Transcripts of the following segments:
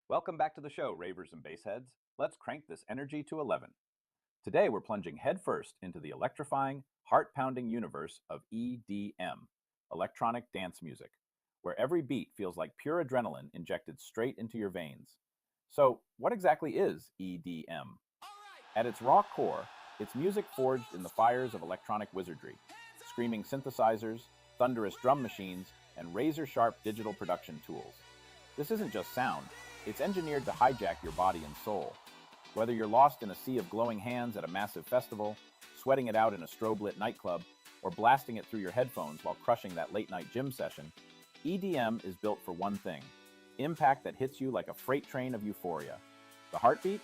Welcome back to the show, ravers and bassheads. Let's crank this energy to 11. Today we're plunging headfirst into the electrifying, heart-pounding universe of EDM, electronic dance music, where every beat feels like pure adrenaline injected straight into your veins. So, what exactly is EDM? At its raw core, it's music forged in the fires of electronic wizardry, screaming synthesizers, thunderous drum machines, and razor-sharp digital production tools. This isn't just sound, it's engineered to hijack your body and soul. Whether you're lost in a sea of glowing hands at a massive festival, sweating it out in a strobe-lit nightclub, or blasting it through your headphones while crushing that late-night gym session, EDM is built for one thing: impact that hits you like a freight train of euphoria. The heartbeat?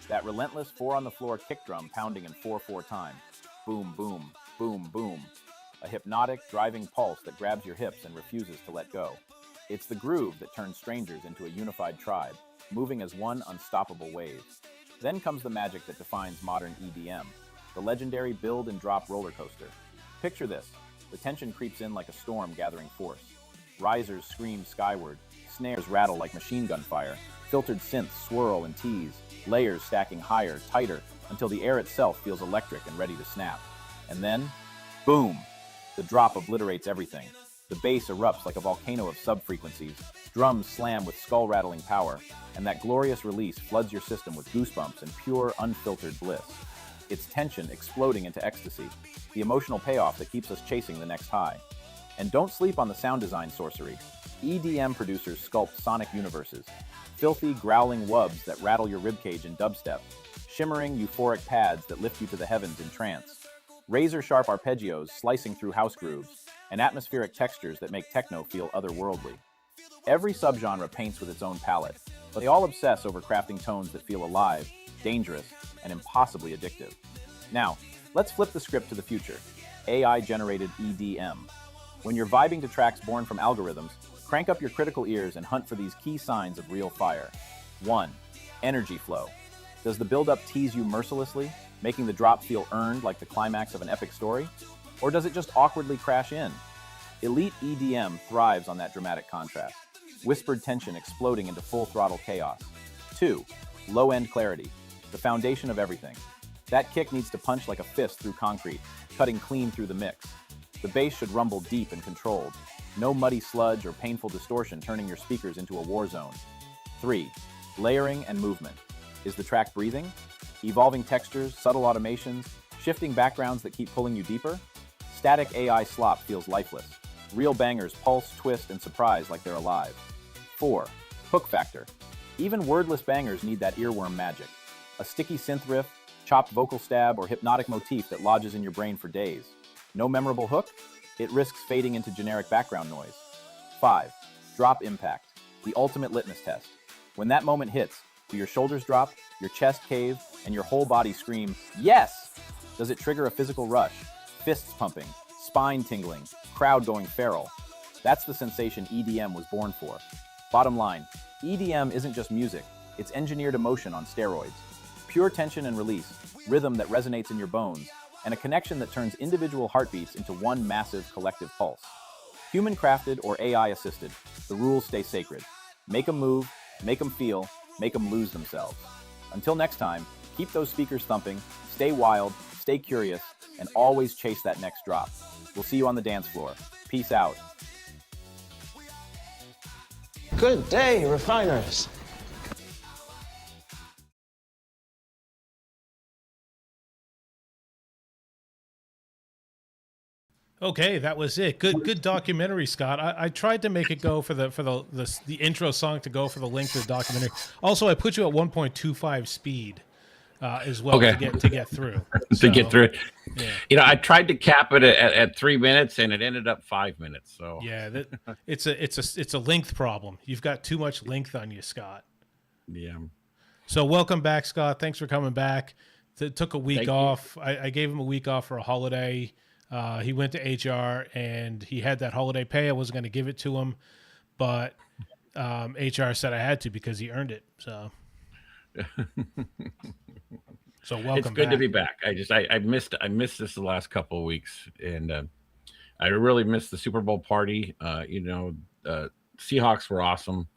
That relentless four-on-the-floor kick drum pounding in 4/4 time. Boom, boom, boom, boom. A hypnotic, driving pulse that grabs your hips and refuses to let go. It's the groove that turns strangers into a unified tribe, moving as one unstoppable wave. Then comes the magic that defines modern EDM, the legendary build and drop roller coaster. Picture this: the tension creeps in like a storm gathering force. Risers scream skyward, snares rattle like machine gun fire, filtered synths swirl and tease, layers stacking higher, tighter, until the air itself feels electric and ready to snap. And then, boom! The drop obliterates everything. The bass erupts like a volcano of sub-frequencies, drums slam with skull-rattling power, and that glorious release floods your system with goosebumps and pure, unfiltered bliss. It's tension exploding into ecstasy, the emotional payoff that keeps us chasing the next high. And don't sleep on the sound design sorcery. EDM producers sculpt sonic universes, filthy, growling wubs that rattle your ribcage in dubstep, shimmering, euphoric pads that lift you to the heavens in trance, razor-sharp arpeggios slicing through house grooves, and atmospheric textures that make techno feel otherworldly. Every subgenre paints with its own palette, but they all obsess over crafting tones that feel alive, dangerous, and impossibly addictive. Now, let's flip the script to the future: AI-generated EDM. When you're vibing to tracks born from algorithms, crank up your critical ears and hunt for these key signs of real fire. 1. Energy flow. Does the build-up tease you mercilessly, making the drop feel earned like the climax of an epic story? Or does it just awkwardly crash in? Elite EDM thrives on that dramatic contrast, whispered tension exploding into full-throttle chaos. 2. Low-end clarity, the foundation of everything. That kick needs to punch like a fist through concrete, cutting clean through the mix. The bass should rumble deep and controlled, no muddy sludge or painful distortion turning your speakers into a war zone. 3. Layering and movement. Is the track breathing? Evolving textures, subtle automations, shifting backgrounds that keep pulling you deeper? Static AI slop feels lifeless. Real bangers pulse, twist, and surprise like they're alive. 4. Hook factor. Even wordless bangers need that earworm magic. A sticky synth riff, chopped vocal stab, or hypnotic motif that lodges in your brain for days. No memorable hook? It risks fading into generic background noise. 5. Drop impact. The ultimate litmus test. When that moment hits, do your shoulders drop, your chest cave, and your whole body scream, "Yes!" Does it trigger a physical rush? Fists pumping, spine tingling, crowd going feral? That's the sensation EDM was born for. Bottom line, EDM isn't just music, it's engineered emotion on steroids. Pure tension and release, rhythm that resonates in your bones, and a connection that turns individual heartbeats into one massive collective pulse. Human-crafted or AI-assisted, the rules stay sacred. Make them move, make them feel, make them lose themselves. Until next time, keep those speakers thumping, stay wild, stay curious, and always chase that next drop. We'll see you on the dance floor. Peace out. Good day, refiners. Okay, that was it. Good documentary, Scott. I tried to make it go for the intro song to go for the length of the documentary. Also, I put you at 1.25 speed as well Okay. to get through. To get through it. Yeah. You know, I tried to cap it at 3 minutes, and it ended up 5 minutes. So Yeah, it's a length problem. You've got too much length on you, Scott. yeah. So welcome back, Scott. Thanks for coming back. Took a week Thank you. off. I gave him a week off for a holiday. He went to HR and he had that holiday pay. I wasn't going to give it to him, but HR said I had to because he earned it. So welcome. It's good to be back. I missed this the last couple of weeks, and I really missed the Super Bowl party. Seahawks were awesome.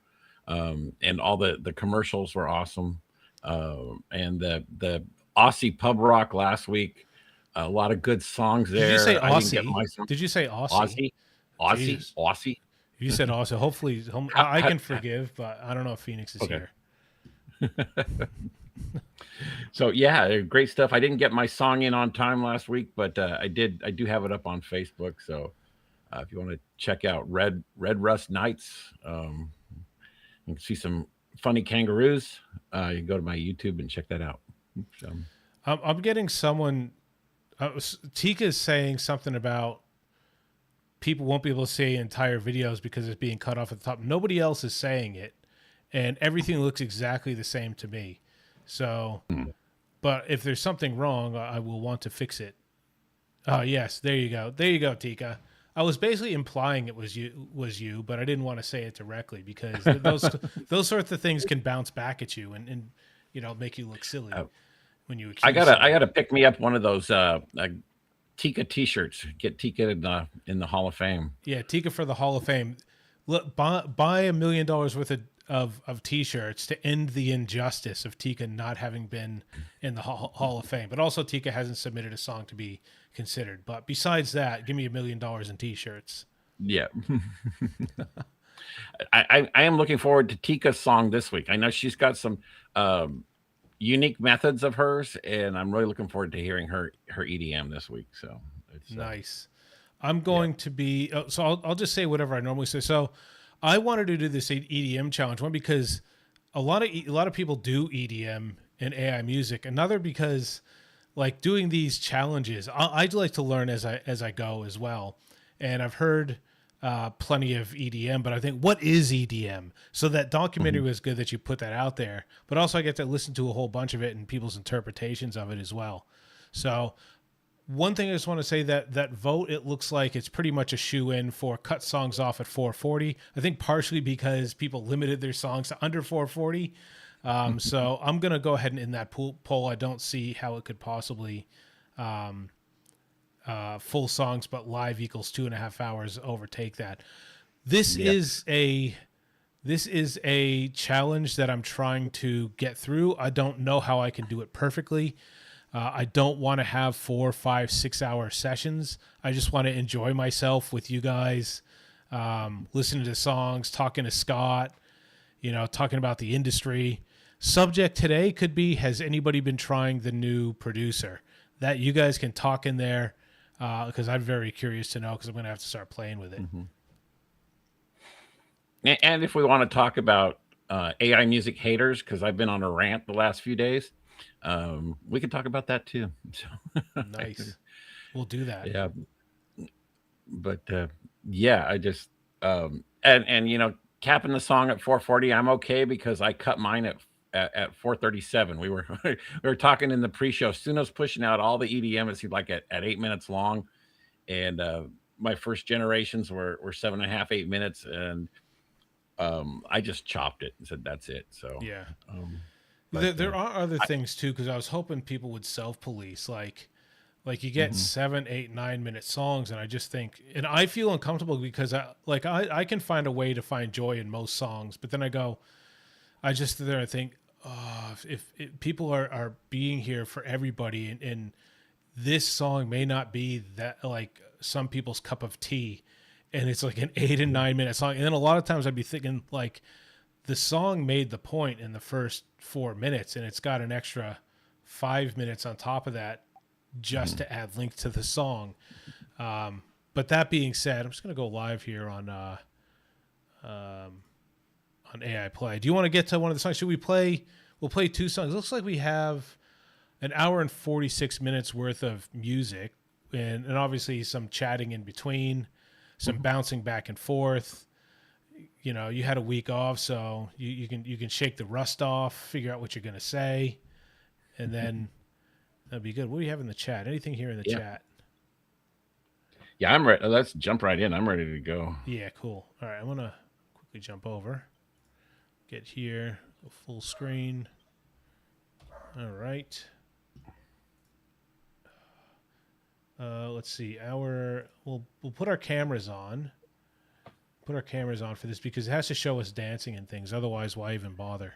And all the commercials were awesome. And the Aussie pub rock last week, a lot of good songs Did you say there. I didn't get Aussie? my song. Did you say Aussie? Aussie, Aussie, Jesus. Aussie. You said Aussie. Hopefully, I can forgive, but I don't know if Phoenix is Okay. here. So yeah, great stuff. I didn't get my song in on time last week, but I did. I do have it up on Facebook. So if you want to check out Red Rust Nights, you can see some funny kangaroos. You can go to my YouTube and check that out. So, I'm getting someone. Tika's saying something about people won't be able to see entire videos because it's being cut off at the top. Nobody else is saying it, and everything looks exactly the same to me. So, but if there's something wrong, I will want to fix it. Oh yes, there you go. There you go, Tika. I was basically implying it was you, but I didn't want to say it directly because those sorts of things can bounce back at you and make you look silly when you I accuse gotta someone. I gotta pick me up one of those Tika T-shirts. Get Tika in the Hall of Fame. Yeah, Tika for the Hall of Fame. Look, buy $1 million worth of T-shirts to end the injustice of Tika not having been in the Hall of Fame. But also, Tika hasn't submitted a song to be considered. But besides that, give me $1 million in T-shirts. Yeah. I am looking forward to Tika's song this week. I know she's got some unique methods of hers, and I'm really looking forward to hearing her EDM this week. So it's Nice. I'm yeah. going to be so I'll just say whatever I normally say. So I wanted to do this EDM challenge, one because a lot of people do EDM and AI music. Another because like doing these challenges, I'd like to learn as I go as well. And I've heard plenty of EDM, but I think what is EDM? So that documentary Mhm. was good that you put that out there. But also I get to listen to a whole bunch of it and people's interpretations of it as well. So one thing I just want to say that vote, it looks like it's pretty much a shoe in for cut songs off at 440. I think partially because people limited their songs to under 440. So I'm gonna go ahead and in that poll. I don't see how it could possibly full songs, but live equals 2.5 hours overtake that. This Yeah. is a this is a challenge that I'm trying to get through. I don't know how I can do it perfectly. I don't want to have 4, 5, 6 hour sessions. I just want to enjoy myself with you guys, listening to songs, talking to Scott, talking about the industry. Subject today could be, has anybody been trying the new producer? That you guys can talk in there because I'm very curious to know because I'm going to have to start playing with it. Mhm. And if we want to talk about AI music haters, because I've been on a rant the last few days, we can talk about that too. So, Nice. We'll do that. yeah, but yeah, I just and capping the song at 440, I'm okay because I cut mine at 437. We were we were talking in the pre-show. Suno's pushing out all the EDM. It seemed like at 8 minutes long, and my first generations were 7.5, 8 minutes, and I just chopped it and said that's it. So, Yeah. um, but There are other I, things too because I was hoping people would self police like you get mhm, 7, 8, 9 minute songs, and I just think, and I feel uncomfortable because I can find a way to find joy in most songs, but then I just sit there and think, oh, if people are being here for everybody, and this song may not be that like some people's cup of tea, and it's like an 8 and 9 minute song, and then a lot of times I'd be thinking like the song made the point in the first 4 minutes, and it's got an extra 5 minutes on top of that just mhm, to add link to the song. But that being said, I'm just going to go live here on AI Play. Do you want to get to one of the songs? Should we play? We'll play two songs. It looks like we have an hour and 46 minutes worth of music, and obviously some chatting in between, some mhm. bouncing back and forth. You had a week off, so you can shake the rust off, figure out what you're going to say, and then that'd be good. What do you have in the chat? Anything here in the Yeah, chat? yeah, I'm ready. Let's jump right in. I'm ready to go. Yeah, cool. All right, I'm gonna quickly jump over, get here, go full screen. All right. Let's see. We'll put our cameras on put our cameras on for this because it has to show us dancing and things. Otherwise, why even bother?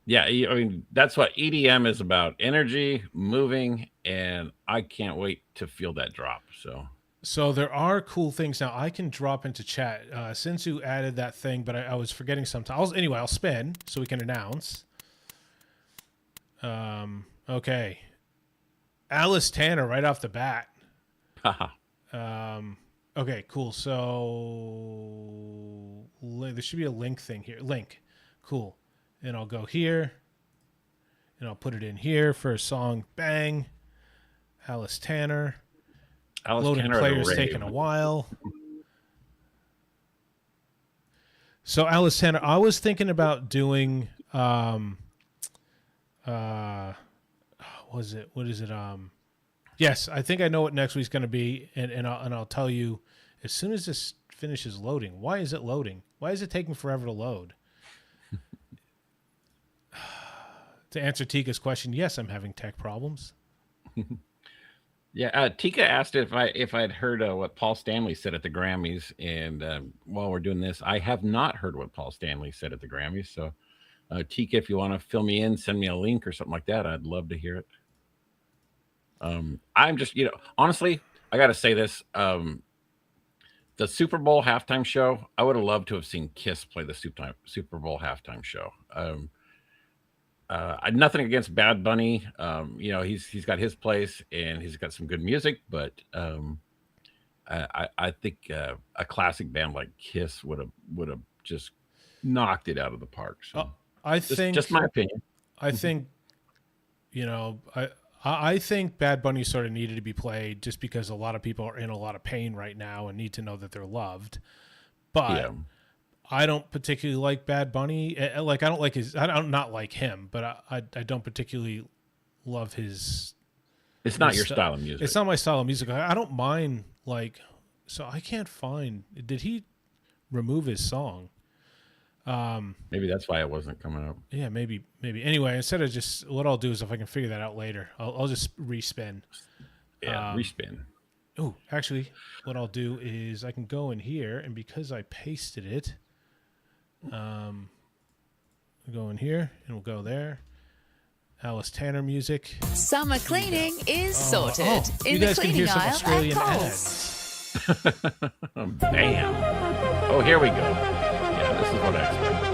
Yeah, I mean, that's what EDM is about: energy, moving, and I can't wait to feel that drop. So there are cool things now. I can drop into chat. Sinsu added that thing, but I was forgetting sometimes. Anyway, I'll spin so we can announce. Okay. Alice Tanner right off the bat. Okay, cool. So there should be a link thing here. Link. Cool. And I'll go here. And I'll put it in here for a song. Bang. Alice Tanner. Loading players taking a while. So Alice Tanner, I was thinking about doing what is it? Yes, I think I know what next week's going to be, and I'll tell you as soon as this finishes loading. Why is it loading? Why is it taking forever to load? To answer Tika's question, yes, I'm having tech problems. Yeah, Tika asked if I'd heard what Paul Stanley said at the Grammys, and while we're doing this, I have not heard what Paul Stanley said at the Grammys. So, Tika, if you want to fill me in, send me a link or something like that. I'd love to hear it. I'm just, honestly, I got to say this: the Super Bowl halftime show. I would have loved to have seen Kiss play the Super Bowl halftime show. Nothing against Bad Bunny. He's got his place and he's got some good music, but I think a classic band like Kiss would have just knocked it out of the park. So I think just my opinion. I think I think Bad Bunny sort of needed to be played just because a lot of people are in a lot of pain right now and need to know that they're loved. But yeah. I don't particularly like Bad Bunny. Like I don't not like him, but I don't particularly love his. It's not your style of music. It's not my style of music. I don't mind so I can't find. Did he remove his song? Maybe that's why it wasn't coming up. Yeah, maybe. Anyway, instead of just what I'll do is if I can figure that out later, I'll just respin. Yeah, respin. Oh, actually, what I'll do is I can go in here, and because I pasted it. We'll go in here and we'll go there. Alice Tanner music. Summer cleaning is sorted in you the guys can hear cleaning some aisle Australian at Coles. Ads. Bam. Oh, here we go. Yeah, this is what I expect.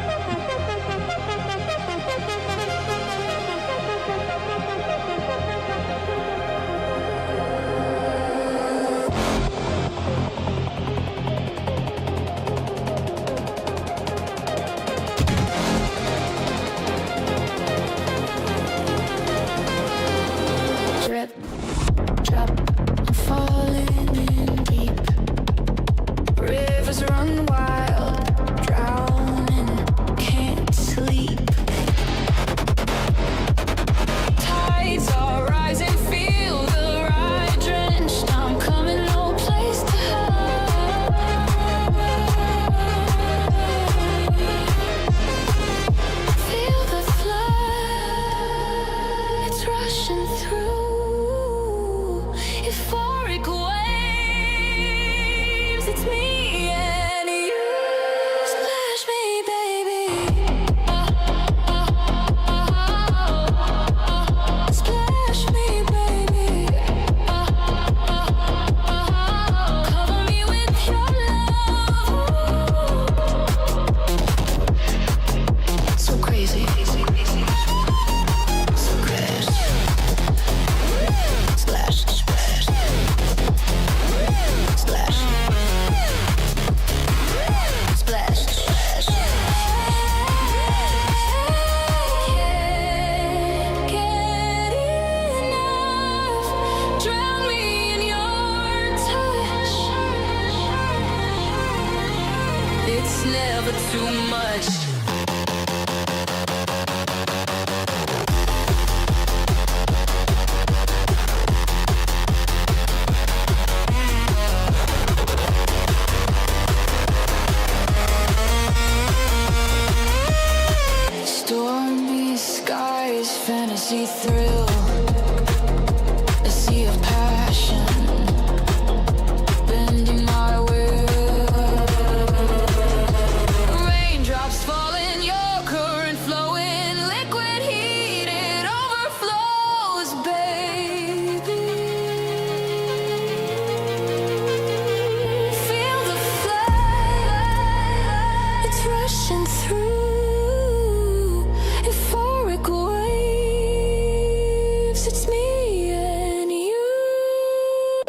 crashing through euphoric waves. It's me and you.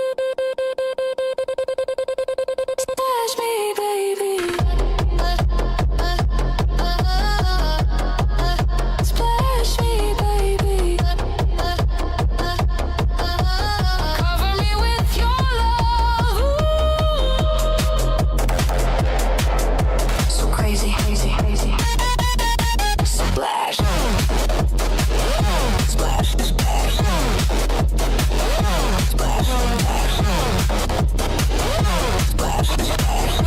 Splash me, baby. Splash me, baby. Cover me with your love. So crazy, crazy, crazy. Splash. Splash, splash. Splash, splash. Splash, splash.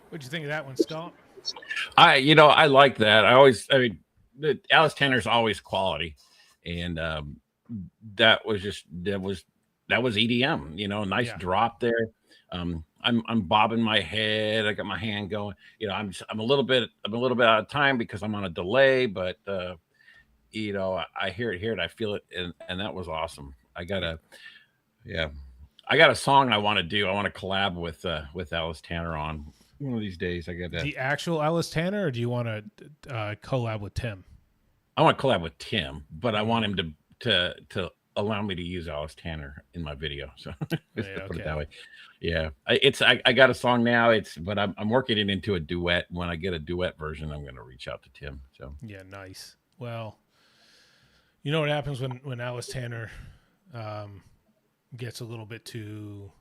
What'd you think of that one, Scott? I like that. Alice Tanner's always quality, and that was EDM. Nice Yeah. drop there. I'm bobbing my head. I got my hand going. I'm a little bit out of time because I'm on a delay, but I hear it, I feel it, and that was awesome. I got a song I want to do. I want to collab with Alice Tanner on one of these days. I got The actual Alice Tanner, or do you want to collab with Tim? I want to collab with Tim, but I want him to allow me to use Alice Tanner in my video. So just to put it that way. Yeah, I got a song now. But I'm working it into a duet. When I get a duet version, I'm going to reach out to Tim. So yeah, nice. Well, you know what happens when Alice Tanner gets a little bit too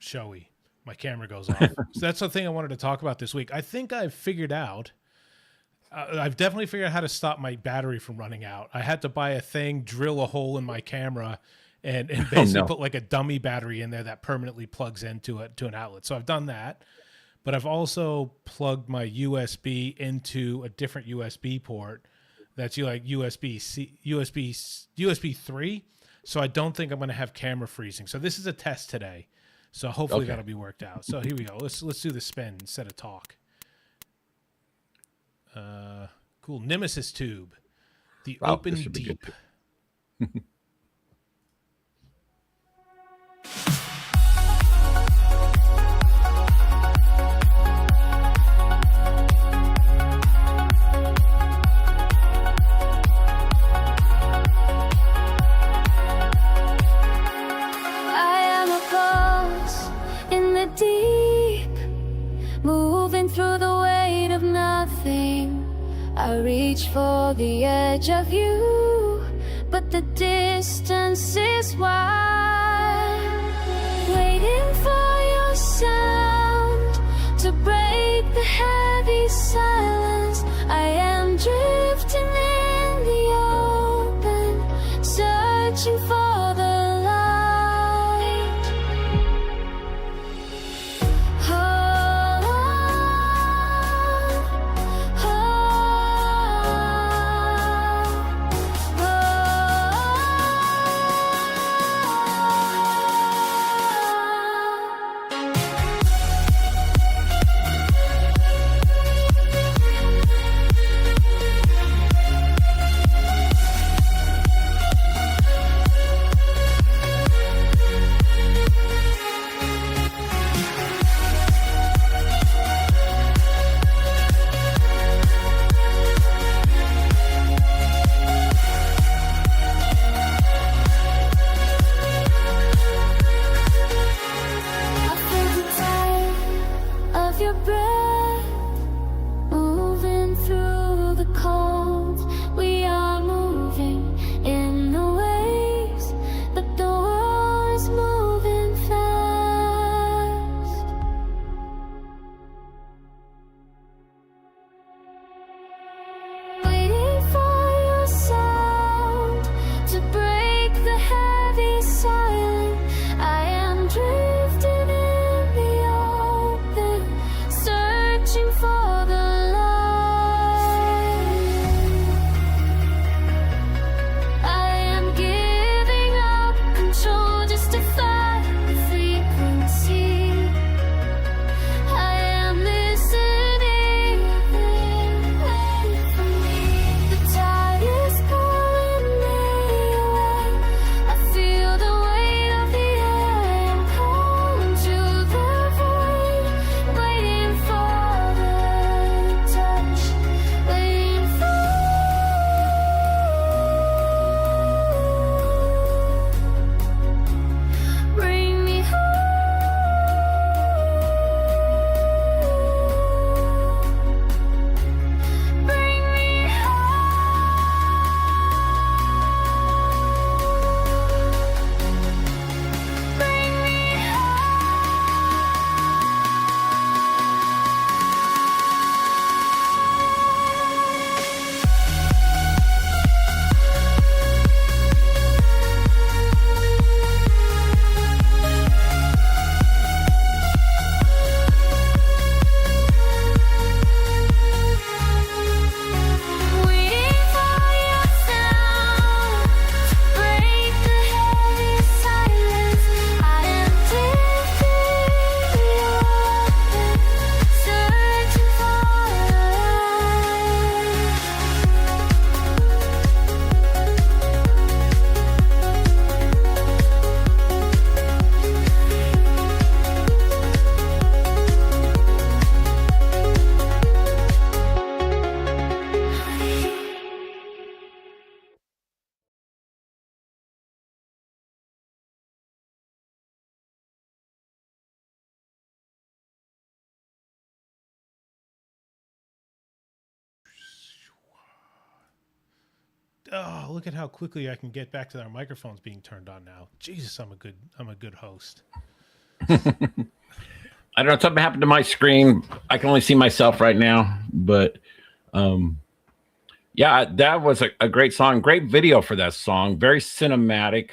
showy. My camera goes off. So that's the thing I wanted to talk about this week. I think I've figured out. I've definitely figured out how to stop my battery from running out. I had to buy a thing, drill a hole in my camera, and basically put like a dummy battery in there that permanently plugs into an outlet. So I've done that, but I've also plugged my USB into a different USB port that's USB 3. So I don't think I'm going to have camera freezing. So this is a test today. So hopefully that'll be worked out. So here we go. Let's do the spin instead of talk. Cool. Nemesis tube. The open deep. Moving through the weight of nothing, I reach for the edge of you, but the distance is wide. Waiting for your sound to break the heavy silence. I am drifting in the open, searching for the Oh, look at how quickly I can get back to our microphones being turned on now. Jesus, I'm a good host. I don't know. Something happened to my screen. I can only see myself right now, but um, yeah, that was a great song. Great video for that song. Very cinematic,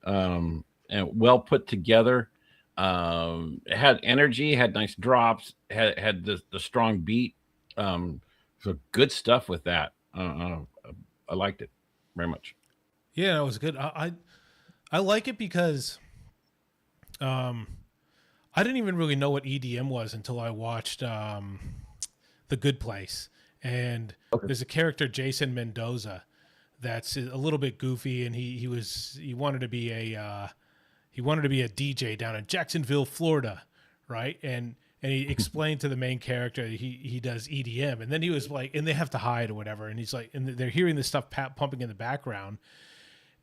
and well put together. It had energy, had nice drops, had the strong beat. So good stuff with that. I liked it very much. Yeah, it was good. I like it because um I didn't even really know what EDM was until I watched The Good Place. And Okay. there's a character, Jason Mendoza, that's a little bit goofy, and he wanted to be a DJ down in Jacksonville, Florida, right? And he explained to the main character he does EDM, and then he was like, and they have to hide or whatever, and he's like, and they're hearing this stuff pumping in the background,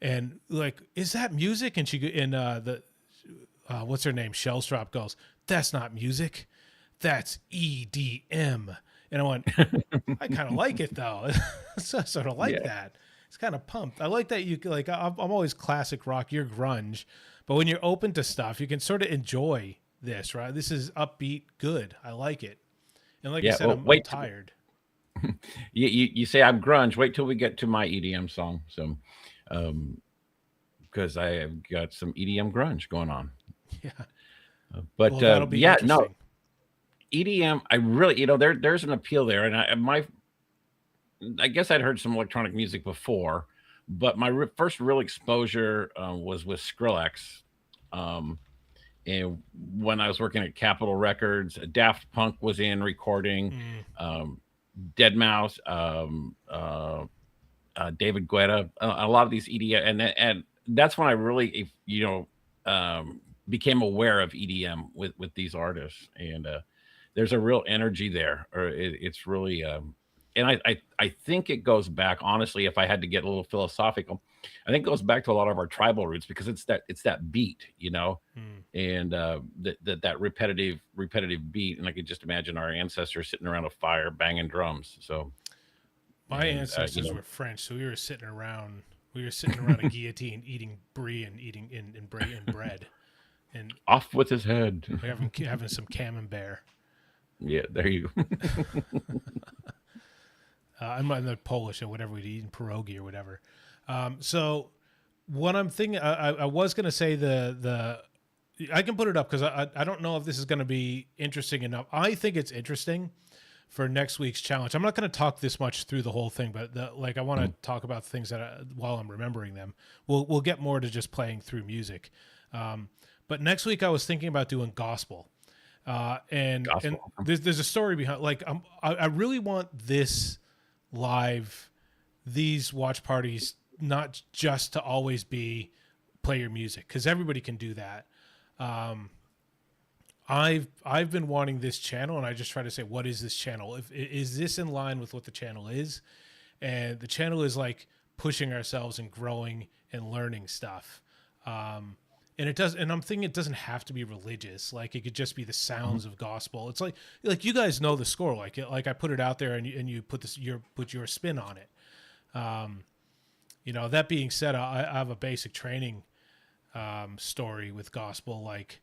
and like, is that music? And the what's her name? Shellstrop goes, that's not music, that's EDM. And I went, I kind of like it though. So, sort of like Yeah. that. It's kind of pumped. I like that you like. I'm always classic rock. You're grunge, but when you're open to stuff, you can sort of enjoy this. Right? This is upbeat, good. I like it. And like I Yeah. said, Well, I'm wait. tired. You say I'm grunge. Wait till we get to my EDM song. So, because I have got some EDM grunge going on. Yeah. But Well, that'll be yeah, no interesting. EDM. I really, there's an appeal there, and I guess I'd heard some electronic music before, but my first real exposure was with Skrillex. Um, and when I was working at Capitol Records, Daft Punk was in recording, Mm. Dead Mouse, David Guetta, a lot of these EDM, and that's when I really, became aware of EDM with these artists, and there's a real energy there, or it's really, and I think it goes back, honestly, if I had to get a little philosophical, I think it goes back to a lot of our tribal roots because it's that beat, Mm. and that repetitive beat, and I could just imagine our ancestors sitting around a fire banging drums. So, My and ancestors were French, so we were sitting around. We were sitting around a guillotine, eating brie and eating in bread, and off with his head. we're having some camembert. Yeah, there you go. I'm not in the Polish or whatever we'd eat in pierogi or whatever. So what I'm thinking, I was going to say I can put it up because I don't know if this is going to be interesting enough. I think it's interesting for next week's challenge. I'm not going to talk this much through the whole thing, but I want to talk about things that while I'm remembering them. We'll get more to just playing through music. But next week I was thinking about doing gospel. And there's a story behind, like, I really want these watch parties not just to always be play your music, because everybody can do that. I've been wanting this channel, and I just try to say, what is this channel? Is this in line with what the channel is? And the channel is like pushing ourselves and growing and learning stuff. And it does, and I'm thinking it doesn't have to be religious. Like, it could just be the sounds of gospel. It's like you guys know the score. Like I put it out there, and you put your spin on it. That being said, I have a basic training story with gospel. Like,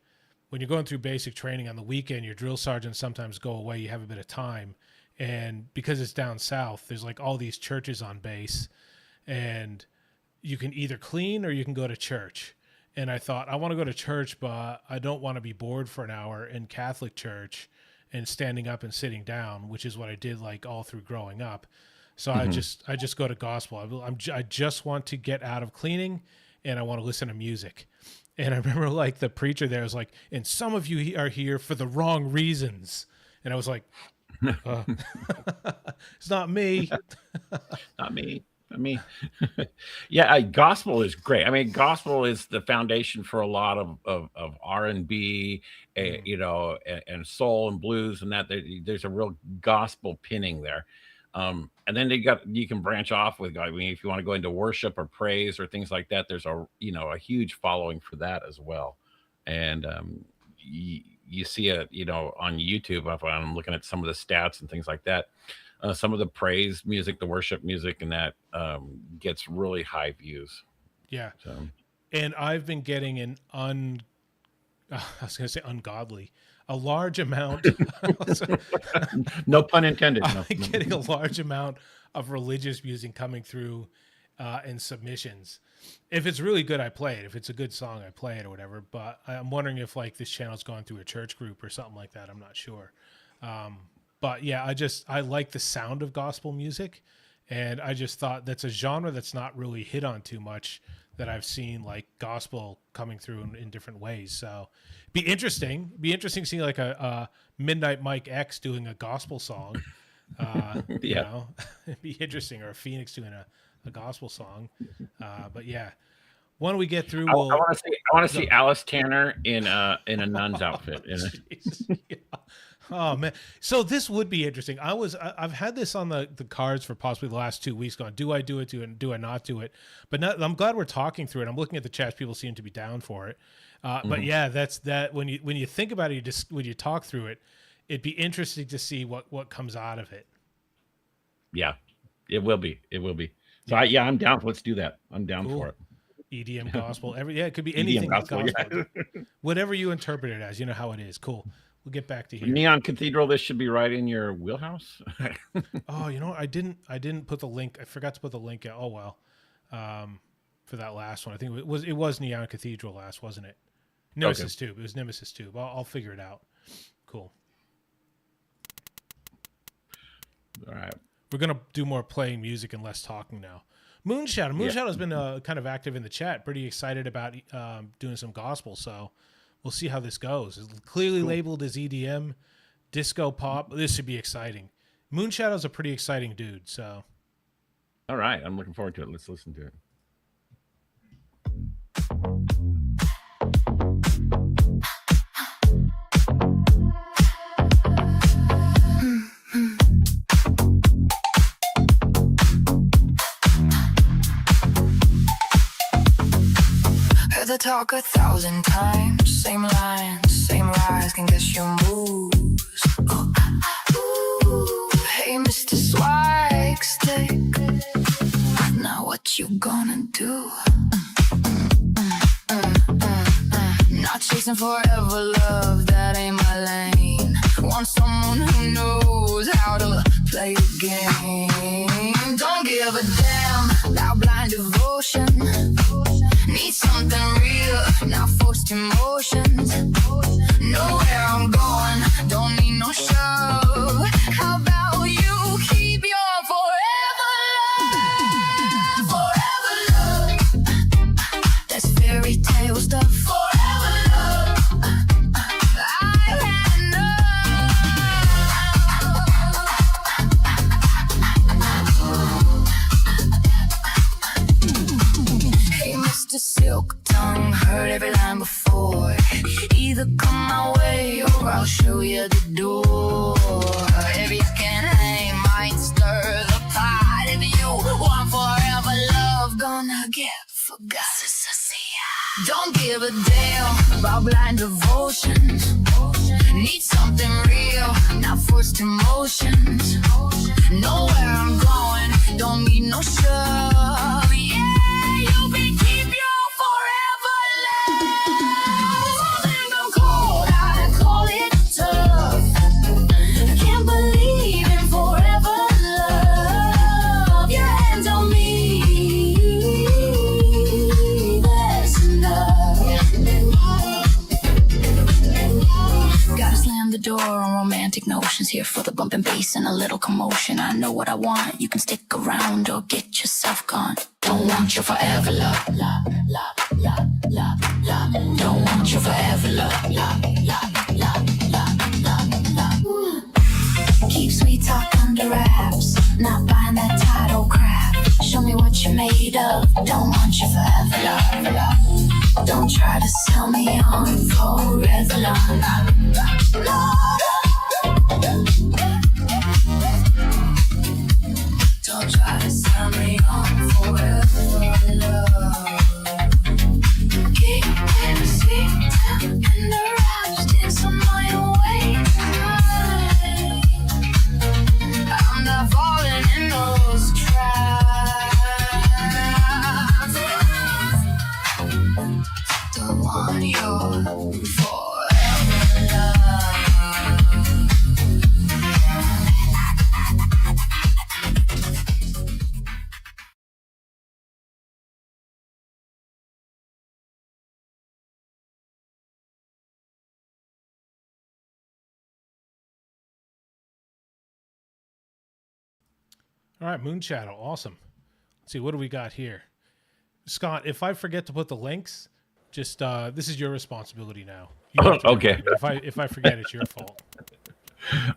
when you're going through basic training on the weekend, your drill sergeants sometimes go away. You have a bit of time, and because it's down south, there's like all these churches on base, and you can either clean or you can go to church. And I thought, I want to go to church, but I don't want to be bored for an hour in Catholic church and standing up and sitting down, which is what I did like all through growing up. So I just go to gospel. I just want to get out of cleaning, and I want to listen to music. And I remember like the preacher there was like, and some of you are here for the wrong reasons. And I was like, it's not me. Not me. I mean, yeah, gospel is great. I mean, gospel is the foundation for a lot of R&B, and soul and blues, and that there's a real gospel pinning there. And then you can branch off with, I mean, if you want to go into worship or praise or things like that, there's a huge following for that as well. And you see it, on YouTube. If I'm looking at some of the stats and things like that, some of the praise music, the worship music, and that gets really high views. Yeah. So And I've been getting I was going to say ungodly, a large amount. no pun intended. I'm No. getting a large amount of religious music coming through in submissions. If it's really good, I play it. If it's a good song, I play it or whatever. But I'm wondering if like this channel's gone through a church group or something like that. I'm not sure. But yeah, I like the sound of gospel music, and I just thought that's a genre that's not really hit on too much, that I've seen like gospel coming through in different ways. So be interesting to see like a Midnight Mike X doing a gospel song. You know, it'd be interesting, or a Phoenix doing a gospel song. But yeah, when we get through, I want to see Alice Tanner in a nun's outfit. Yeah. Oh man, so this would be interesting. I've had this on the cards for possibly the last 2 weeks. Going, do I do it? Do I not do it? But I'm glad we're talking through it. I'm looking at the chats; people seem to be down for it. But yeah, that's that. When you think about it, when you talk through it, it'd be interesting to see what comes out of it. Yeah, it will be. It will be. So I'm down. Let's do that. I'm down for it. EDM gospel, it could be anything. Gospel. Yeah. Whatever you interpret it as, you know how it is. Cool. We'll get back to here. Neon Cathedral. This should be right in your wheelhouse. Oh, you know, I didn't put the link. I forgot to put the link. Oh well, for that last one, I think it was Neon Cathedral last, wasn't it? Nemesis Tube. It was Nemesis Tube. I'll figure it out. Cool. All right. We're gonna do more playing music and less talking now. Moonshadow's been kind of active in the chat. Pretty excited about doing some gospel. So we'll see how this goes. It's clearly labeled as EDM, disco pop. This should be exciting. Moonshadow's a pretty exciting dude. So, all right, I'm looking forward to it. Let's listen to it. Heard the talk 1,000 times, same lines, same lies, can guess your moves. Ooh, hey, Mr. Swag Stick, now what you gonna do? Not chasing forever love, that ain't my lane. Want someone who knows how to play the game. Don't give a damn about blind devotion. Need something real, not forced emotions. Know where I'm going, don't need no show. How about you keep your forever love? Forever love, that's fairy tale stuff. Forever love, I've had enough. Hey, Mr. Silk Tongue, heard every line before. Either come my way or I'll show you the door. If you can hang, might stir the pot. If you want forever love, gonna get forgot. Don't give a damn about blind devotion. Need something real, not forced emotions. Know where I'm going, don't need no show. Yeah, you can keep your forever love. Think I'm cold, I call it tough. I can't believe in forever love. Your hands on me, that's enough. Gotta slam the door on romantic notions. Here for the bumping bass and a little commotion. I know what I want, you can stick around or get yourself gone. Don't want your forever love, love, love, love, love, love. Don't want your forever love, love, love, love, love, love, love. Keep sweet talk under wraps, not buying that title crap. Show me what you're made of. Don't want your forever love, love. Don't try to sell me on forever love, love, love. Don't try to sell me on forever love. Keep it sweet down in the wraps, dance on my way. I'm not All right, Moon Shadow, awesome. Let's see, what do we got here? Scott, if I forget to put the links, just this is your responsibility now. You have to Okay. remind me. If I forget, it's your fault.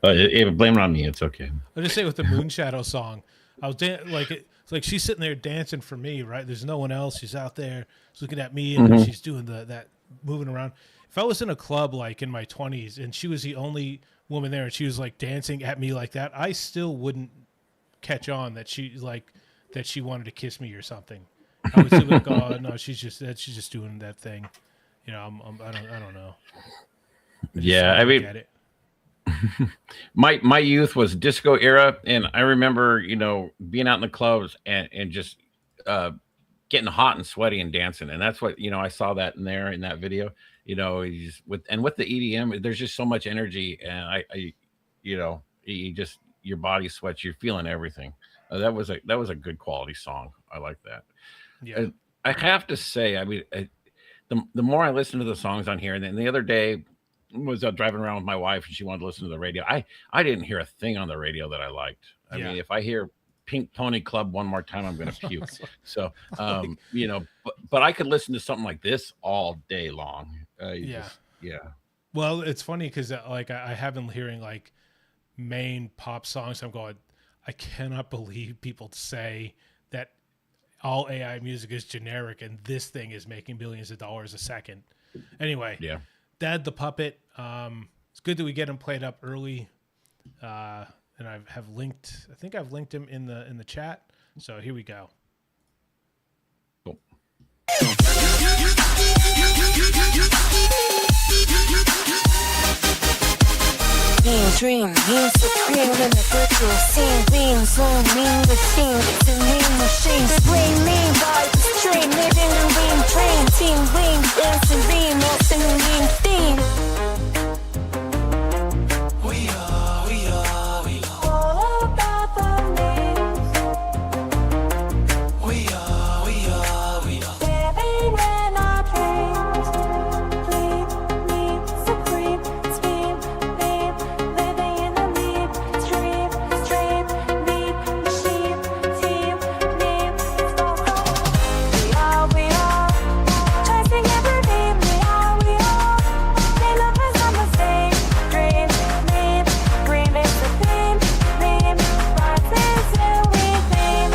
Blame it on me. It's okay. I'll just say with the Moon Shadow song, I was it's like she's sitting there dancing for me, right? There's no one else. She's out there, she's looking at me, and she's doing that moving around. If I was in a club like in my 20s and she was the only woman there and she was like dancing at me like that, I still wouldn't catch on that she wanted to kiss me or something. I would still be like, oh no, she's just doing that thing. You know, I don't know. Yeah, I mean, get it. my youth was disco era, and I remember, you know, being out in the clubs and just getting hot and sweaty and dancing, and that's what, you know, I saw that in that video. You know, with the EDM, there's just so much energy, and I you know, you just, your body sweats, you're feeling everything. That was a good quality song. I like that. Yeah. I have to say, I mean, the more I listen to the songs on here, and then the other day was driving around with my wife, and she wanted to listen to the radio. I didn't hear a thing on the radio that I liked. I mean, if I hear Pink Pony Club one more time, I'm going to puke. So, you know, but I could listen to something like this all day long. Yeah. Well, it's funny because like I have been hearing like main pop songs. I'm going, I cannot believe people say that all AI music is generic and this thing is making billions of dollars a second. Anyway, yeah. Dad the Puppet. It's good that we get him played up early. And I think I've linked him in the chat. So here we go. Cool. Dream, you supreme in the virtual scene. Being zoom, mean the team. It's a mean machine. Spring me by the stream. Living in being trained. Team wing, dancing beam. What's in the mean theme? All about the names. Living in our dreams. Bleed, me, supreme, team, beam. Living in the mean stream, mean machine, team, name, vocal. We are chasing every dream. We are. They love us on the same dream, mean, dream is the theme, mean, rises till we dream.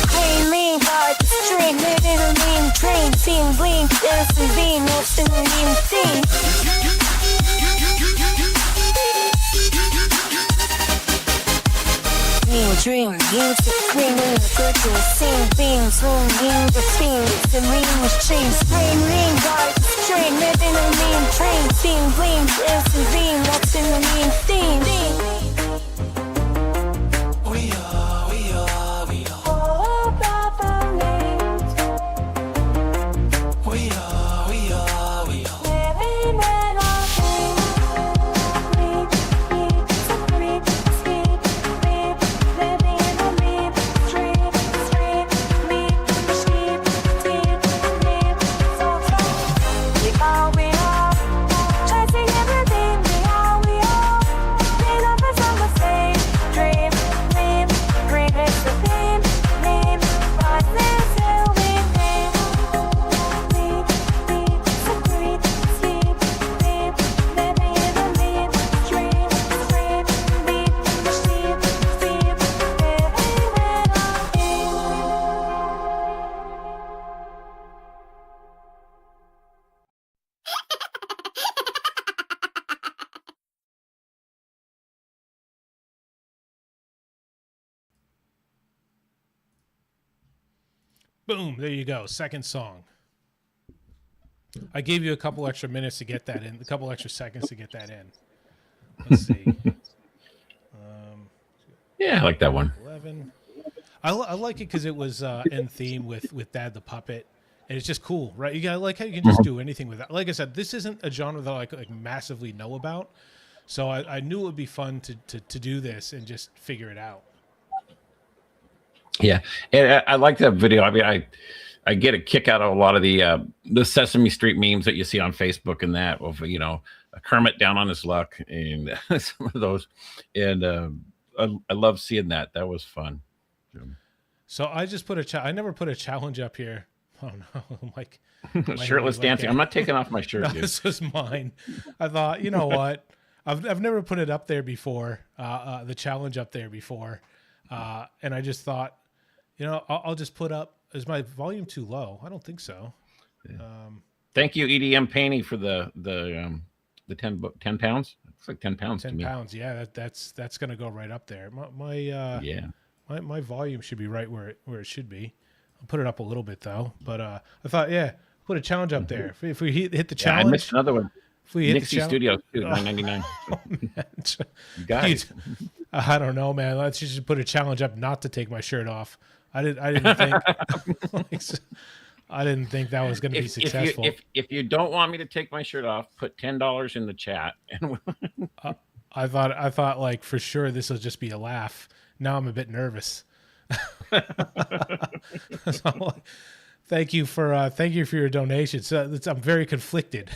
Clean, mean, hard to stream, living a mean dream, team, blink, dancing beam, what's in the mean theme? Mean dream, music, green in the virtual scene, beam, zoom, in between, it's a mean machine, spring, ring, hard to stream, living a mean dream, team, blink, dancing beam, what's in the mean theme? All about the names. Living in our dreams. Beat, supreme, speed, beat. Living in the mean stream, mean, sheep, deep, deep, so. We are, chasing everything. We are. They love us on the same dream, dream, dream is the theme, theme, rises till we dream. Beat, supreme, sleep, deep, living in the mean stream, beat, sheep, deep, living in our Boom, there you go. Second song. I gave you a couple extra minutes to get that in, a couple extra seconds to get that in. Let's see. Yeah, I like that one. 11. I like it because it was in theme with Dad the Puppet, And it's just cool, right? You got like how you can just do anything with that. Like I said, this isn't a genre that I like massively know about, so I knew it would be fun to do this and just figure it out. Yeah, and I like that video. I mean, I get a kick out of a lot of the Sesame Street memes that you see on Facebook and that of a Kermit down on his luck and some of those, and I love seeing that. That was fun. So I just put I never put a challenge up here. Oh no, Mike. Shirtless dancing. I'm not taking off my shirt. No, Dude. this was mine. I thought, you know what? I've never put it up there before. The challenge up there before, and I just thought, I'll just put up. Is my volume too low? I don't think so. Yeah. Thank you, EDM Painty, for the 10 pounds. It's like 10 pounds. 10 to me. pounds. Yeah, that's gonna go right up there. My volume should be right where it should be. I'll put it up a little bit though. But I thought, put a challenge up there. If we hit the challenge, I missed another one. If we hit Nixie the Studios, $9.99. Oh, man. You guys, I don't know, man. Let's just put a challenge up not to take my shirt off. I didn't think I didn't think that was going to be successful. If you don't want me to take my shirt off, put $10 in the chat. And I thought like for sure this will just be a laugh. Now I'm a bit nervous. So, thank you for your donations. I'm very conflicted.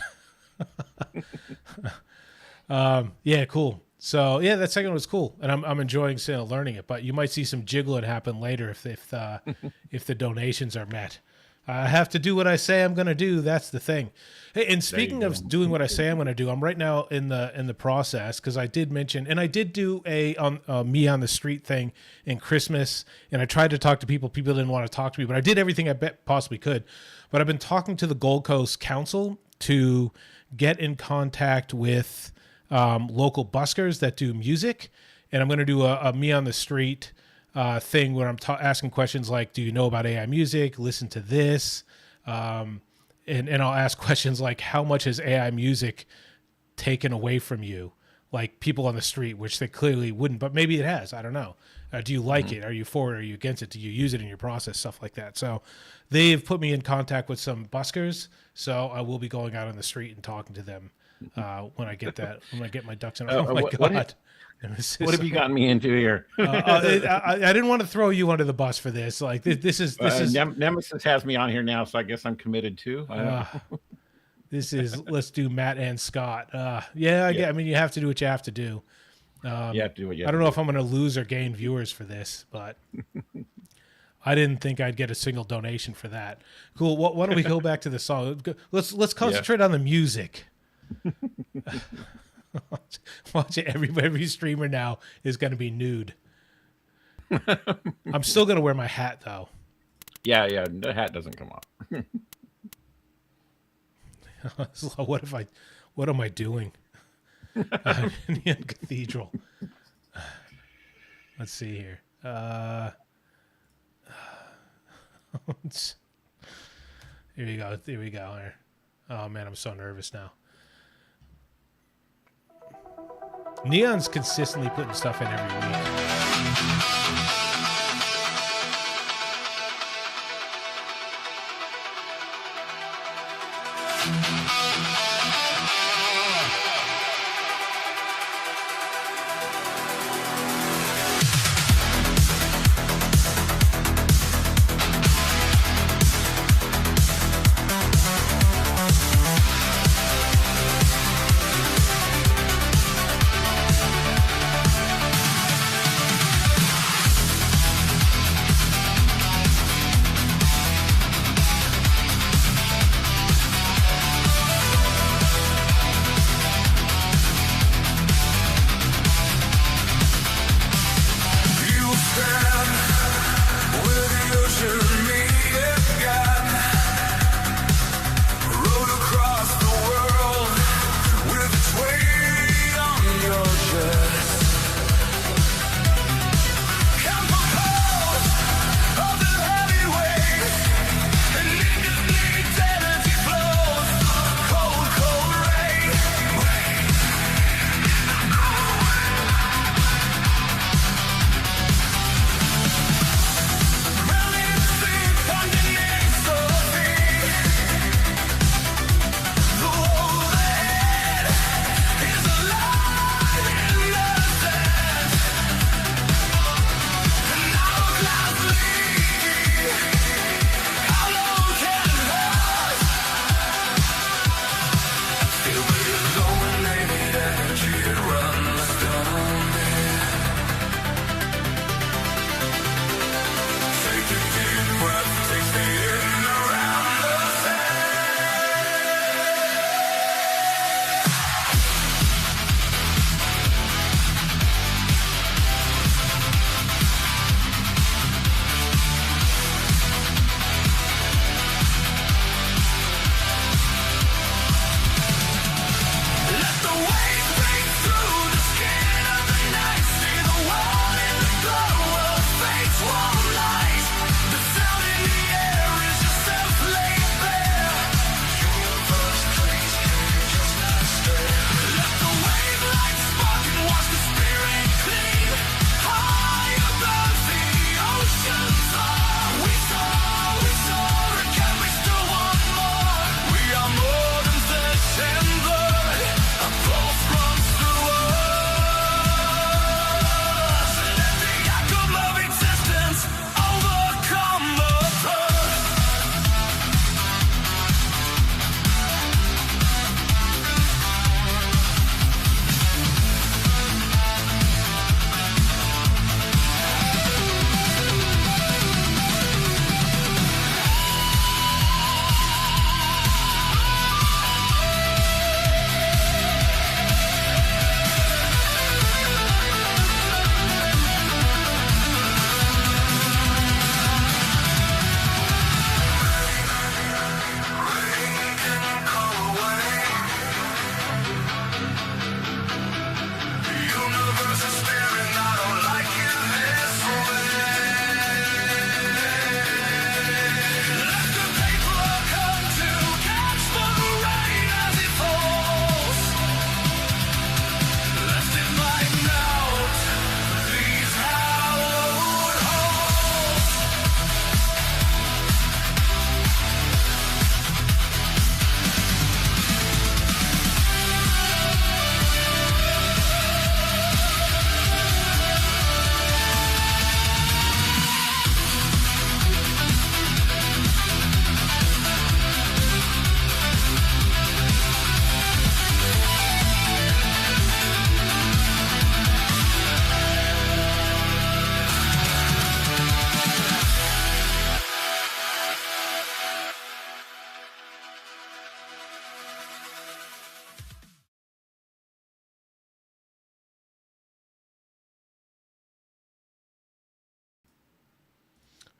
Yeah, cool. So yeah, that second was cool, and I'm enjoying learning it. But you might see some jiggling happen later if the donations are met. I have to do what I say I'm going to do. That's the thing. Hey, and speaking of doing what I say I'm going to do, I'm right now in the process because I did mention, and I did do a me on the street thing in Christmas, and I tried to talk to people. People didn't want to talk to me, but I did everything I possibly could. But I've been talking to the Gold Coast Council to get in contact with local buskers that do music, and I'm going to do a me on the street thing where I'm asking questions like, do you know about AI music? Listen to this. And I'll ask questions like, how much has AI music taken away from you? Like people on the street, which they clearly wouldn't, but maybe it has. I don't know. Do you like it? Are you for it? Are you against it? Do you use it in your process? Stuff like that. So they've put me in contact with some buskers. So I will be going out on the street and talking to them when I get my ducks in. Oh my God. What have you gotten me into here? I didn't want to throw you under the bus for this. Like this is Nemesis has me on here now, so I guess I'm committed too. This is let's do Matt and Scott. I mean, you have to do what you have to do. You have to do what you have I don't know if I'm going to lose or gain viewers for this, but I didn't think I'd get a single donation for that. Cool. Why don't we go back to the song? Let's concentrate on the music. Watch it. Every streamer now is going to be nude. I'm still going to wear my hat though. Yeah. The hat doesn't come off. What am I doing? Indian Cathedral. Let's see here. Here we go. Here. Oh man, I'm so nervous now. Neon's consistently putting stuff in every week.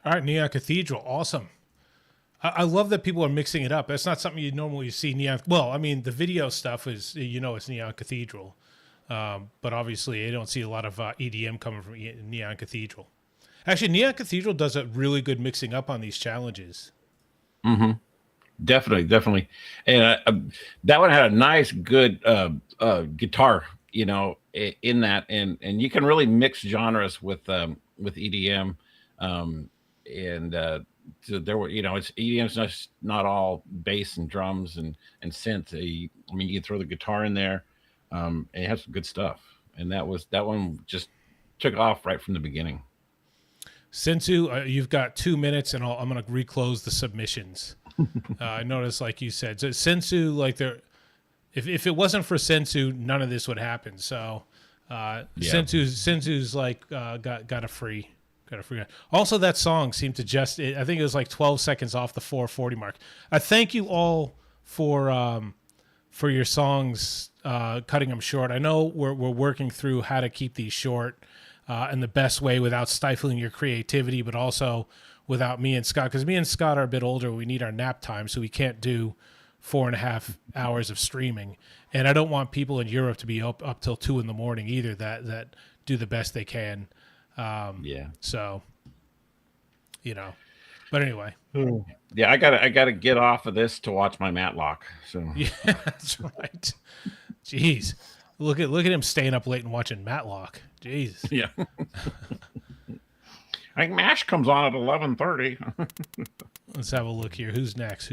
All right, Neon Cathedral, awesome. I love that people are mixing it up. That's not something you normally see Neon. Well, I mean, the video stuff is, it's Neon Cathedral. But obviously, I don't see a lot of EDM coming from Neon Cathedral. Actually, Neon Cathedral does a really good mixing up on these challenges. Mm-hmm. Definitely. And that one had a nice, good guitar, in that. And you can really mix genres with EDM. So there were, it's EDM's not all bass and drums and synth. You can throw the guitar in there, and it has some good stuff. And that one just took off right from the beginning. Sensu, you've got 2 minutes, and I'm going to reclose the submissions. I noticed, like you said, so Sensu, if it wasn't for Sensu, none of this would happen. So Sensu's got a free. Also, that song seemed to I think it was like 12 seconds off the 4:40 mark. I thank you all for your songs, cutting them short. I know we're working through how to keep these short in the best way without stifling your creativity, but also without me and Scott, because me and Scott are a bit older. We need our nap time, so we can't do 4.5 hours of streaming. And I don't want people in Europe to be up till 2 a.m. either. That do the best they can. So, but anyway. Yeah, I gotta get off of this to watch my Matlock. So yeah, that's right. Jeez, look at him staying up late and watching Matlock. Jeez. Yeah. I think MASH comes on at 11:30. Let's have a look here. Who's next?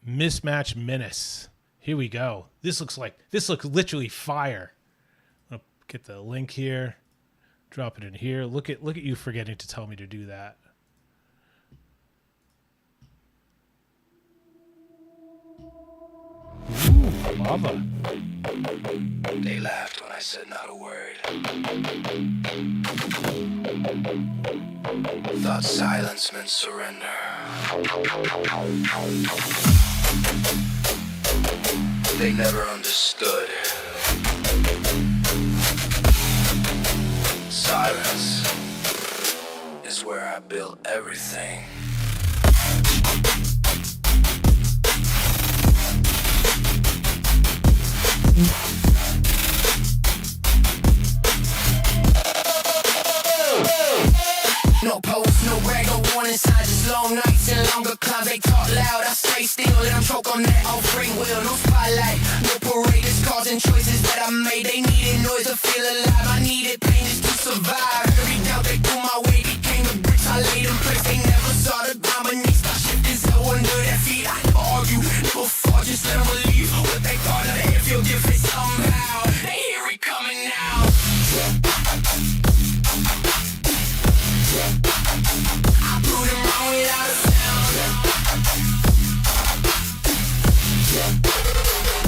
Mismatch Menace. Here we go. This looks literally fire. I'll get the link here. Drop it in here. Look at you forgetting to tell me to do that. Ooh, lava. They laughed when I said not a word. Thought silence meant surrender. They never understood. Silence is where I built everything. No post, no brag, no warning signs. Just long nights and longer climbs. They talk loud, I stay still, and I'm choke on that off free will. No spotlight, no parade, it's causing choices that I made. They needed noise to feel alive. I needed pain just to survive. Every doubt they threw my way became the bricks I laid in place. They never saw the ground beneath. My shift is hell under their feet. I argue, never fought, just let them believe what they thought of it. If you'll give it somehow, they hear it coming now. I proved them wrong without a sound.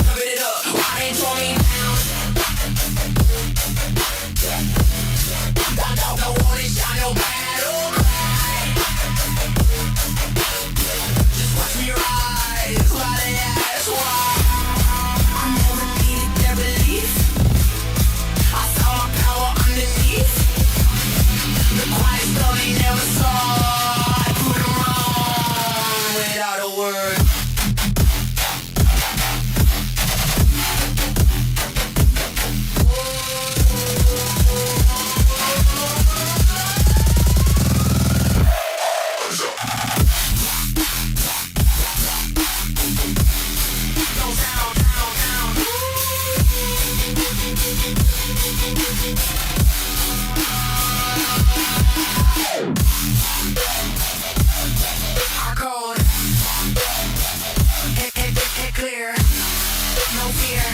Cover it up, why they tore me down? Don't want it, shine no battle cry. Just watch me rise, while they ask why. I never needed their belief. I saw my power underneath. The quiet stuff they never saw. I put them wrong without a word. I called. Hit clear. No fear.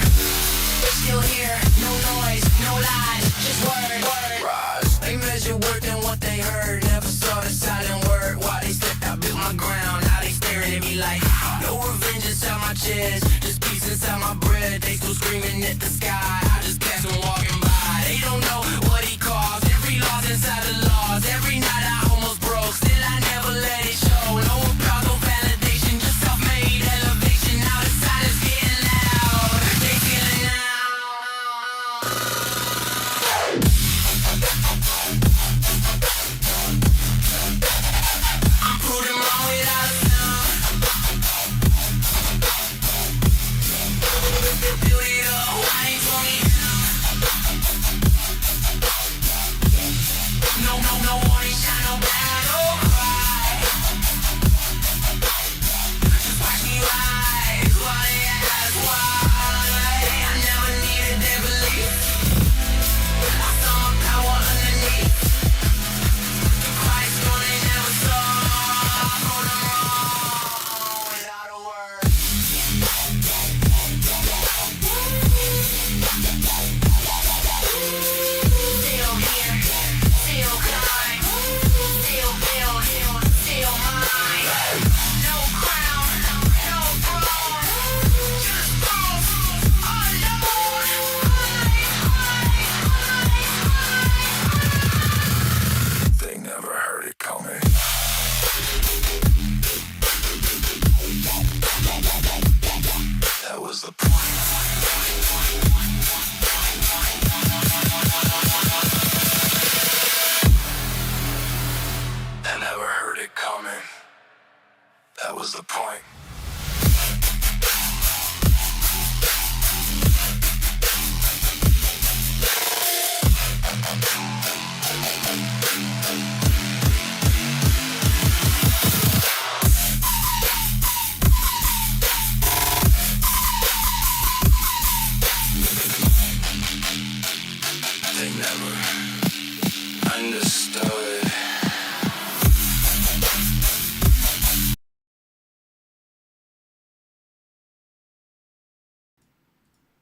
Still here. No noise. No lies. Just word. Rise. They measured worth than what they heard. Never saw the silent word. While they stepped, I built my ground. Now they staring at me like no revenge inside my chest. Just peace inside my bread. They still screaming at the sky. I just catch them walking by. They don't know what he caused. Every loss inside the laws. Every night I almost broke. Still I never let it show. No applause, no validation. Just self-made elevation. Now the silence getting loud. They feeling now. was the point. I never heard it coming. That was the point. They never understood.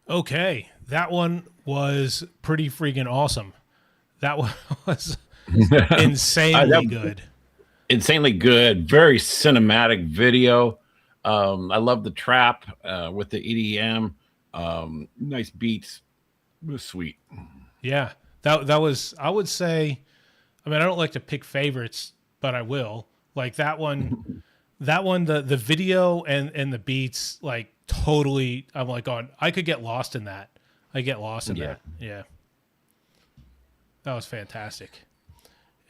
Okay, that one was pretty freaking awesome. That one was insanely good. Insanely good, very cinematic video. I love the trap with the EDM. Nice beats. It was sweet. Yeah, that was. I would say. I mean, I don't like to pick favorites, but I will. Like that one. That one, the video and the beats, like totally. I'm like, on. I could get lost in that. I get lost in that. Yeah. That was fantastic.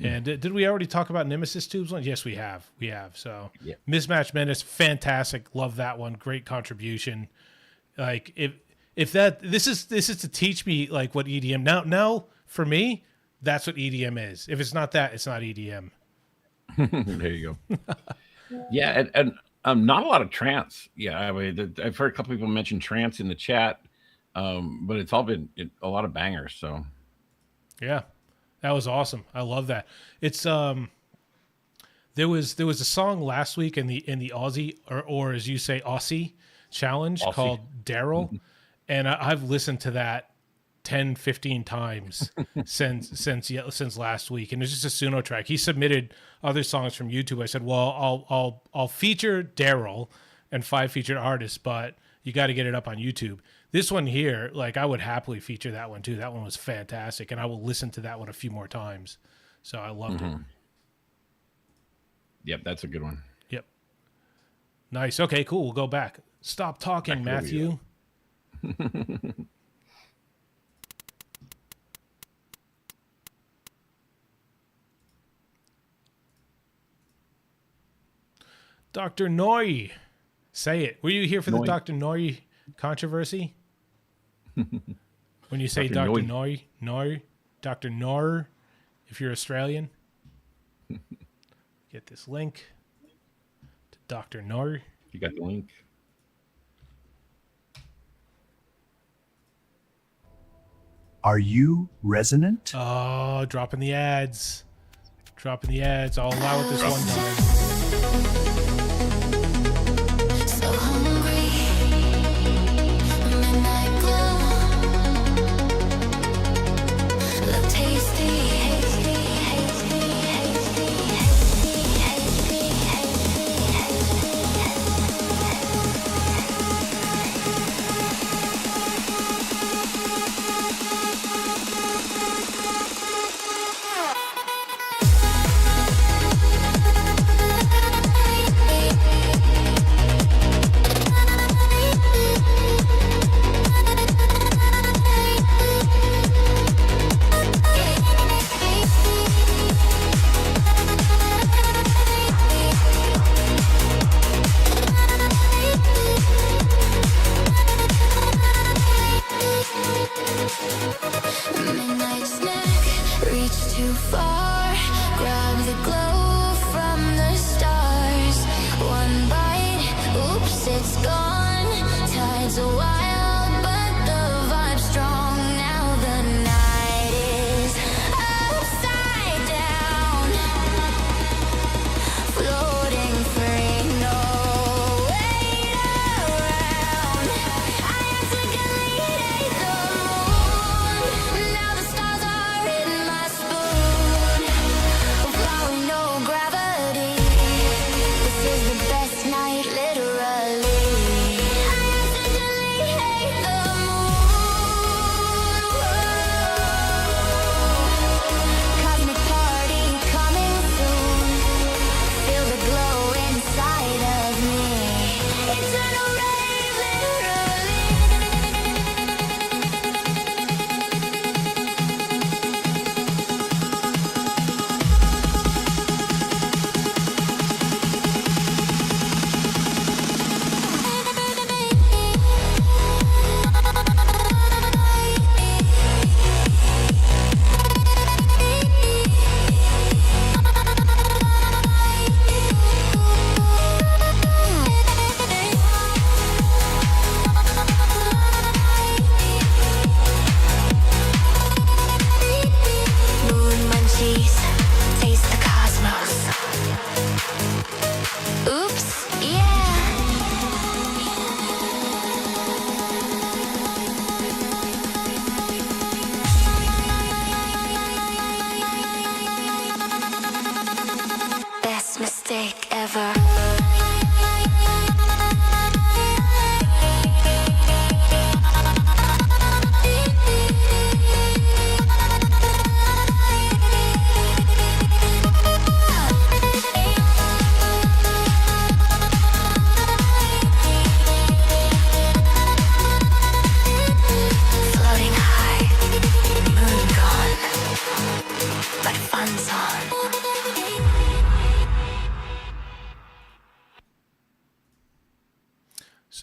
And did we already talk about Nemesis Tubes one? Yes, we have. We have. So Mismatch Menace, fantastic. Love that one. Great contribution. Like if that this is to teach me like what EDM now for me, that's what EDM is. If it's not that, it's not EDM. There you go. Yeah, and not a lot of trance. Yeah, I mean, I've heard a couple people mention trance in the chat, but it's all been a lot of bangers. So yeah, that was awesome. I love that. It's there was a song last week in the Aussie or as you say Aussie challenge called Daryl, and I've listened to that 10, 15 times since last week, and it's just a Suno track. He submitted other songs from YouTube. I said, well, I'll feature Daryl and 5 featured artists, but you got to get it up on YouTube. This one here, like I would happily feature that one too. That one was fantastic, and I will listen to that one a few more times. So I loved it. Yep, that's a good one. Yep. Nice. Okay, cool. We'll go back. Stop talking, Matthew. Dr. Noy. Say it. Were you here for the Dr. Noy controversy? When you say Dr. Noy, Dr. Nor, if you're Australian. Get this link to Dr. Nor. You got the link. Are you resonant? Oh, dropping the ads. Dropping the ads. I'll allow it this one time. So hungry, midnight glow. Look tasty.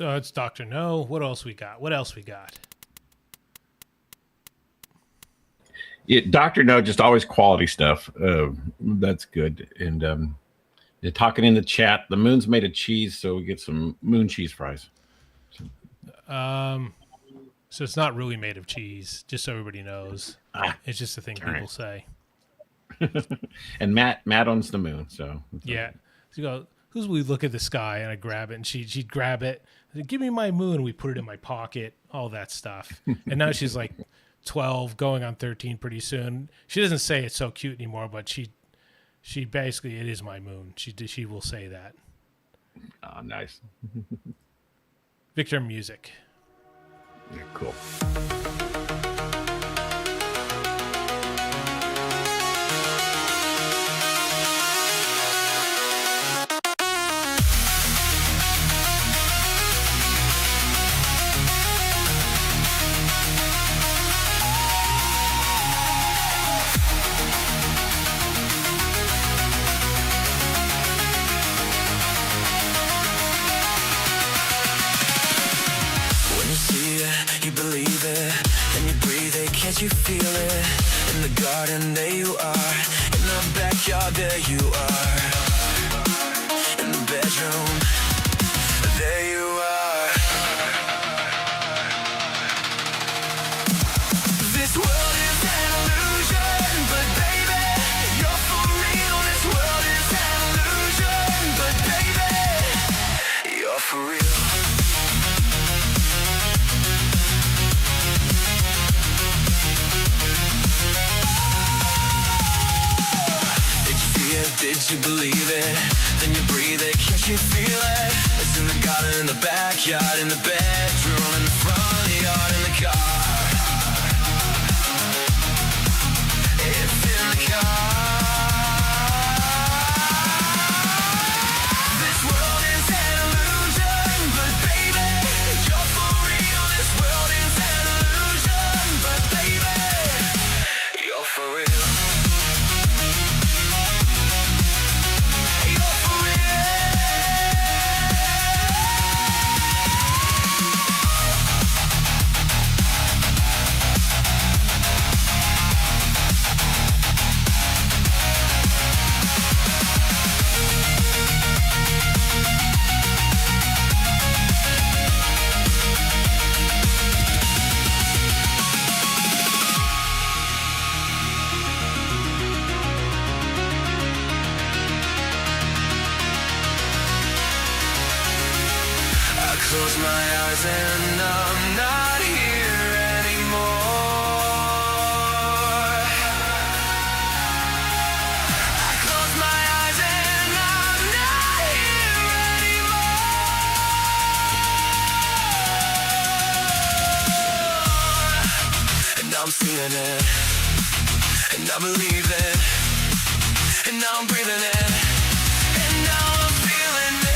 So it's Dr. No. What else we got? Yeah, Dr. No, just always quality stuff. That's good. And they're talking in the chat. The moon's made of cheese, so we get some moon cheese fries. So it's not really made of cheese, just so everybody knows. It's just a thing people right. say. And Matt owns the moon, so Yeah. So you go, who's we look at the sky and I grab it and she'd grab it. I said, give me my moon. We put it in my pocket, all that stuff. And now she's like 12, going on 13 pretty soon. She doesn't say it's so cute anymore, but she basically, it is my moon. She will say that. oh, nice. Victor, music. Yeah, cool. When you see it, you believe it. Then you breathe it, can't you feel it? In the garden, there you are. In the backyard, there you are. In the bedroom, there you are. This world is an illusion, but baby, you're for real. This world is an illusion, but baby, you're for real. Did you believe it? Then you breathe it, can't you feel it? It's in the garden, in the backyard, in the bedroom, in the front yard, in the car. It's in the car. This world is an illusion, but baby, you're for real. This world is an illusion, but baby, you're for real. Close my eyes and I'm not here anymore. I close my eyes and I'm not here anymore. And now I'm seeing it, and I believe it, and now I'm breathing it, and now I'm feeling it.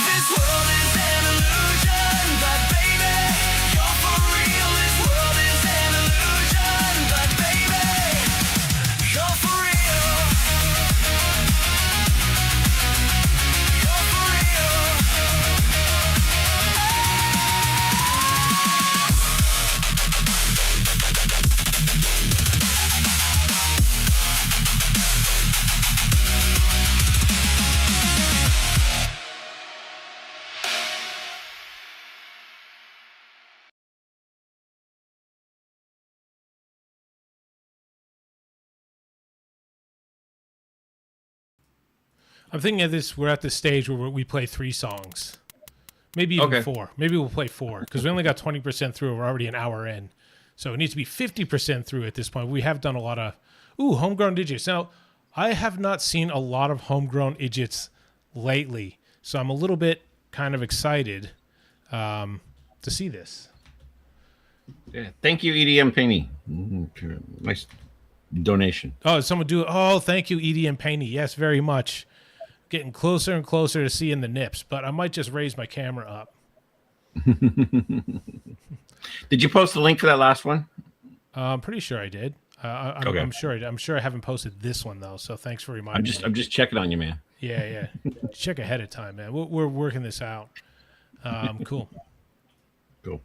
This world is an illusion, but baby, you're for real. This world is an illusion, but baby, you're for real. You're for real. I'm thinking of this. We're at the stage where we play 3 songs, maybe even Okay. 4. Maybe we'll play 4 because we only got 20% through. We're already an hour in, so it needs to be 50% through at this point. We have done a lot of homegrown idiots. Now, I have not seen a lot of homegrown idiots lately, so I'm a little bit kind of excited to see this. Yeah. Thank you, EDM Penny. Nice donation. Oh, someone do it. Oh, thank you, Edie and Paney. Yes, very much. Getting closer and closer to seeing the nips, but I might just raise my camera up. Did you post the link for that last one? I'm pretty sure I did. Okay. I'm sure. I'm sure I haven't posted this one though. So thanks for reminding me. I'm just checking on you, man. Yeah. Check ahead of time, man. We're working this out. Cool. Cool.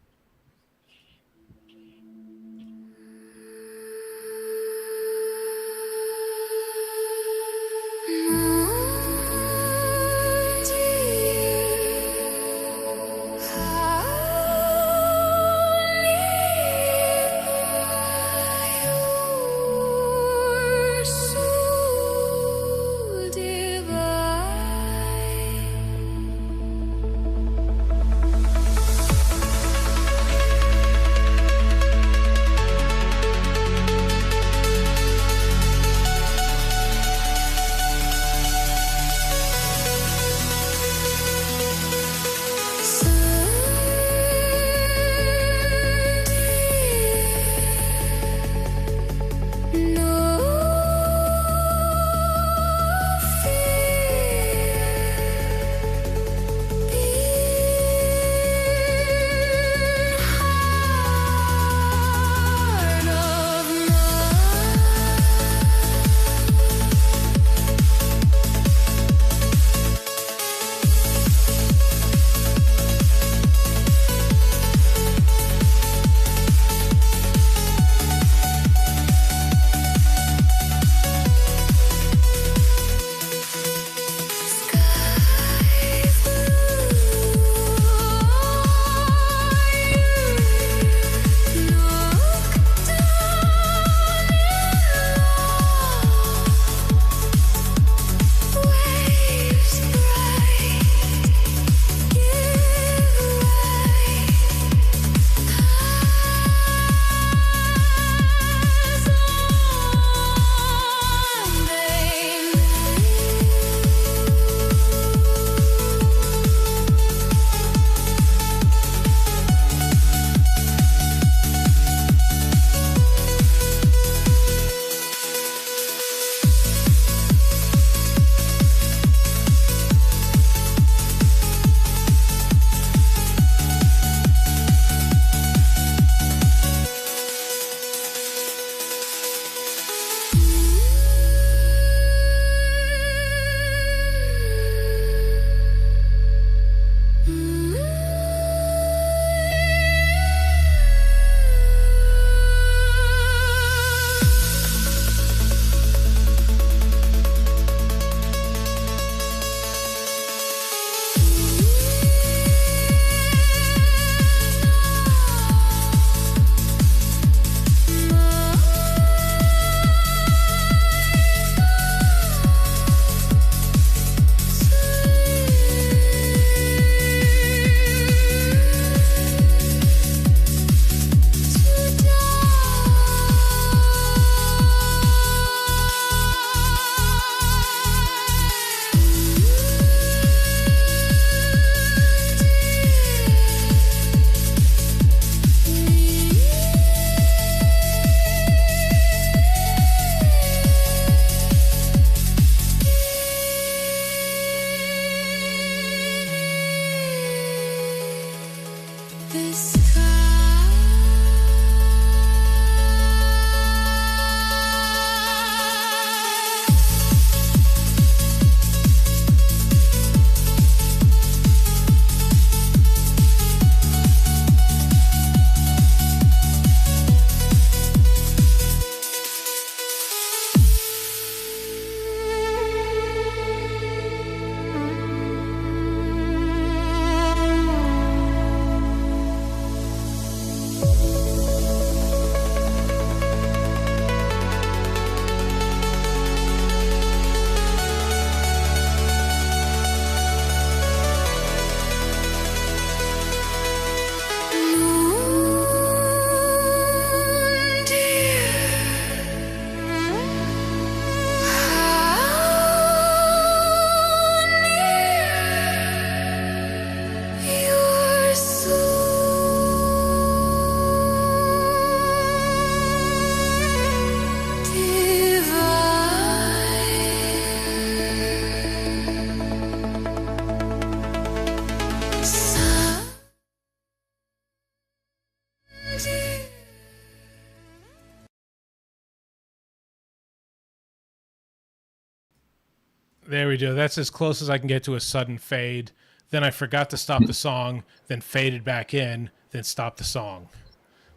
There we go. That's as close as I can get to a sudden fade. Then I forgot to stop the song, then faded back in, then stopped the song.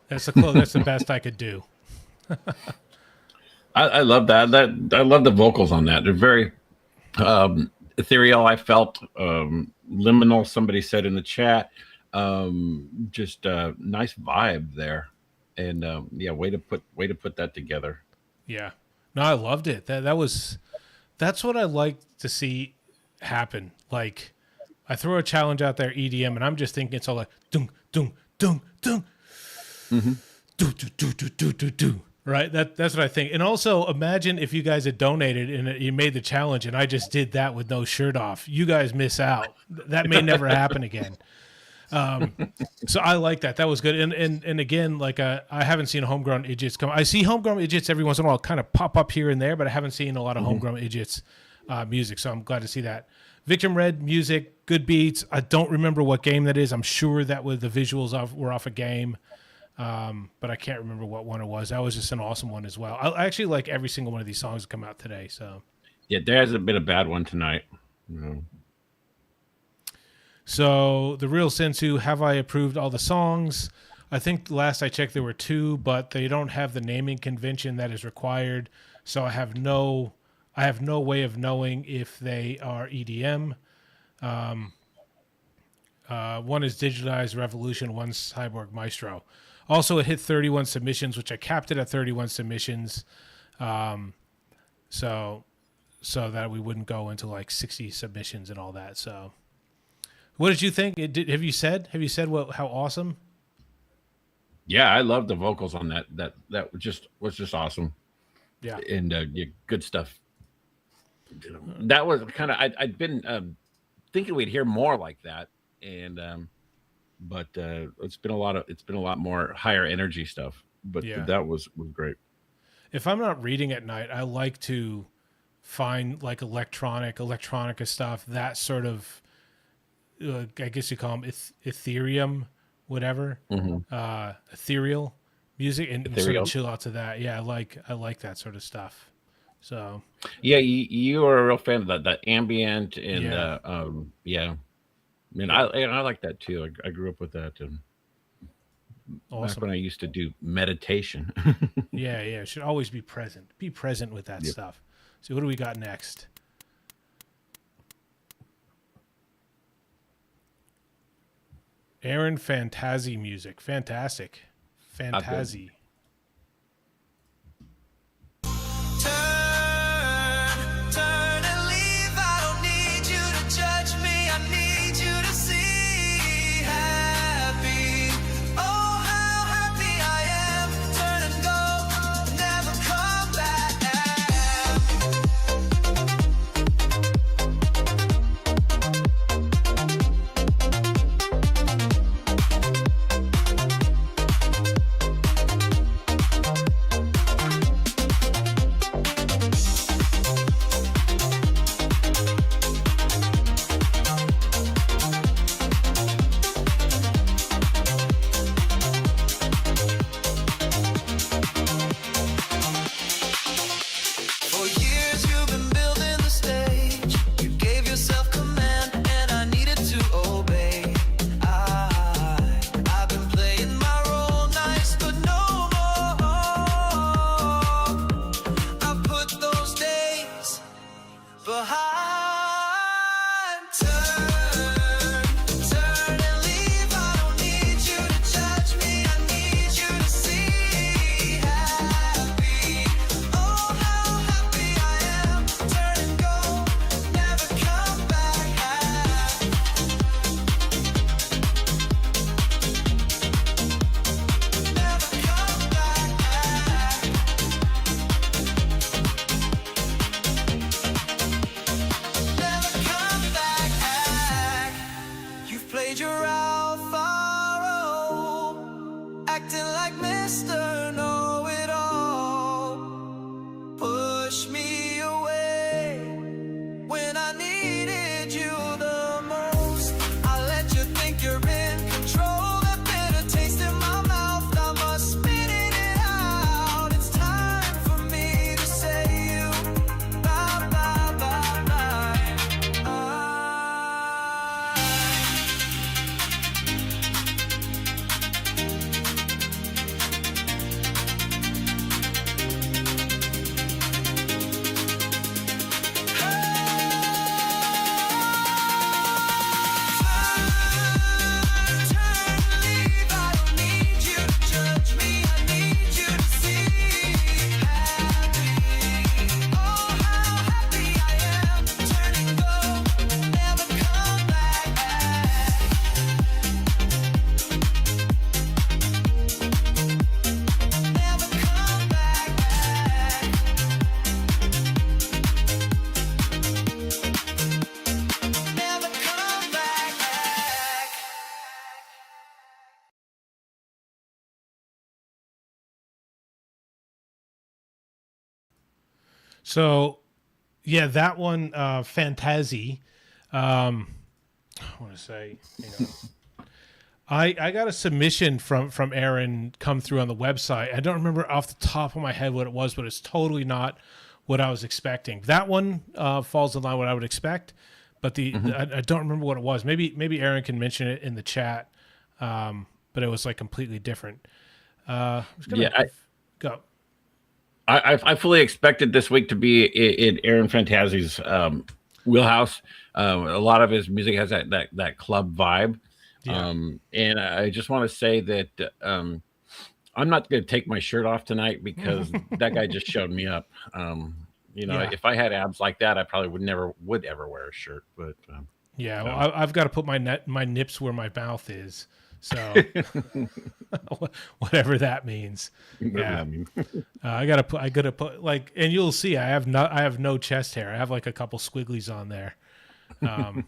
That's the best I could do. I love that. I love the vocals on that. They're very ethereal. I felt liminal. Somebody said in the chat. Just a nice vibe there, and yeah, way to put that together. Yeah, no, I loved it. That's what I like to see happen. Like, I throw a challenge out there, EDM, and I'm just thinking it's all like dung dung dung dung, do do do do do do do. Right? That's what I think. And also, imagine if you guys had donated and you made the challenge, and I just did that with no shirt off. You guys miss out. That may never happen again. So I like that. That was good. And again, like I haven't seen Homegrown Idiots come. I see Homegrown Idiots every once in a while kind of pop up here and there, but I haven't seen a lot of Homegrown Idiots music. So I'm glad to see that. Victim Red music, good beats. I don't remember what game that is. I'm sure that was the visuals were off a game, but I can't remember what one it was. That was just an awesome one as well. I actually like every single one of these songs that come out today. So yeah, there hasn't been a bad one tonight. So the Real Sensu, have I approved all the songs? I think last I checked there were 2, but they don't have the naming convention that is required. So I have no way of knowing if they are EDM. One is Digitized Revolution, one's Cyborg Maestro. Also, it hit 31 submissions, which I capped it at 31 submissions. So that we wouldn't go into like 60 submissions and all that. So what did you think? Have you said how awesome? Yeah, I love the vocals on that. That was just awesome. Yeah. And yeah, good stuff. That was kind of I'd been thinking we'd hear more like that, and but it's been a lot more higher energy stuff. But yeah, that was great. If I'm not reading at night, I like to find like electronica stuff, that sort of I guess you call them Ethereum, whatever, ethereal music, and sort of chill out to that. Yeah, I like that sort of stuff. So yeah, you are a real fan of that ambient and yeah. I mean, I like that too. I grew up with that, and back when I used to do meditation. yeah, should always be present. Be present with that stuff. So what do we got next? Aaron Fantazi music. Fantastic. Fantazi. Turn and leave. I don't need you to judge me. I need you to see happy. Oh, how happy I am. Turn and go, never come back. So, yeah, that one, Fantasy. I want to say, I got a submission from Aaron come through on the website. I don't remember off the top of my head what it was, but it's totally not what I was expecting. That one falls in line with what I would expect, but I don't remember what it was. Maybe Aaron can mention it in the chat, but it was like completely different. Go. I fully expected this week to be in Aaron Fantasy's wheelhouse. A lot of his music has that club vibe. Yeah. And I just want to say that I'm not going to take my shirt off tonight because that guy just showed me up. If I had abs like that, I probably would ever wear a shirt. But well, I've got to put my nips where my mouth is. So whatever that means. Yeah. I gotta put like, and you'll see I have no chest hair. I have like a couple squigglies on there.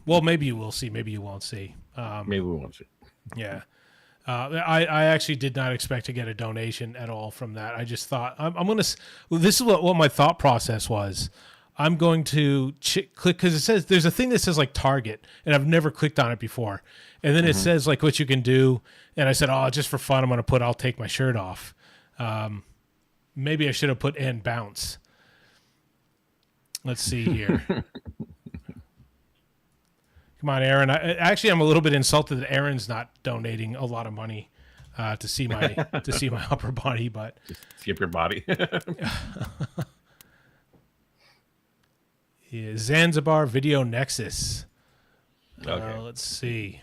Well, maybe you will see, maybe you won't see. Maybe we won't see. Yeah. I actually did not expect to get a donation at all from that. I just thought I'm going to, this is what my thought process was. I'm going to click, because it says there's a thing that says like Target, and I've never clicked on it before. And then it says like what you can do. And I said, just for fun, I'll take my shirt off. Maybe I should have put and bounce. Let's see here. Come on, Aaron. I'm a little bit insulted that Aaron's not donating a lot of money to see my upper body, but skip your body. Yeah, Zanzibar Video Nexus. Okay. Let's see.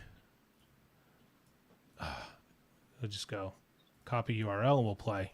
We'll just go copy URL and we'll play.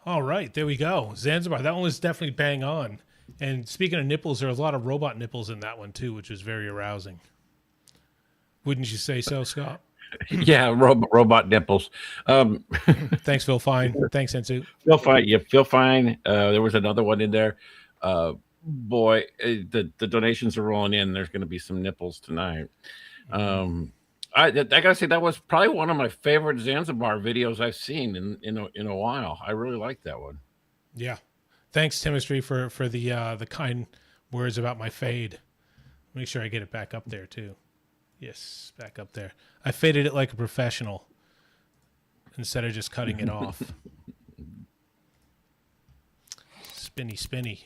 All right, there we go. Zanzibar. That one was definitely bang on. And speaking of nipples, there are a lot of robot nipples in that one too, which was very arousing. Wouldn't you say so, Scott? Yeah, robot nipples. Thanks, Phil Fine. Thanks, Ensu. Feel fine. Yeah, feel fine. There was another one in there. Boy, the donations are rolling in. There's going to be some nipples tonight. I gotta say that was probably one of my favorite Zanzibar videos I've seen in a while. I really like that one. Yeah. Thanks, Timistry, for the kind words about my fade. Make sure I get it back up there too. Yes, back up there. I faded it like a professional instead of just cutting it off. Spinny, spinny.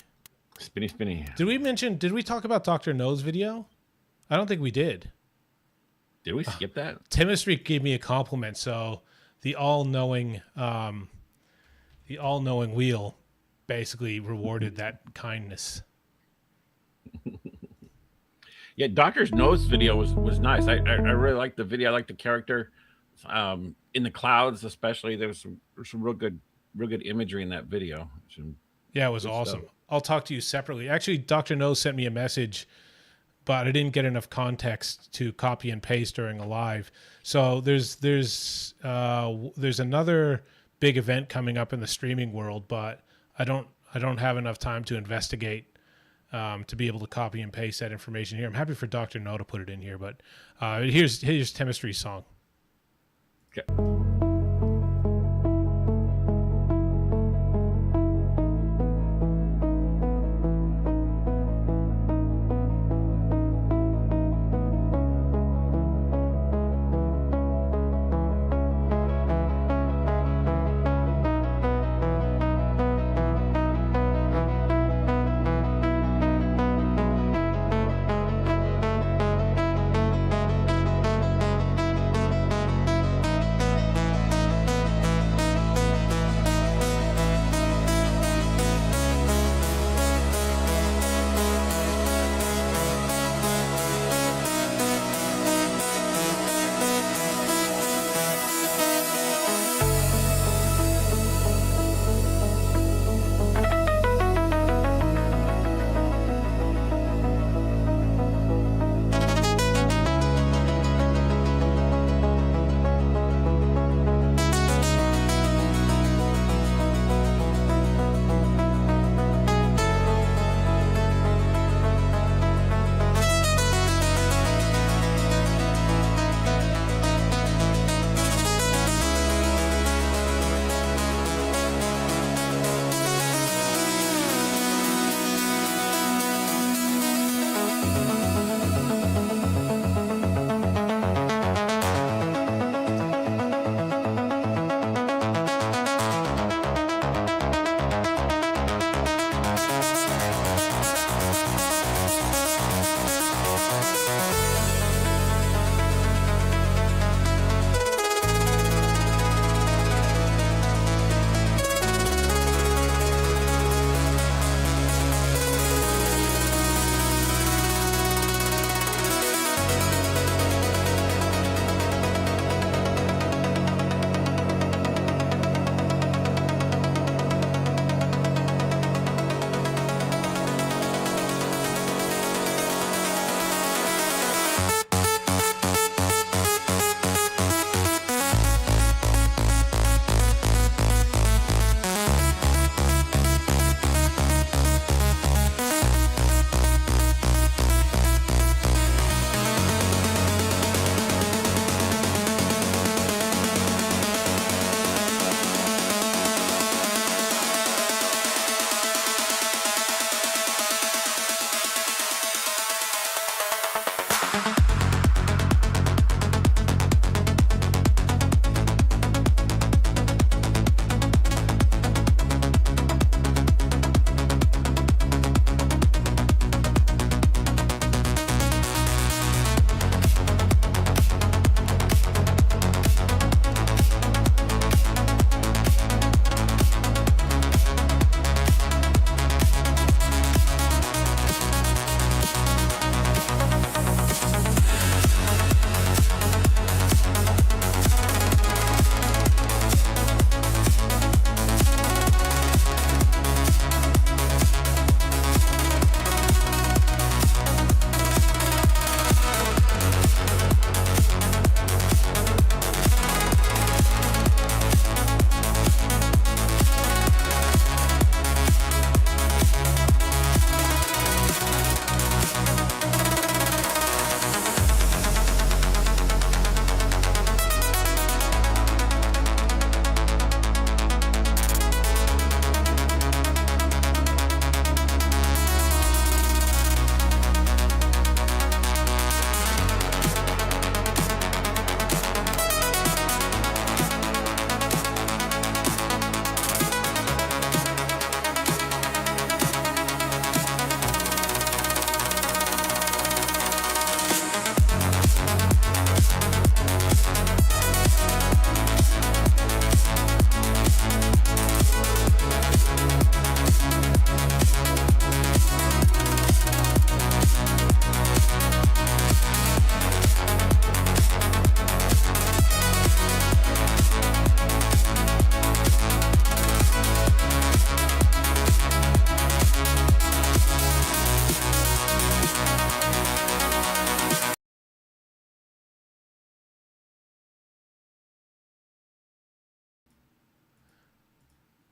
Spinny, spinny. Did we talk about Dr. No's video? I don't think we did. Did we skip that? Timistry gave me a compliment, so the all-knowing wheel basically rewarded that kindness. Yeah, Doctor's Nose video was nice. I really liked the video. I liked the character. In the clouds, especially, there's some real good imagery in that video. Yeah, it was awesome. Stuff. I'll talk to you separately. Actually, Dr. Nose sent me a message, but I didn't get enough context to copy and paste during a live. So there's another big event coming up in the streaming world, but I don't have enough time to investigate to be able to copy and paste that information here. I'm happy for Dr. No to put it in here, but here's Timistry's song. Okay.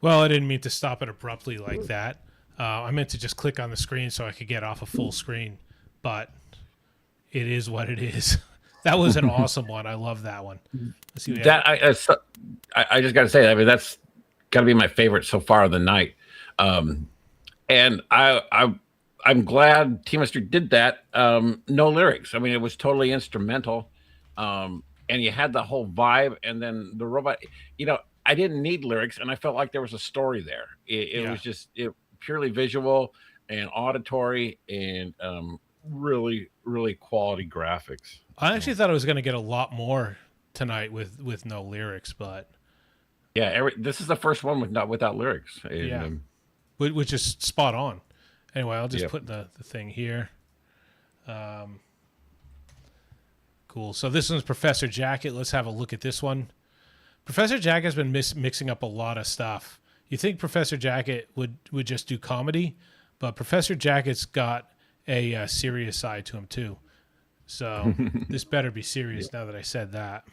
Well, I didn't mean to stop it abruptly like that. I meant to just click on the screen so I could get off a full screen, but it is what it is. That was an awesome one. I love that one. Let's see what That I just got to say, I mean, that's got to be my favorite so far of the night. And I'm glad Team Street did that. No lyrics. I mean, it was totally instrumental. And you had the whole vibe, and then the robot. I didn't need lyrics, and I felt like there was a story there. It was just purely visual and auditory, and really, really quality graphics. I actually thought I was going to get a lot more tonight with no lyrics, but yeah, this is the first one without lyrics. And, yeah, which is spot on. Anyway, I'll just put the thing here. Cool. So this one's Professor Jacket. Let's have a look at this one. Professor Jacket has been mixing up a lot of stuff. You think Professor Jacket would just do comedy, but Professor Jacket's got a serious side to him too. So this better be serious now that I said that.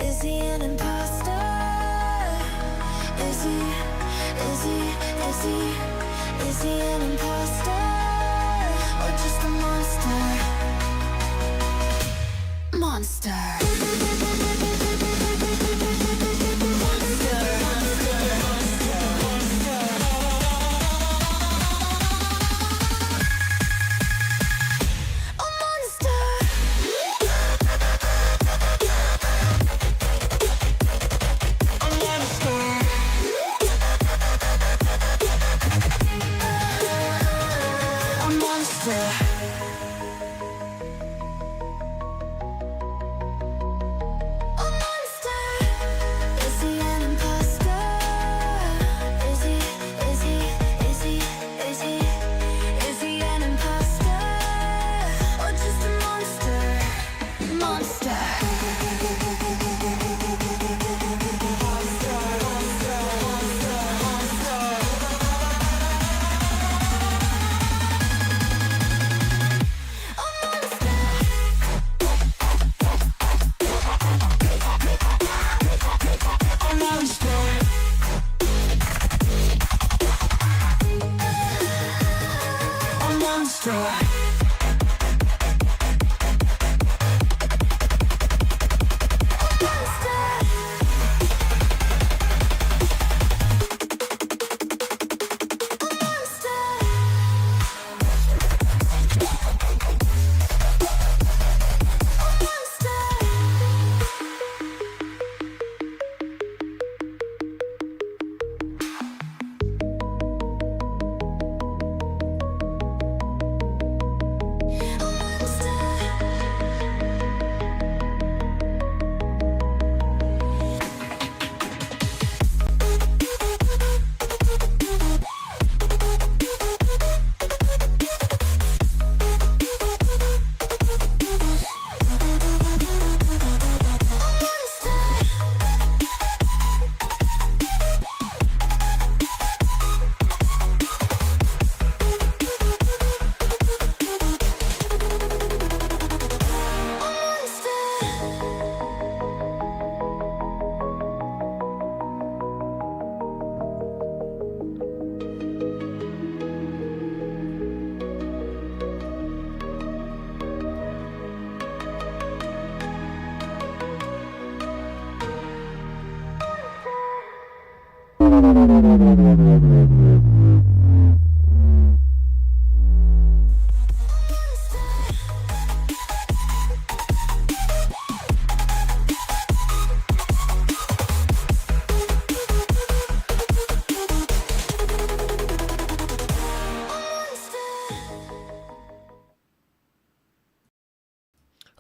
Is he an imposter? Is he an imposter? Or just a monster?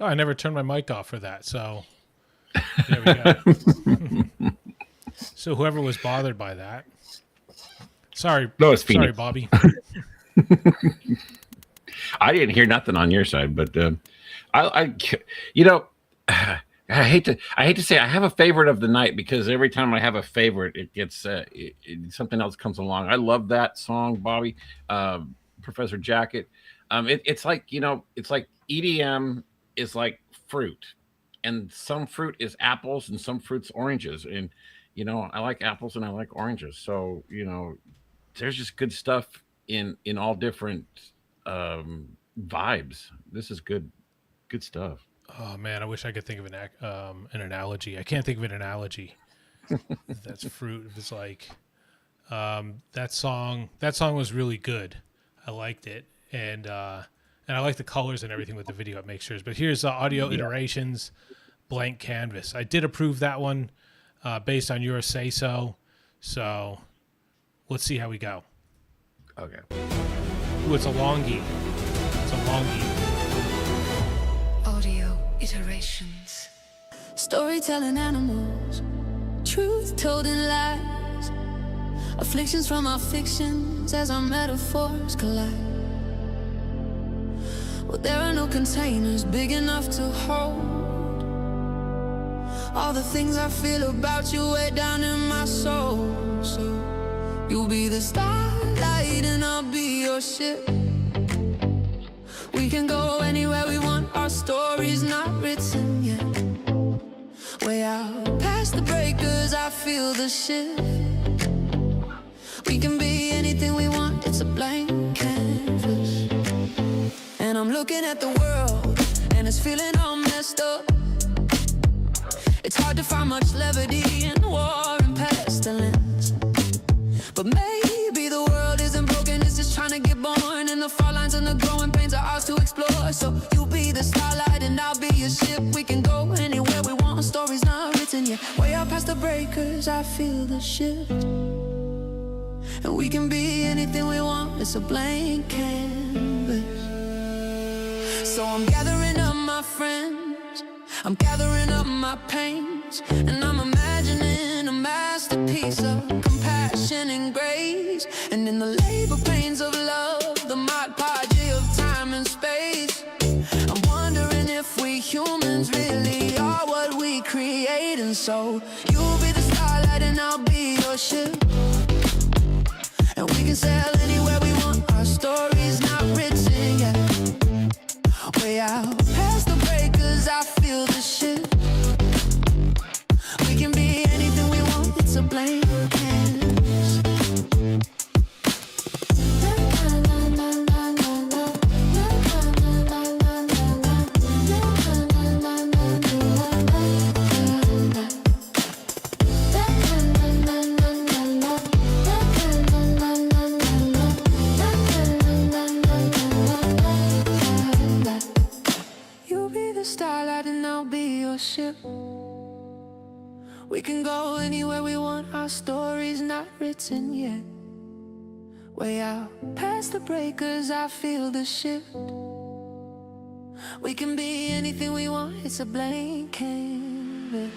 Oh, I never turned my mic off for that, so there we go. So whoever was bothered by that, sorry, sorry, Bobby. I didn't hear nothing on your side, but I I hate to say I have a favorite of the night because every time I have a favorite, it gets something else comes along. I love that song, Bobby, Professor Jacket. It's like it's like EDM is like fruit, and some fruit is apples, and some fruit's oranges, and I like apples and I like oranges, so there's just good stuff in all different vibes. This is good stuff. Oh man, I wish I could think of an analogy. I can't think of an analogy. That's fruit. It's like that song. That song was really good. I liked it, and I like the colors and everything with the video. It makes sure. But here's Audio Iterations, Blank Canvas. I did approve that one based on your say so. So let's see how we go. Okay. Ooh, it's a longie. It's a longie. Audio iterations. Storytelling animals. Truth told in lies. Afflictions from our fictions as our metaphors collide. Well, there are no containers big enough to hold all the things I feel about you way down in my soul. So you'll be the starlight and I'll be your ship. We can go anywhere we want, our story's not written yet. Way out past the breakers, I feel the shift. We can be anything we want, it's a blank canvas. And I'm looking at the world, and it's feeling all messed up. It's hard to find much levity in war and pestilence. But maybe the world isn't broken, it's just trying to get born. And the fault lines and the growing pains are ours to explore. So you be the starlight and I'll be your ship. We can go anywhere we want, our story's not written yet. Way out past the breakers, I feel the shift. And we can be anything we want, it's a blank canvas. So I'm gathering up my friends, I'm gathering up my pains, and I'm imagining a masterpiece of compassion and grace. And in the labor pains of love, the mod podgy of time and space, I'm wondering if we humans really are what we create. And so you'll be the starlight and I'll be your ship. And we can sail anywhere we want, our story's not written yet. Way out past the breakers, I feel the shift. We can be anything we want, it's a blank canvas. Starlight and I'll be your ship. We can go anywhere we want, our story's not written yet. Way out past the breakers, I feel the shift. We can be anything we want, it's a blank canvas.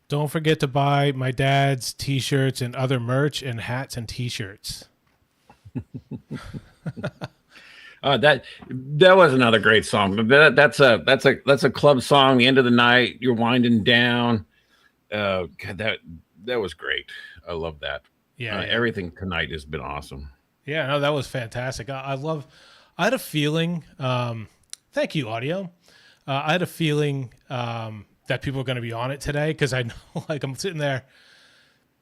Don't forget to buy my dad's T-shirts and other merch and hats and T-shirts. That was another great song. That's a club song. The end of the night, you're winding down. God, that was great. I love that. Yeah, everything tonight has been awesome. Yeah, no, that was fantastic. I had a feeling. Thank you, audio. I had a feeling that people are going to be on it today because I know, like, I'm sitting there.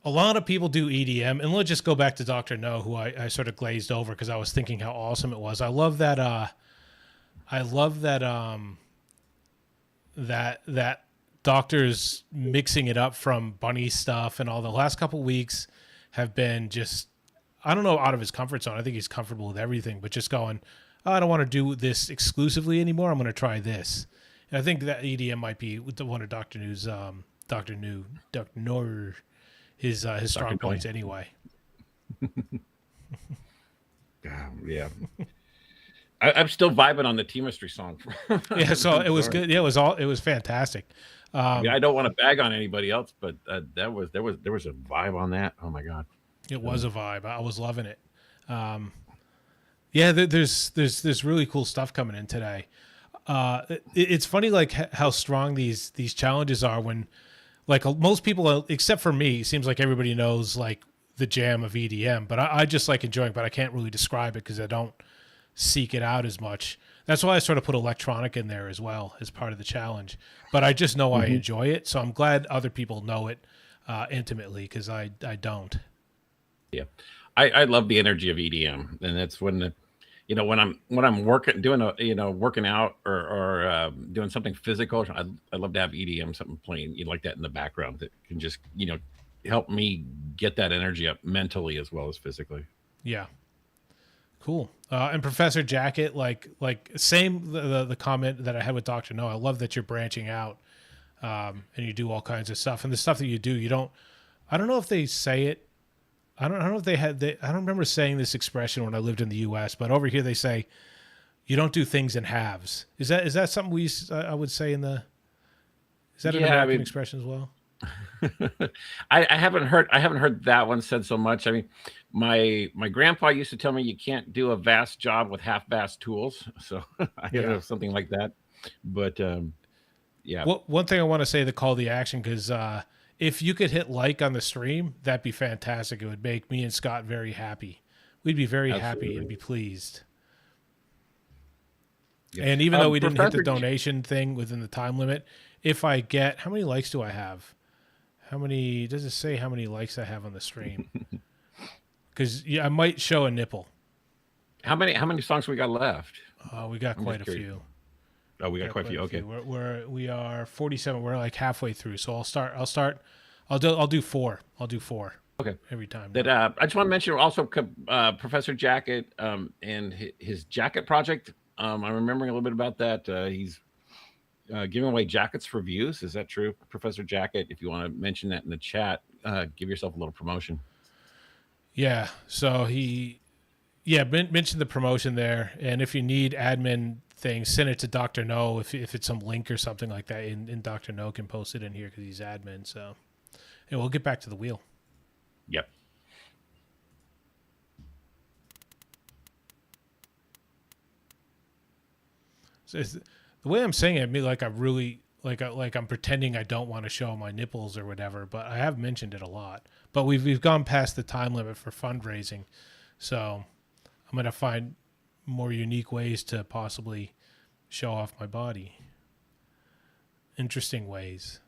A lot of people do EDM, and let's just go back to Dr. No, who I sort of glazed over because I was thinking how awesome it was. I love that. That Doctor's mixing it up from bunny stuff, and all the last couple weeks have been just, I don't know, out of his comfort zone. I think he's comfortable with everything, but just going, oh, I don't want to do this exclusively anymore. I'm going to try this. And I think that EDM might be one of Dr. Noor, his strong points anyway. Yeah. I'm still vibing on the Teamistry song. Yeah, so it was good. Yeah, it was fantastic. I don't want to bag on anybody else, but there was a vibe on that. Oh my God. It was a vibe. I was loving it. Yeah, there's really cool stuff coming in today. It's funny, like how strong these challenges are when, like, most people, except for me, it seems like everybody knows like the jam of EDM, but I just like enjoying it, but I can't really describe it because I don't seek it out as much. That's why I sort of put electronic in there as well as part of the challenge. But I just know I enjoy it, so I'm glad other people know it intimately because I don't. Yeah, I love the energy of EDM, and that's when when I'm working out or doing something physical. I love to have EDM, something playing like that in the background that can just help me get that energy up mentally as well as physically. Yeah. Cool. And Professor Jacket, like same the comment that I had with Dr. No. I love that you're branching out and you do all kinds of stuff. And the stuff that you do, I don't know if they say it. I don't know if I don't remember saying this expression when I lived in the US, but over here they say you don't do things in halves. Is that something I would say is that an American expression as well? I haven't heard that one said so much. I mean, my grandpa used to tell me you can't do a vast job with half-vast tools. So I don't know, something like that. But yeah. Well, one thing I want to say, the call to action, because if you could hit like on the stream, that'd be fantastic. It would make me and Scott very happy. We'd be very happy and be pleased. Yeah. And even though we didn't hit the donation thing within the time limit, if I get, how many likes do I have? Does it say how many likes I have on the stream? Because I might show a nipple. How many songs we got left? We got quite a few. Oh, we got quite a few. Okay. We are 47. We're like halfway through. So I'll do four. Okay. Every time. I just want to mention also Professor Jacket and his jacket project. I'm remembering a little bit about that. He's giving away jackets for views. Is that true, Professor Jacket? If you want to mention that in the chat, give yourself a little promotion. Yeah. So mention the promotion there. And if you need admin things, send it to Dr. No if it's some link or something like that. And Dr. No can post it in here because he's admin. So we'll get back to the wheel. Yep. So the way I'm saying it, I mean, like I really like I'm pretending I don't want to show my nipples or whatever, but I have mentioned it a lot. But we've gone past the time limit for fundraising, so I'm gonna find more unique ways to possibly show off my body. Interesting ways.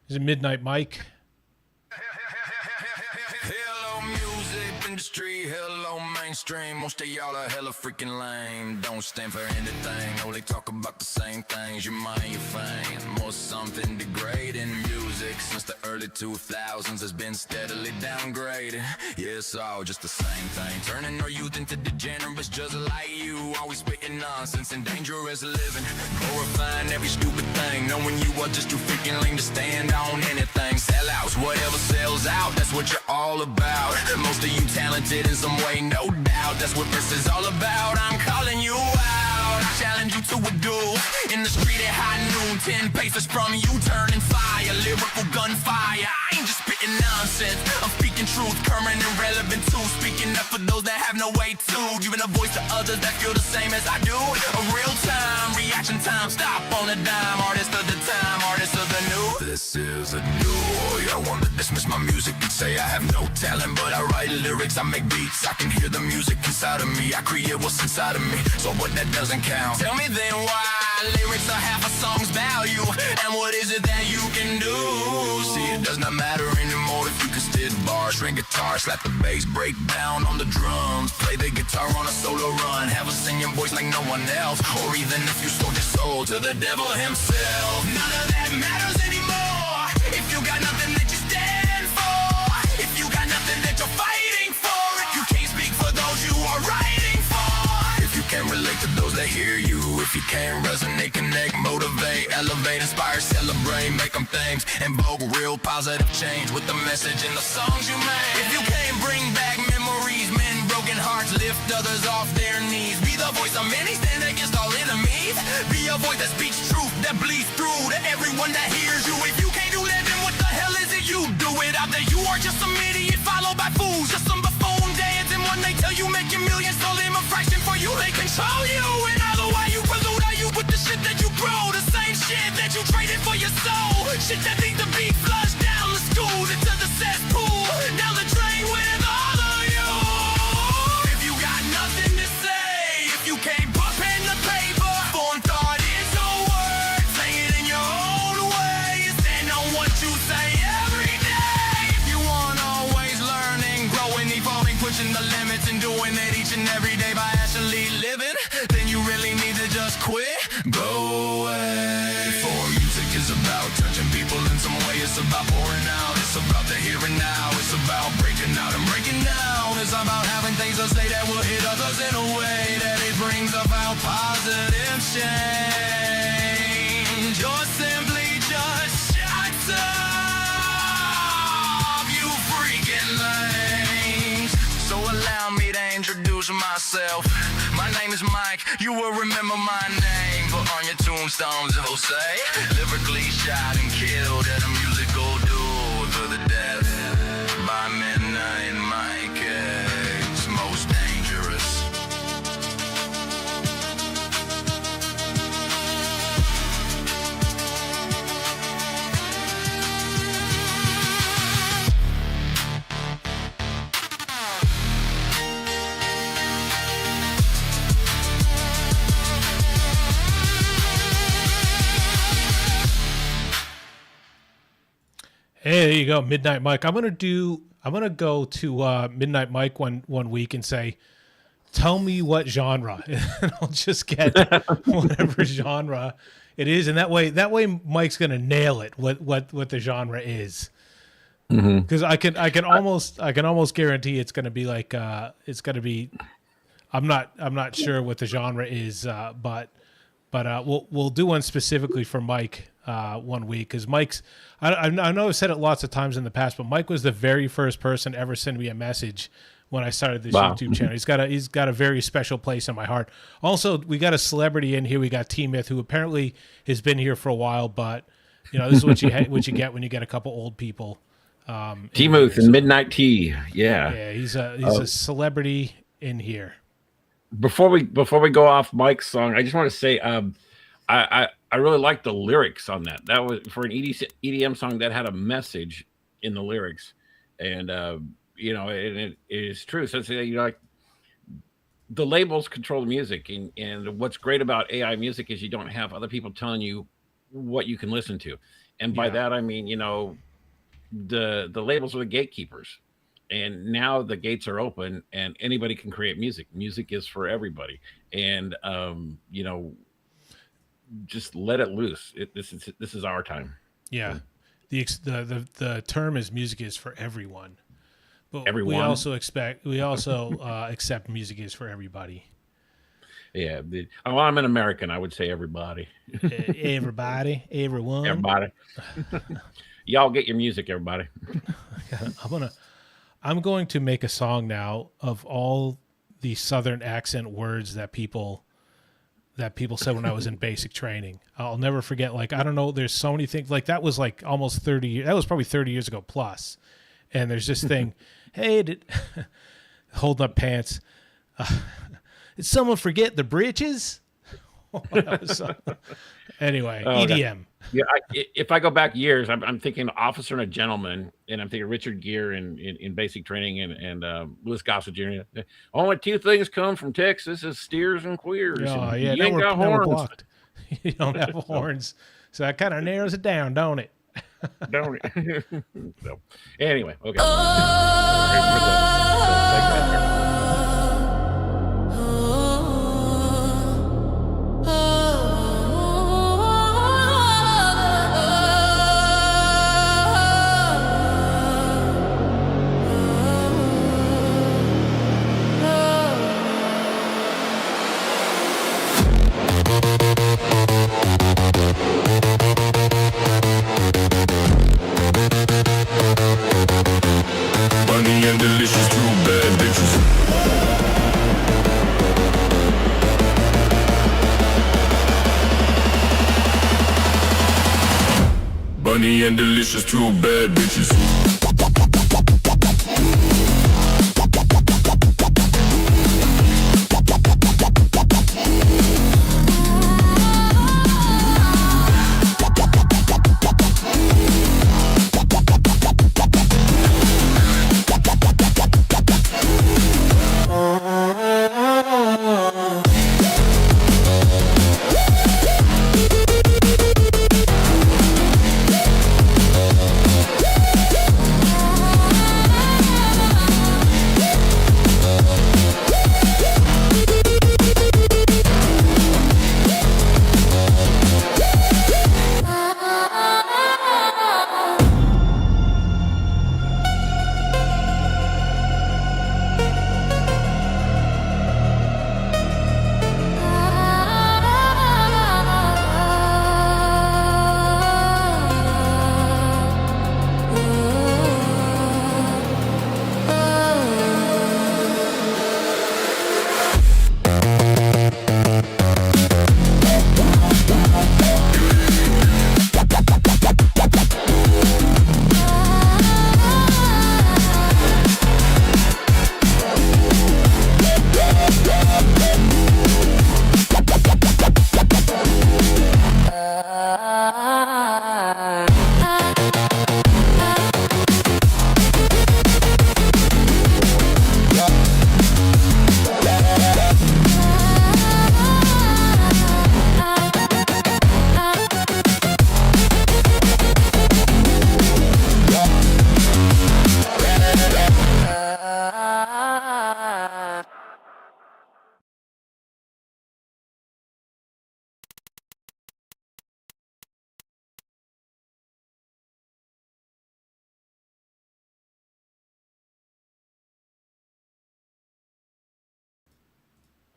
Is it Midnight Mike? Hello, music industry. Hello, mainstream. Most of y'all are hella freaking lame. Don't stand for anything. Only talk about the same things. Your money, your fame. More something degrading. Music since the early 2000s has been steadily downgraded. Yeah, it's all just the same thing. Turning our youth into degenerates just like you. Always spitting nonsense and dangerous living. Glorifying every stupid thing. Knowing you are just too freaking lame to stand on anything. Sellouts, whatever sells out. That's what you're all about. Most of you talented in some way, no doubt. That's what this is all about. I'm calling you out. challenge you to a duel. In the street at high noon, 10 paces from you, turning fire, lyrical gunfire. I ain't just spitting nonsense, I'm speaking truth, current and relevant too. Speaking up for those that have no way to, giving a voice to others that feel the same as I do. A real time, reaction time, stop on a dime. Artist of the time, artist of the new. This is a new. I wanna dismiss my music and say I have no talent, but I write lyrics, I make beats. I can hear the music inside of me, I create what's inside of me. So what that doesn't count. Tell me then why lyrics are half a song's value, and what is it that you can do? See, it does not matter anymore if you can spit bars, string guitar, slap the bass, break down on the drums, play the guitar on a solo run, have a singing voice like no one else, or even if you sold your soul to the devil himself. None of that matters anymore if you got nothing that you stand for, if you got nothing that you're fighting for, if you can't speak for those you are writing for, if you can't relate to those that hear you, if you can't resonate, connect, motivate, elevate, inspire, celebrate, make them things, invoke real positive change with the message in the songs you make. If you can't bring back memories, mend broken hearts, lift others off their knees, be the voice of many, stand against all enemies, be a voice that speaks truth, that bleeds through to everyone that hears you. If you can't do that, then what the hell is it you do it out there? You are just some idiot followed by fools, just some buffoon dancing when they tell you making millions, stole them a fraction for you, they control you, and all the way you pollute how you with the shit that you grow, the same shit that you traded for your soul, shit that needs to be flushed down the schools into the cesspool, down the drain with all of you. If you got nothing to say, if you can't put pen to paper, form thought into words, say it in your own way, stand on what you say every day. If you want always learning, growing, evolving, pushing the limits and doing it each and every day by actually living, then you really need to just quit, go away. For music is about touching people in some way, it's about pouring out, it's about the here and now, it's about breaking out and breaking down, it's about having things to say that will hit others in a way that it brings about positive change, or simply just shut up, you freaking lames. So allow me to introduce myself. My name is Mike, you will remember my name, but on your tombstones it'll say, lyrically shot and killed at a musical duel to the death by midnight. Mike X, most dangerous. Hey, there you go, Midnight Mike. I'm gonna go to Midnight Mike one week and say, tell me what genre, and I'll just get whatever genre it is, and that way Mike's gonna nail it. What the genre is, because I can almost guarantee it's gonna be like I'm not sure what the genre is, but we'll do one specifically for Mike 1 week, because Mike's I know I've said it lots of times in the past, but Mike was the very first person to ever send me a message when I started this YouTube channel. He's got a very special place in my heart. Also, we got a celebrity in here. We got T-Myth, who apparently has been here for a while, but this is what you get when you get a couple old people. T-Myth and Midnight Tea, yeah, he's a celebrity in here. Before we go off Mike's song, I just want to say I really like the lyrics on that. That was for an EDM song that had a message in the lyrics, and it is true. So like the labels control the music, and what's great about AI music is you don't have other people telling you what you can listen to, and by that I mean the labels are the gatekeepers, and now the gates are open, and anybody can create music. Music is for everybody, and just let it loose. This is our time. Yeah, the term is music is for everyone, but everyone. we also accept music is for everybody. Yeah, I'm an American. I would say everybody. Everybody, everyone, Y'all get your music, everybody. I'm going to make a song now of all the Southern accent words that people that people said when I was in basic training. I'll never forget. Like, I don't know. There's so many things. Like, that was like almost 30 years. That was probably 30 years ago plus. And there's this thing. Hey, holding up pants. Did someone forget the britches? Anyway, EDM. Yeah, if I go back years, I'm thinking Officer and a Gentleman, and I'm thinking Richard Gere in basic training, and Louis Gossett Jr. Only two things come from Texas is steers and queers. Oh, and yeah, you ain't got horns. blocked. You don't have horns. So that kind of narrows it down, don't it? Don't it? So, anyway, okay. Bunny and delicious, two bad bitches. Bunny and delicious, two bad bitches.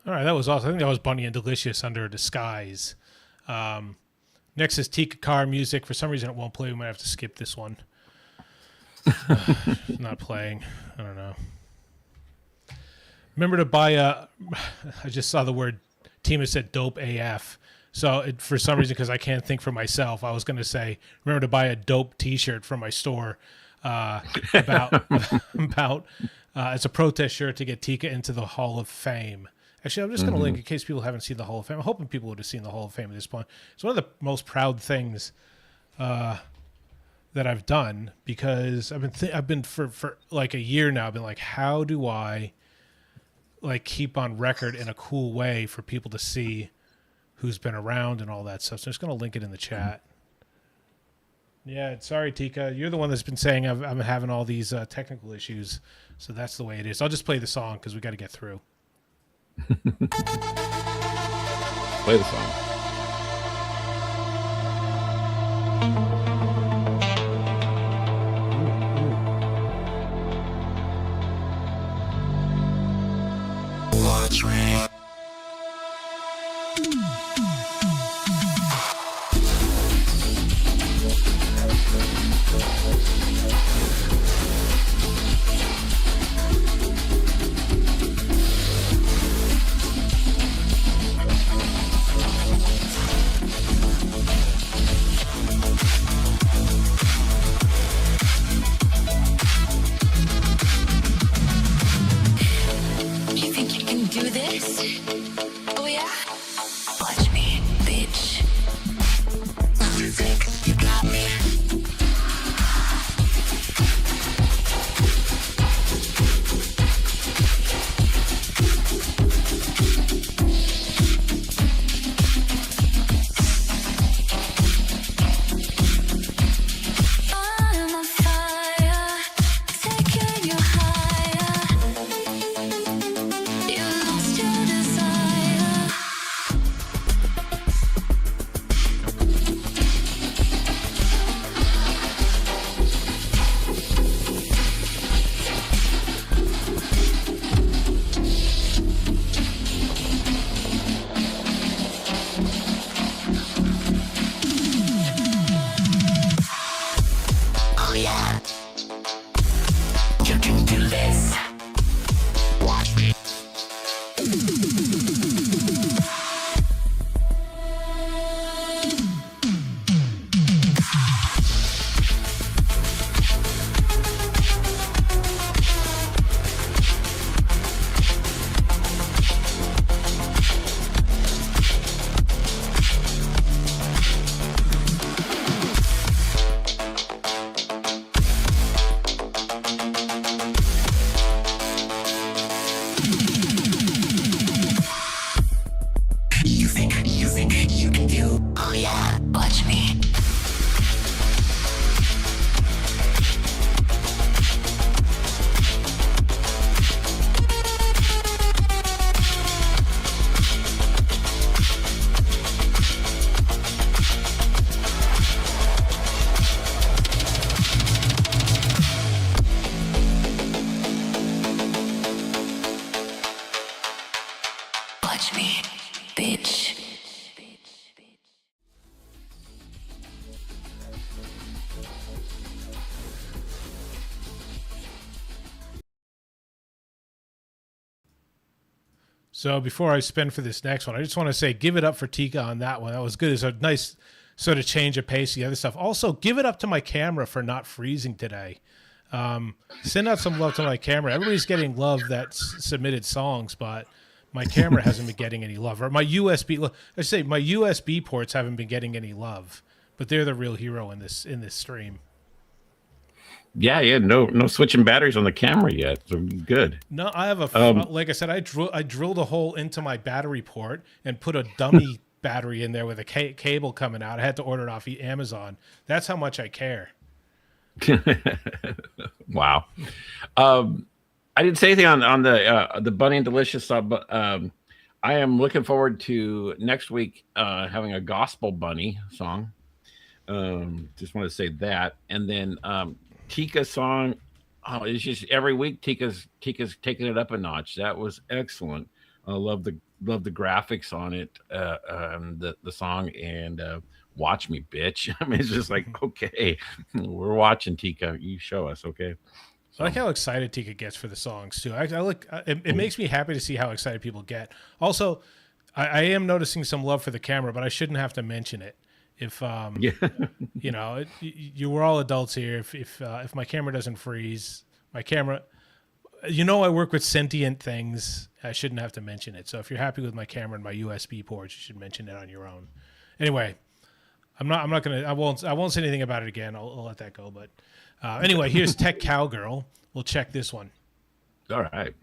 All right, that was awesome. I think that was Bunny and Delicious under a disguise. Next is Tika Car music. For some reason, it won't play. We might have to skip this one. It's not playing. I don't know. Remember to buy a... I just saw the word... Tima said dope AF. So for some reason, because I can't think for myself, I was going to say, remember to buy a dope T-shirt from my store about it's a protest shirt to get Tika into the Hall of Fame. Actually, I'm just going to link in case people haven't seen the Hall of Fame. I'm hoping people would have seen the Hall of Fame at this point. It's one of the most proud things that I've done because I've been for like a year now. I've been like, how do I like keep on record in a cool way for people to see who's been around and all that stuff. So I'm just going to link it in the chat. Yeah, sorry, Tika. You're the one that's been saying I'm having all these technical issues. So that's the way it is. I'll just play the song because we got to get through. Play the song. Watch me. Watch me, bitch. So before I spin for this next one, I just want to say give it up for Tika on that one. That was good. It's a nice sort of change of pace, the other stuff. Also, give it up to my camera for not freezing today. Send out some love to my camera. Everybody's getting love that's submitted songs, but my camera hasn't been getting any love. Or my USB, I say my USB ports haven't been getting any love, but they're the real hero in this stream. Yeah, no switching batteries on the camera yet. So good. No, I have like I said, I drilled a hole into my battery port and put a dummy battery in there with a cable coming out. I had to order it off Amazon. That's how much I care. Wow. I didn't say anything on the Bunny and Delicious stuff, but I am looking forward to next week having a gospel bunny song. Just want to say that, and then Tika's song. Oh, it's just every week Tika's taking it up a notch. That was excellent. I love the graphics on it, the song, and watch me, bitch. I mean, it's just like, okay, we're watching Tika. You show us, okay? I like how excited Tika gets for the songs too. It makes me happy to see how excited people get. Also, I am noticing some love for the camera, but I shouldn't have to mention it. If you know, you were all adults here. If my camera doesn't freeze, my camera, you know, I work with sentient things. I shouldn't have to mention it. So if you're happy with my camera and my USB ports, you should mention it on your own. Anyway, I won't say anything about it again. I'll let that go. But anyway, here's Tech Cowgirl. We'll check this one. All right.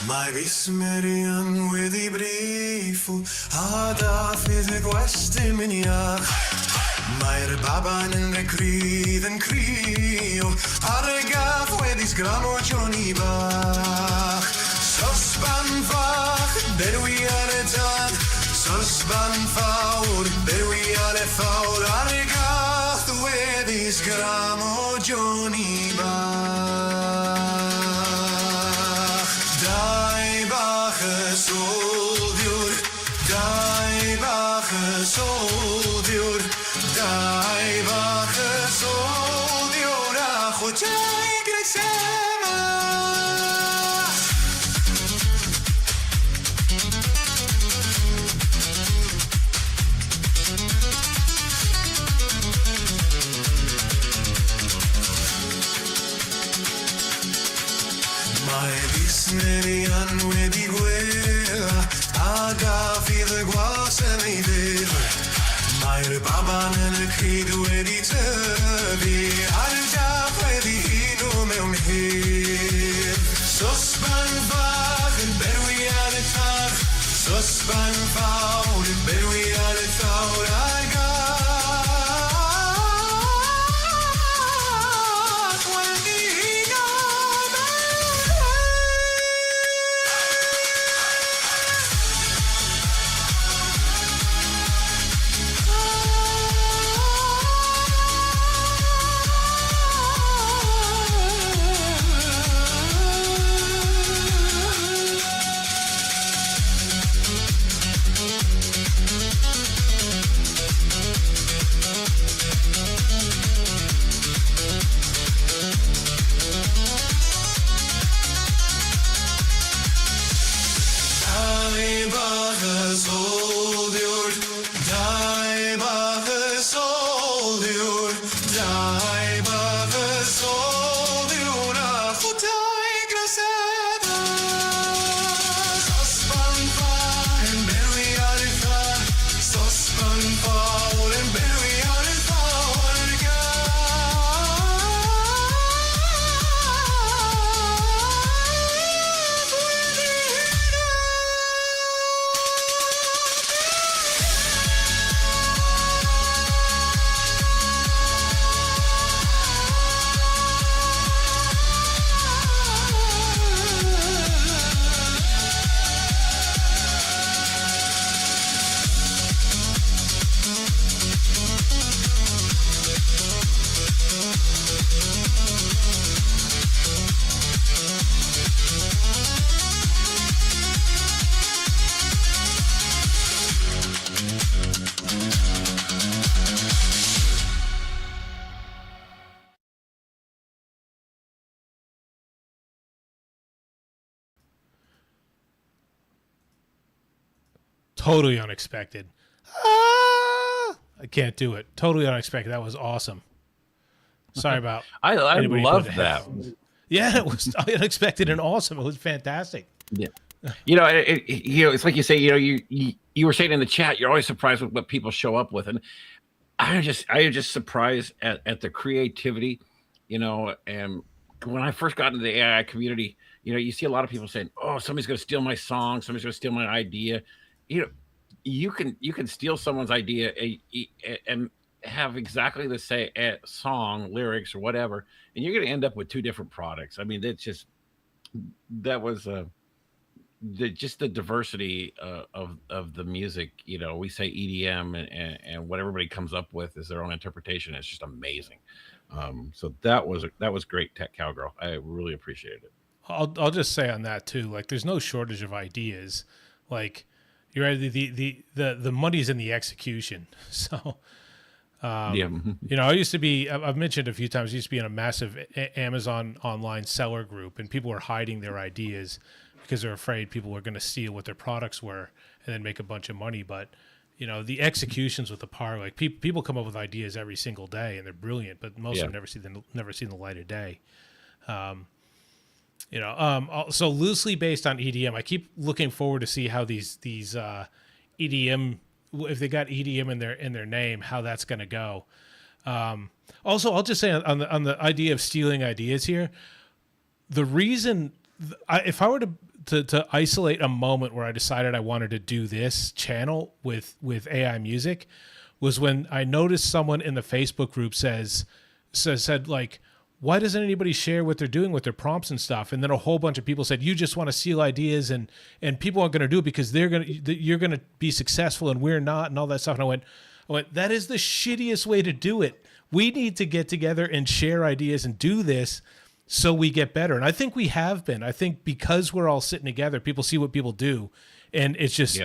Mai vismerian with the briefu Hada fydd gwesti miniach Mae'r baban yn y crydd yn crio Ar y gath wedi sgramo Johnny bach Sosban fach, berwi ar y tad Sosban fawr, berwi ar y fawr Ar y gath wedi sgramo Johnny bach soldier, die wache soldier, ach, o tigre sema. Mae vismerian wedi gwela, agaf I dy gwas yn ei ddyr. Mae'r baban yn y cyd wedi tyfu, a'r dach wedi hino mewn hir. Sosban fach yn berwi ar y tach, sosban fawr yn berwi ar y tawr a'r gach wedi hino mewn hir. totally unexpected. I can't do it. Totally unexpected. That was awesome. Sorry about. I anybody love putting that. headphones. Yeah, it was unexpected and awesome. It was fantastic. Yeah. It's like you say, you were saying in the chat, you're always surprised with what people show up with. And I am just surprised at the creativity, and when I first got into the AI community, you see a lot of people saying, oh, somebody's going to steal my song. Somebody's going to steal my idea. You can steal someone's idea and have exactly the same song, lyrics, or whatever, and you're going to end up with two different products. I mean, that was just the diversity of the music. We say EDM, and what everybody comes up with is their own interpretation. It's just amazing. So that was great, Tech Cowgirl. I really appreciated it. I'll just say on that too, like there's no shortage of ideas. Like you're right, the money's in the execution. So Yeah. I used to be, I've mentioned a few times, I used to be in a massive Amazon online seller group, and people were hiding their ideas because they're afraid people were going to steal what their products were and then make a bunch of money. But the executions with the power, like people come up with ideas every single day and they're brilliant, but most of them never seen the light of day. So loosely based on EDM, I keep looking forward to see how these EDM, if they got EDM in their name, how that's going to go. Also, I'll just say on the idea of stealing ideas here, the reason if I were to isolate a moment where I decided I wanted to do this channel with AI music was when I noticed someone in the Facebook group said like, why doesn't anybody share what they're doing with their prompts and stuff? And then a whole bunch of people said, you just want to steal ideas and people aren't going to do it because you're going to be successful and we're not and all that stuff. And I went, that is the shittiest way to do it. We need to get together and share ideas and do this so we get better. And I think we have been. I think because we're all sitting together, people see what people do, and it just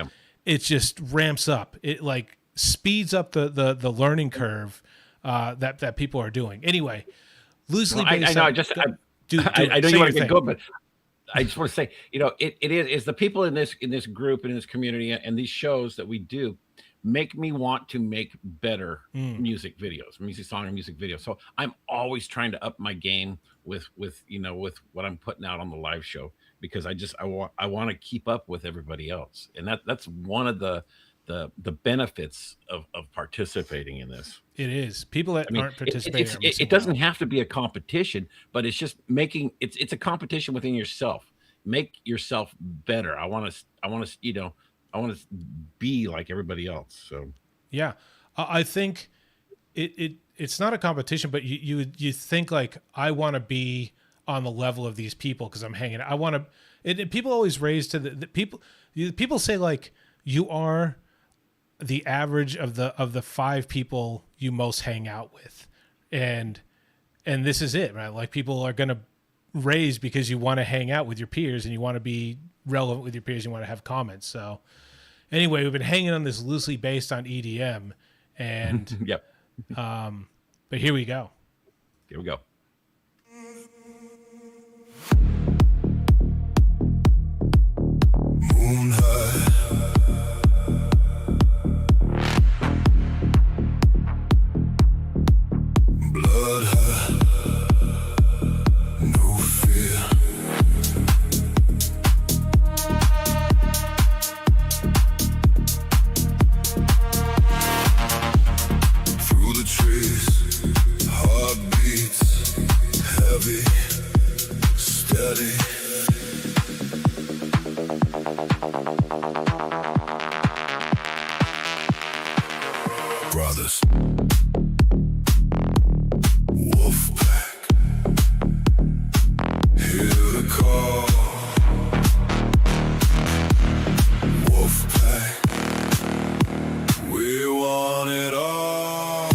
ramps up. It like speeds up the learning curve that people are doing. Anyway, loosely based. I know. I know you want to get going, but I just want to say, it's the people in this group and in this community and these shows that we do make me want to make better music song and music videos. So I'm always trying to up my game with what I'm putting out on the live show, because I want to keep up with everybody else. And that's one of the benefits of participating in this. It is. People that aren't participating. It doesn't have to be a competition, but it's just it's a competition within yourself. Make yourself better. I want to be like everybody else. So yeah, I think it's not a competition, but you think like, I want to be on the level of these people because I'm hanging. I want to. People always raise to the people. People say like, you are the average of the 5 people you most hang out with, and this is it, right? Like people are going to raise because you want to hang out with your peers and you want to be relevant with your peers. You want to have comments. So anyway, we've been hanging on this loosely based on EDM, and yep. But here we go. Here we go. Moon high. Blood high, no fear. Through the trees, heartbeats, heavy, steady. Brothers. Wolfpack, hear the call. Wolfpack, we want it all.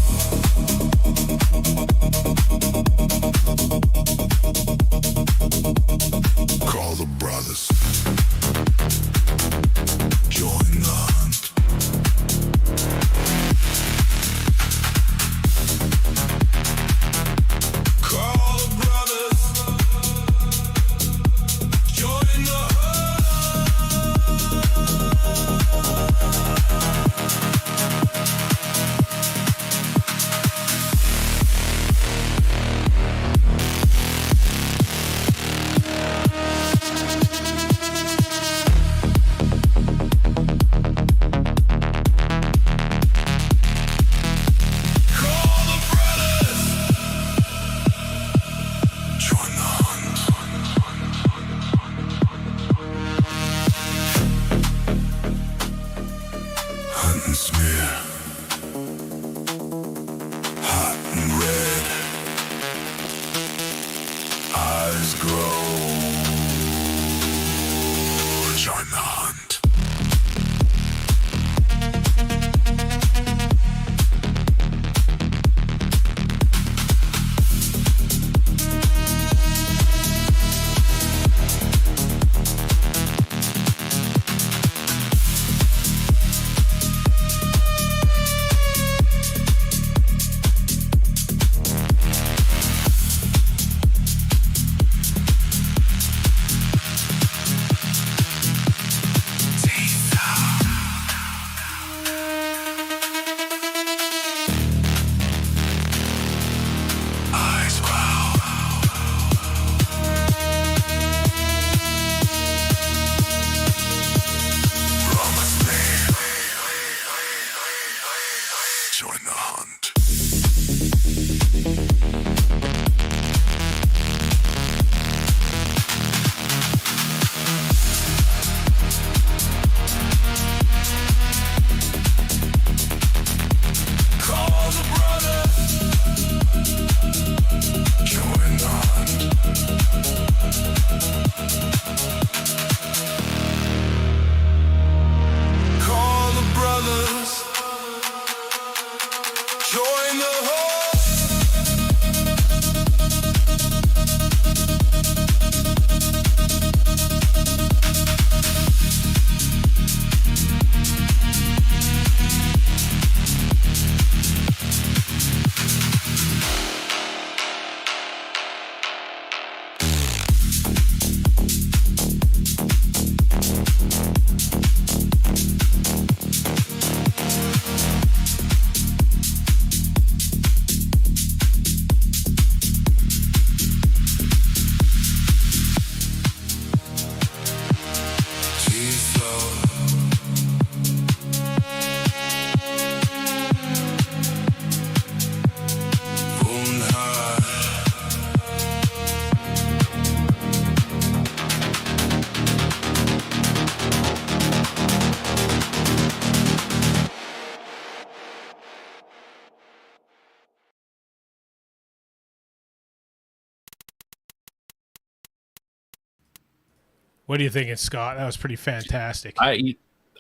What are you thinking, Scott? That was pretty fantastic. I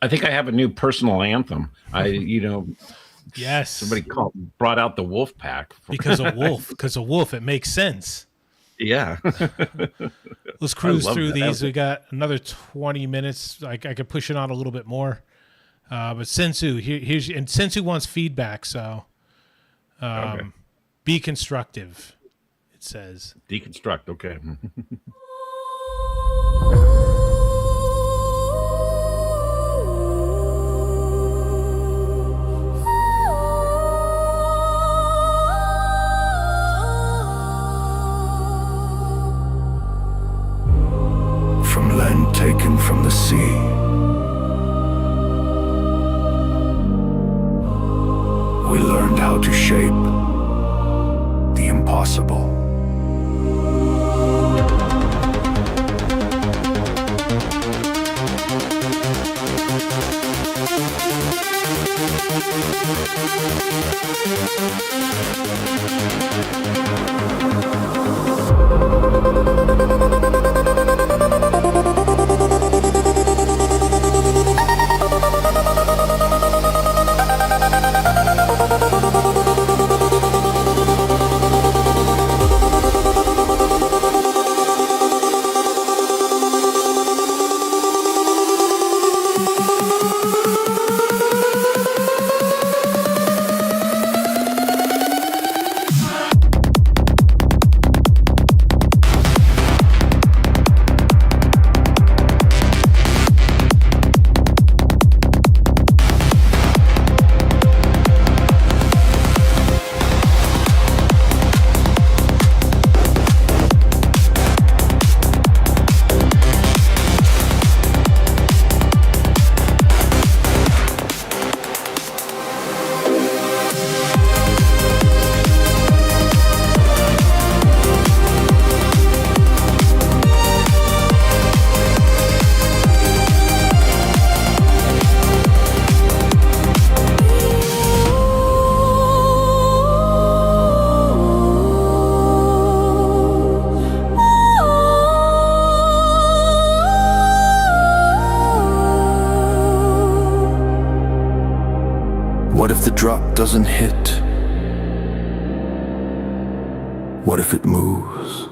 think I have a new personal anthem. Yes. Somebody brought out the Wolf Pack. Because a wolf, it makes sense. Yeah. Let's cruise through these. We got another 20 minutes. I could push it on a little bit more. But Sensu, and Sensu wants feedback, so Okay. Be constructive, it says. Deconstruct, okay. From land taken from the sea, we learned how to shape the impossible. What if the drop doesn't hit? What if it moves?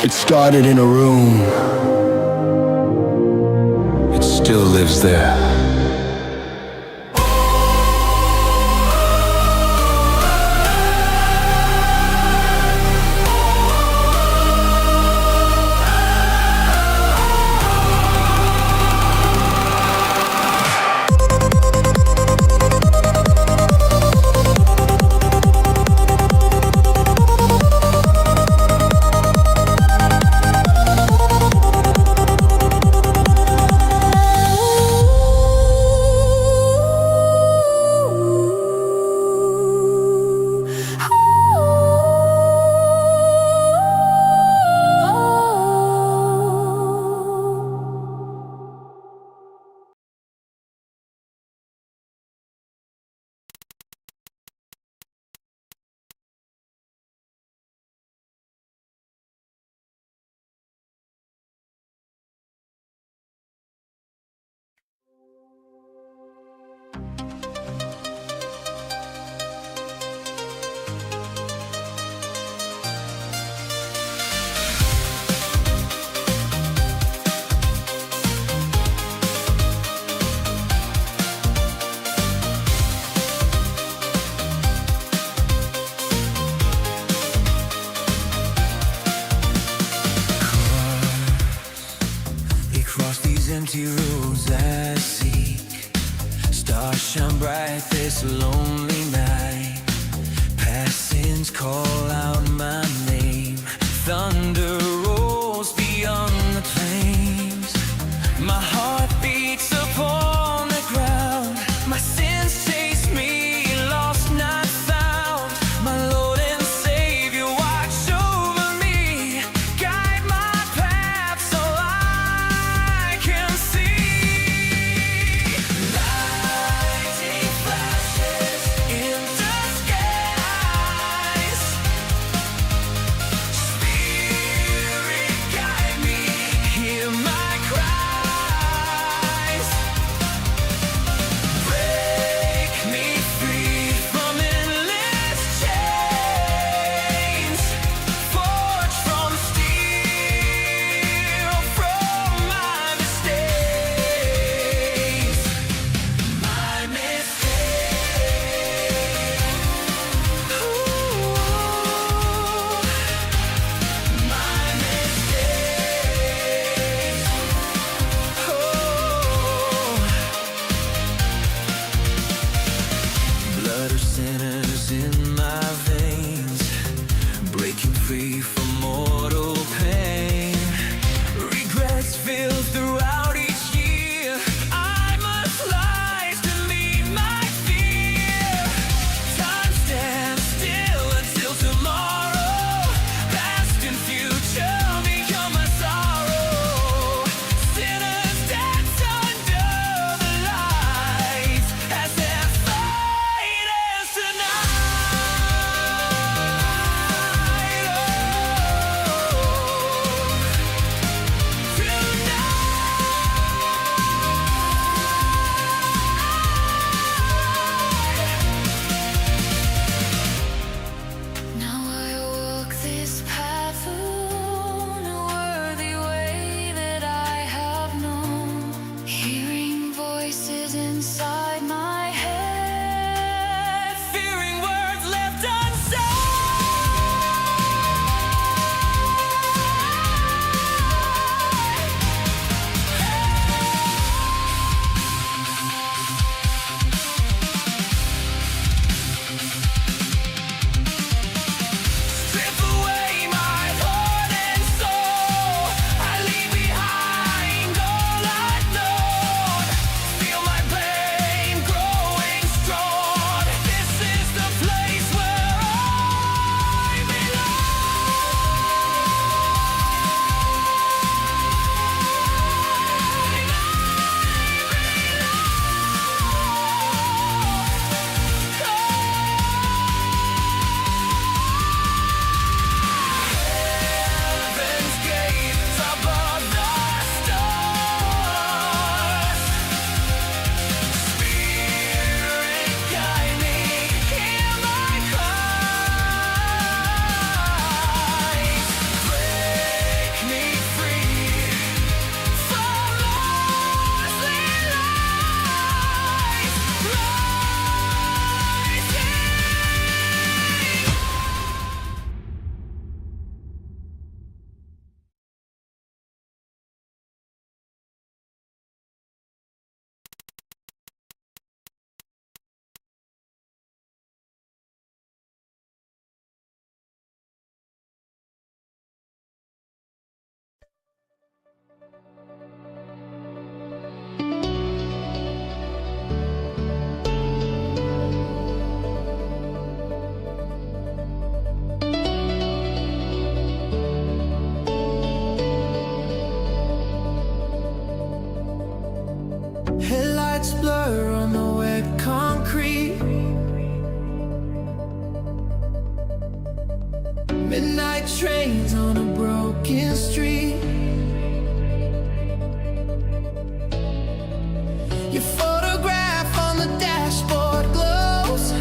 It started in a room. It still lives there. Across these empty roads I seek, stars shine bright this lonely night. Passings call out my name. Thunder rolls beyond the plains. My heart beats upon the ground. My sins chase me, lost not found. My Lord and Savior watch over me. Guide my path so I can see. Lightning flashes in the skies. Spirit guide me, hear my cries. Break me free from endless chains. Forged from steel, from my mistakes. My mistakes. Ooh, my mistakes. Oh. Blood of sinners in my veins, breaking free from mortal pain. Regrets fill throughout each year. I must rise to meet my fear. Time stands still until tomorrow. Past and future become my sorrow. Sinners dance under the lights as their fight ends Now I walk this path alone, a worthy way that I have known. Hearing voices inside my head, fearing words left unsaid. Strip away my heart and soul. I leave behind all I've known. Feel my pain growing strong. This is the place where I Heaven's gates above the stars. Spirit guide me, hear my cries. Break me free from earthly lies. Headlights blur on the wet concrete. Midnight trains on a broken street. Your photograph on the dashboard glows.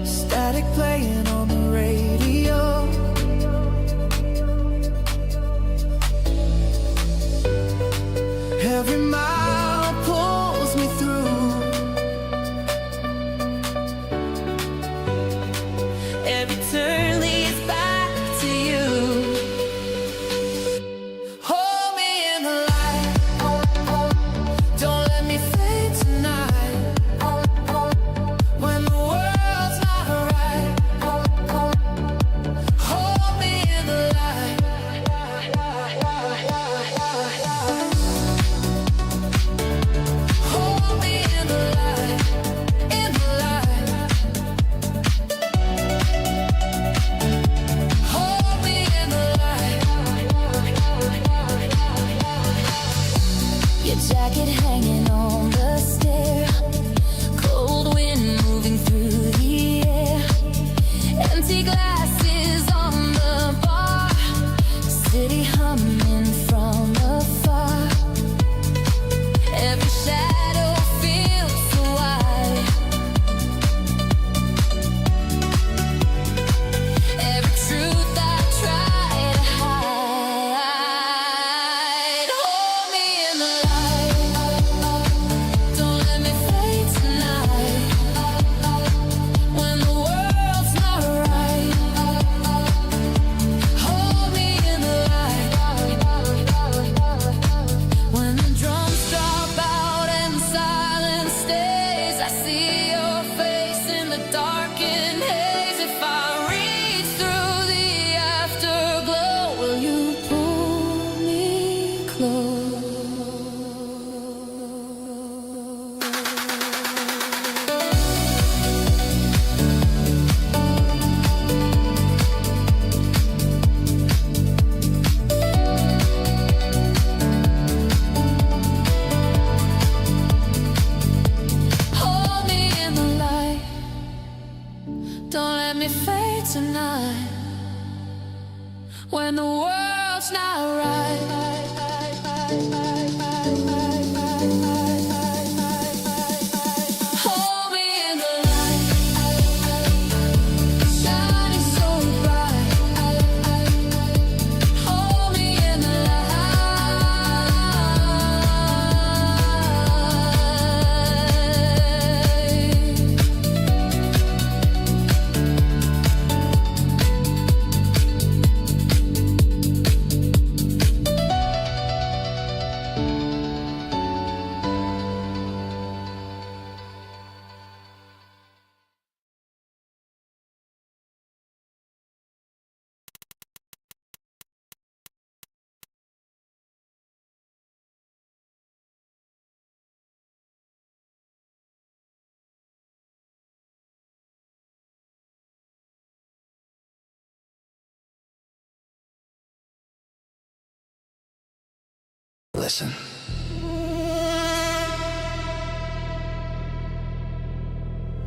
Static playing on the radio. Every mile pulls me through. Every turn leads back to you. city humming from afar. Every shadow feels so wide. Every truth I try to hide. Hold me in the light. Don't let me fade tonight. When the world's not right. Hold me in the light. When the drums drop out and silence stays, I see your face in the darkened haze. If I reach through the afterglow, will you pull me close? Hold me in the light. Don't let me fade tonight. When the world's not right. Hold me in the light. Shining so bright. Hold me in the light. Listen.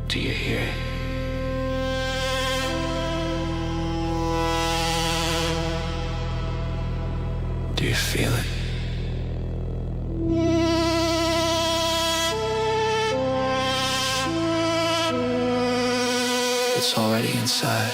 Do you hear it? Do you feel it? It's already inside.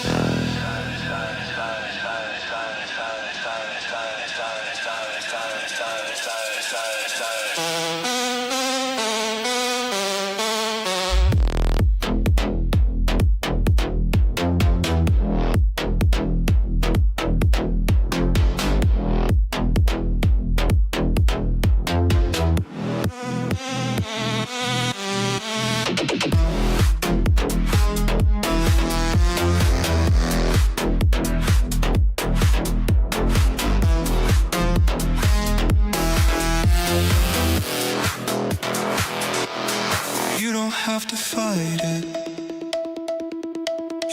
You don't have to fight it.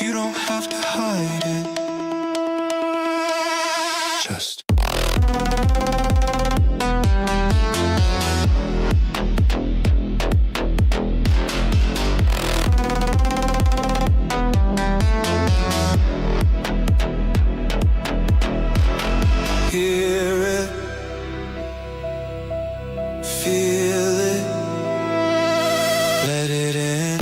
You don't have to hide it. Just hear it, feel it, let it in.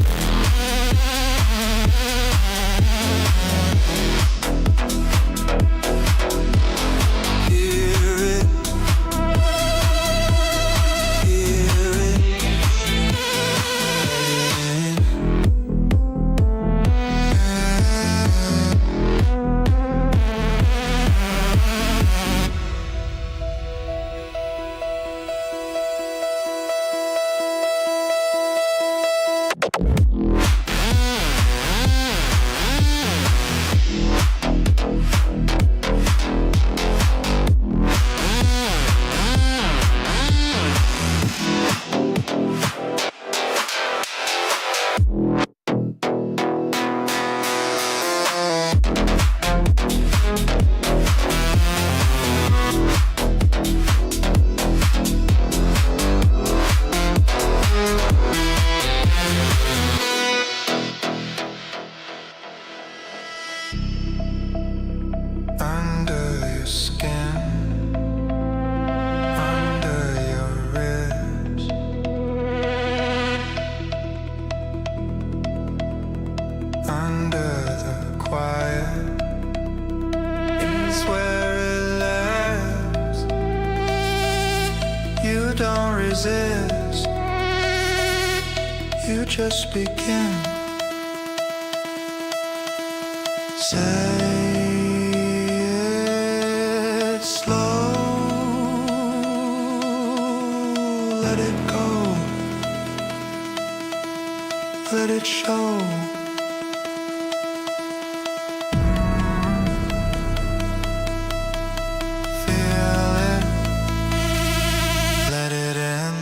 resist. You just begin. Say it slow. Let it go. Let it show. Feel it. Let it in.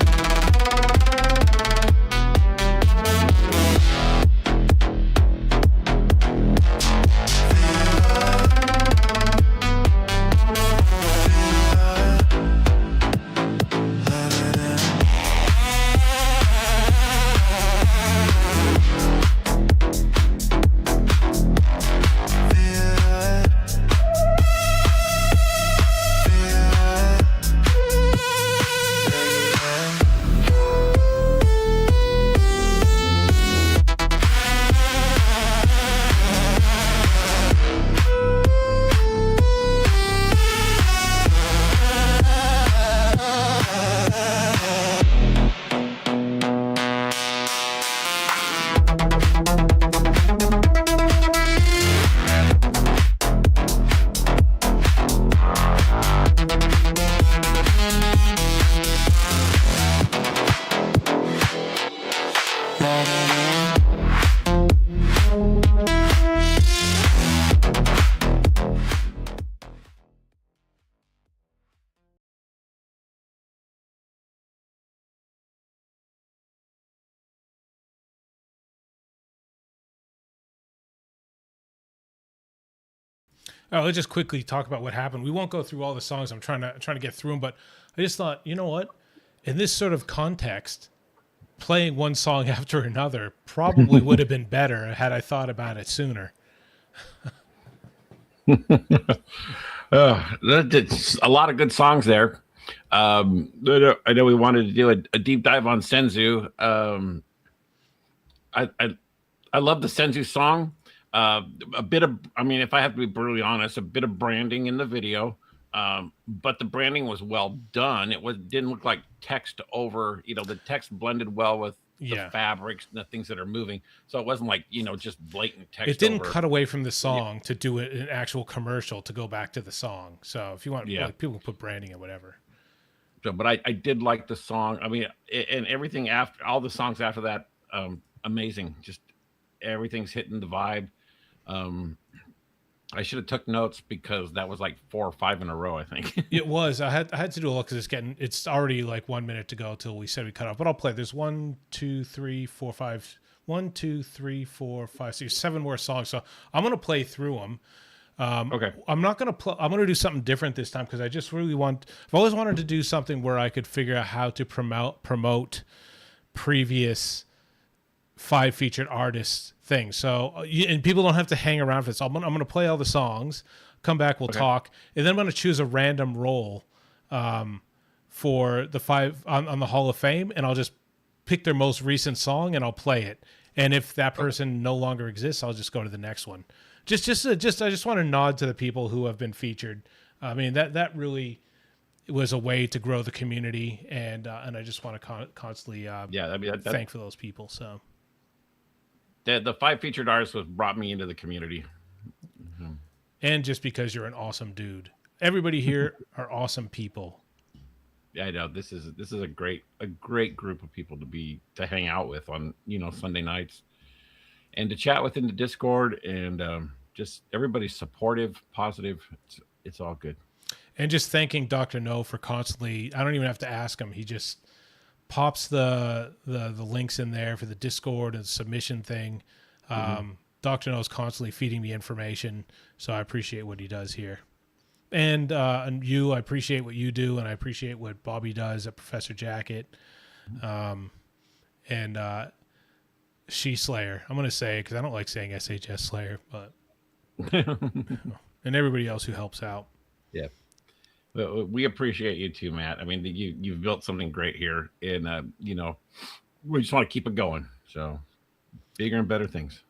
Oh, let's just quickly talk about what happened. We won't go through all the songs. I'm trying to get through them, but I just thought, you know what? In this sort of context, playing one song after another probably would have been better had I thought about it sooner. That's a lot of good songs there. I know we wanted to do a deep dive on Senzu. I love the Senzu song. A bit of, I mean, if I have to be brutally honest, a bit of branding in the video, but the branding was well done. Didn't look like text over, the text blended well with the fabrics and the things that are moving. So it wasn't like, just blatant text. It didn't over. cut away from the song to do an actual commercial to go back to the song. So if you want, like, people can put branding and whatever. So, but I did like the song. I mean, and everything after, all the songs after that, amazing. Just everything's hitting the vibe. I should have took notes because that was like 4 or 5 in a row, I think. It was. I had to do a look because it's already like 1 minute to go till we said we cut off. But I'll play. There's 1, 2, 3, 4, 5. 1, 2, 3, 4, 5, 6, 7 more songs. So I'm gonna play through them. Okay. I'm not gonna I'm gonna do something different this time because I just really want. I've always wanted to do something where I could figure out how to promote previous 5 featured artists things. So and people don't have to hang around for this. I'm gonna play all the songs. Come back, we'll talk, and then I'm gonna choose a random role for the 5 on the Hall of Fame, and I'll just pick their most recent song and I'll play it. And if that person no longer exists, I'll just go to the next one. I just want to nod to the people who have been featured. I mean, that really was a way to grow the community, and I just want to constantly thank for those people. So the 5 featured artists was brought me into the community, and just because you're an awesome dude. Everybody here are awesome people. Yeah, I know this is a great group of people to hang out with on Sunday nights, and to chat with in the Discord, and just everybody's supportive, positive. It's all good. And just thanking Dr. No for constantly. I don't even have to ask him. He just pops the links in there for the Discord and submission thing. Dr. No is constantly feeding me information, so I appreciate what he does here. And you, I appreciate what you do, and I appreciate what Bobby does at Professor Jacket. And She Slayer. I'm going to say it because I don't like saying SHS Slayer, but and everybody else who helps out. Yeah. Well, we appreciate you too, Matt. I mean, you've built something great here, and we just want to keep it going. So bigger and better things.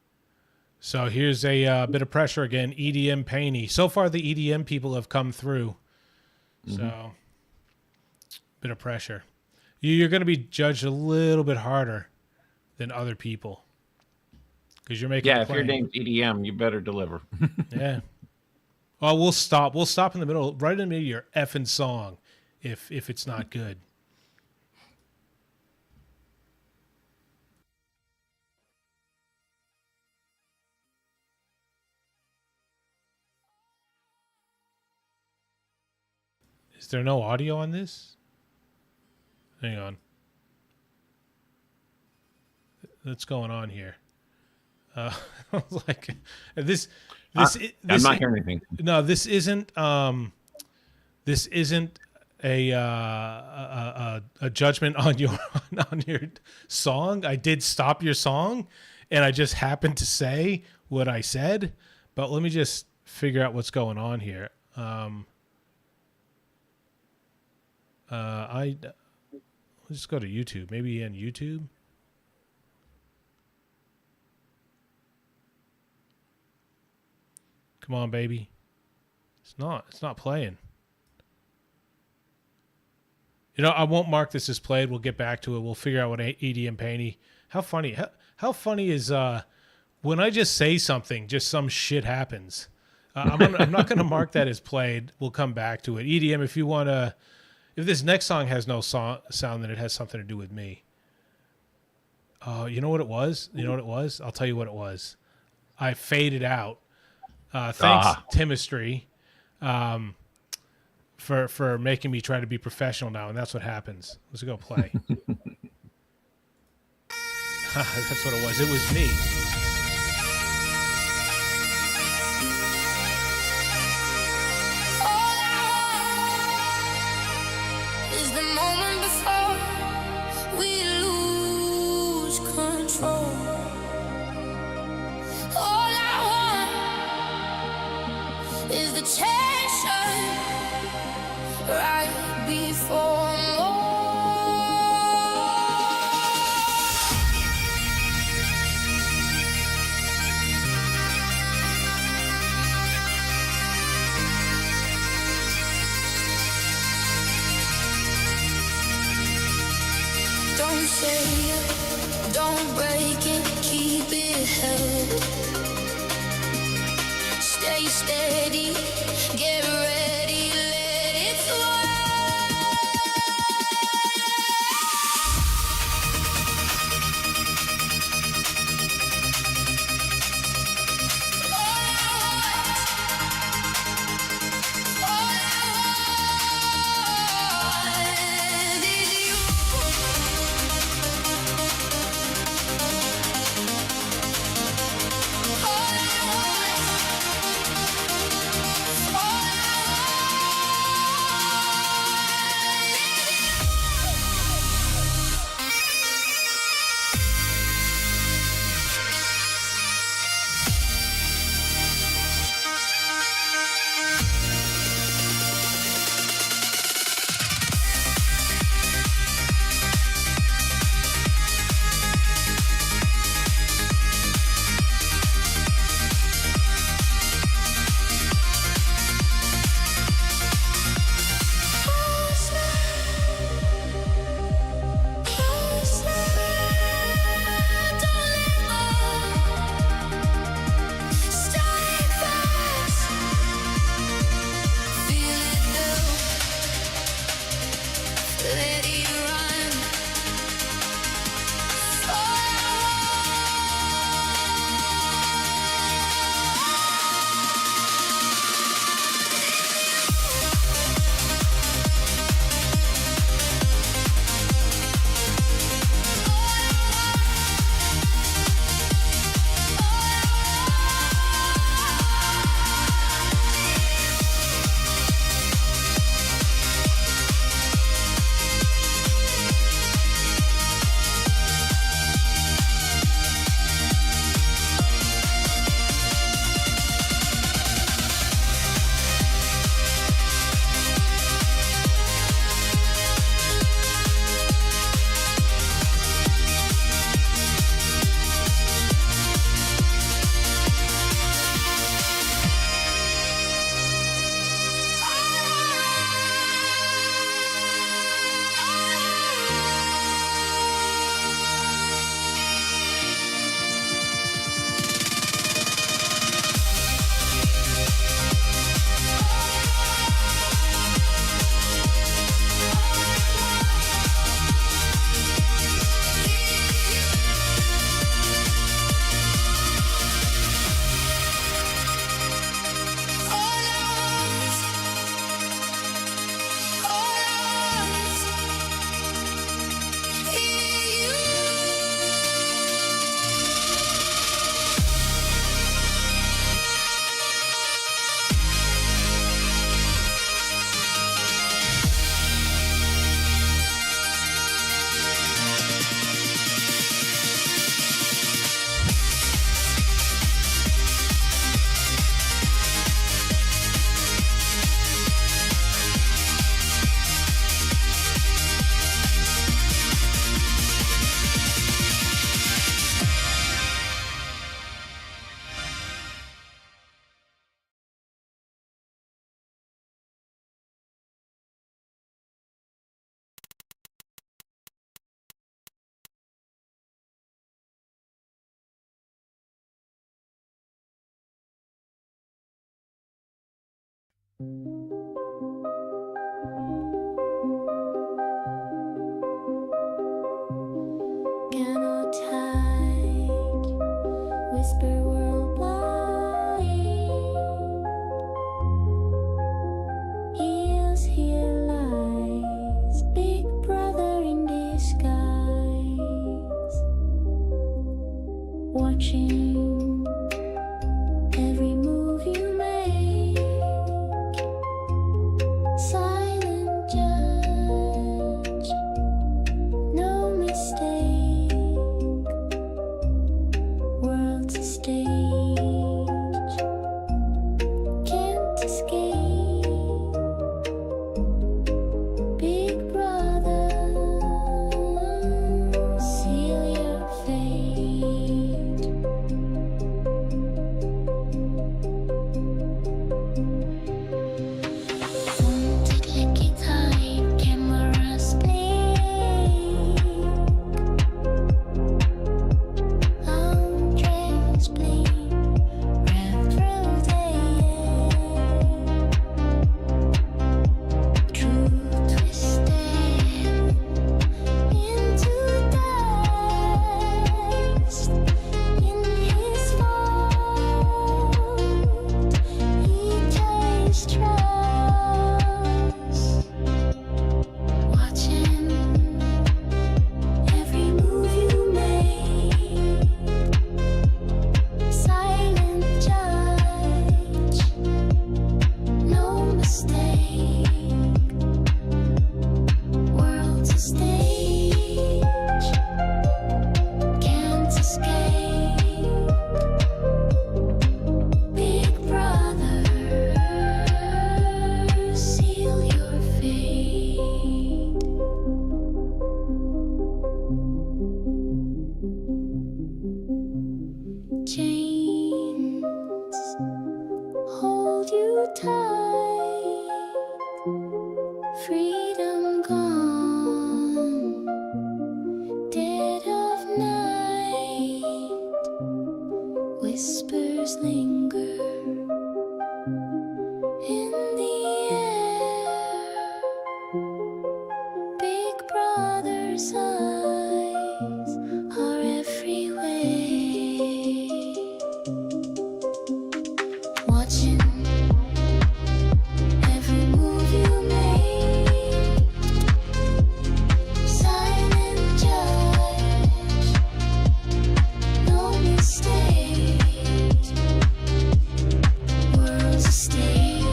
So here's a bit of pressure again. EDM Painey. So far, the EDM people have come through. So bit of pressure. You're going to be judged a little bit harder than other people because you're making. Yeah, a if your claim. name's EDM, you better deliver. Yeah. Well, we'll stop. We'll stop in the middle, right in the middle of your effing song, if it's not good. Is there no audio on this? Hang on. What's going on here? I was like, this. I'm not hearing anything. No, this isn't. This isn't a judgment on your on your song. I did stop your song, and I just happened to say what I said. But let me just figure out what's going on here. Let's just go to YouTube. Maybe on YouTube. Come on, baby. It's not playing. You know, I won't mark this as played. We'll get back to it. We'll figure out what EDM Panty. How funny? How funny is when I just say something, just some shit happens. I'm not going to mark that as played. We'll come back to it. EDM, if you want to, if this next song has no sound, then it has something to do with me. You know what it was? You know what it was? I'll tell you what it was. I faded out. Thanks, Timistry, for making me try to be professional now, and that's what happens. Let's go play. That's what it was. It was me. Is the moment before we lose control. All I want is the tension right before more. Don't say it, don't break it, keep it held. Stay steady, get ready, let it swell. All I want Cannot hide, whisper worldwide. Heals, here lies, big brother in disguise, watching every move you make. Silent judge, no mistake. World's a stage, can't escape. Big brother, seal your fate. Want to check it high, cameras blink. Long dress bleed, wrapped through the air. Truth twisted into dust. In his fault, he takes trust. Watching every move you make. Silent judge, no mistake. World's a stage, can't escape. Big brother, seal your fate. Chains hold you tight. Freedom gone, dead of night. Whispers linger in the air. Big brother's eyes are everywhere, watching every move you make. Silent judge, no mistake. World's a stage,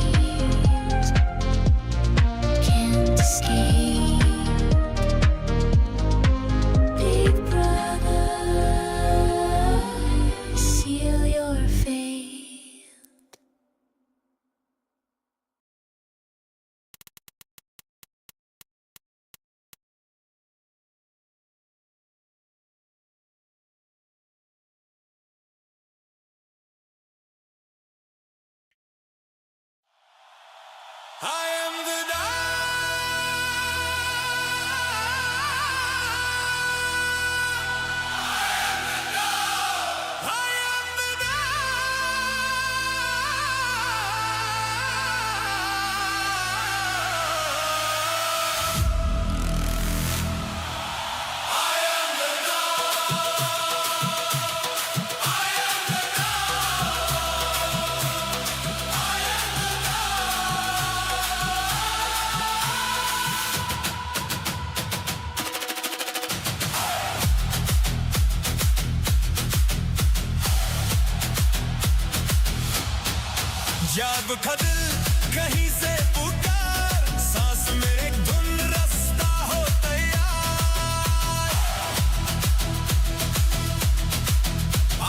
can't escape. Big brother, seal your fate. I am the जाग का दिल कहीं से पुकार सांस में एक धुन रास्ता हो तैयार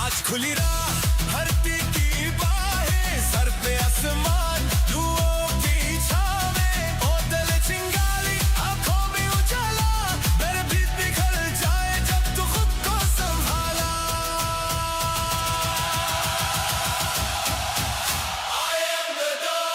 आज खुली राह हरती की बाहें सर पे आसमान धुओं की छावें ओ दिल चिंगारी आंखों में उजाला मेरे भीत बिखर जाए जब तू खुद को संभाला I am the dawn.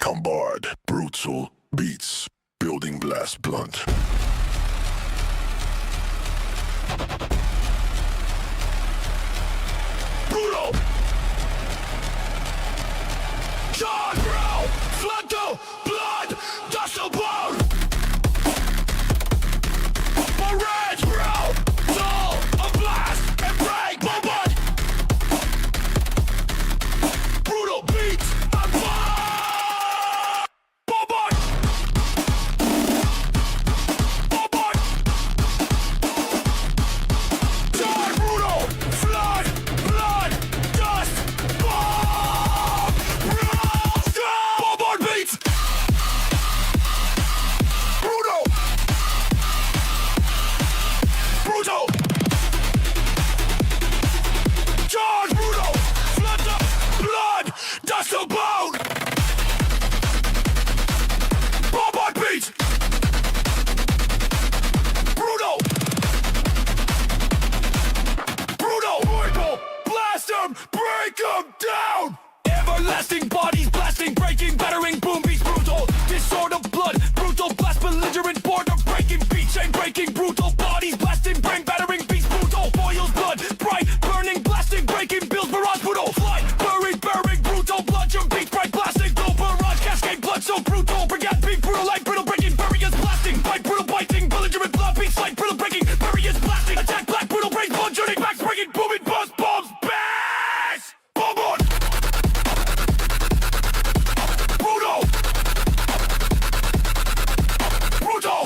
Bombard, brutal beats, building blast blunt. Brutal! John Brown, Flanto, blood, dust and bone! Red, brown, soul, a blast, and break, bombard! Brutal beats, and fire! Bombard! Bombard! Die, brutal, flood, blood, dust, bomb! Bombard beats! Brutal! Brutal! Charge, brutal! Flood the blood! Dust and bone! Bombard beats! Brutal! Brutal! Brutal! Blast them! Break them down! Everlasting bodies blasting, breaking, battering, boom beats, brutal! Disorder, blood, brutal blast, belligerent, border breaking, beat chain breaking, brutal bodies blasting, brain battering, beats, brutal, boils blood, bright, burning, blasting, breaking, builds barrage, brutal, fly, buried, burying, brutal, bludgeon, beat, bright, blasting, glow, barrage, cascade, blood, so brutal, brigade, beat, brutal, light, brittle, breaking, barriers, blasting, bite, brutal, biting, belligerent, blood, beat, slight, brittle, breaking, barriers, blasting, attack, black, brutal, brains, blood, journey, back, breaking, booming, buzz, bombs, bash, bomb on! Brutal! Brutal!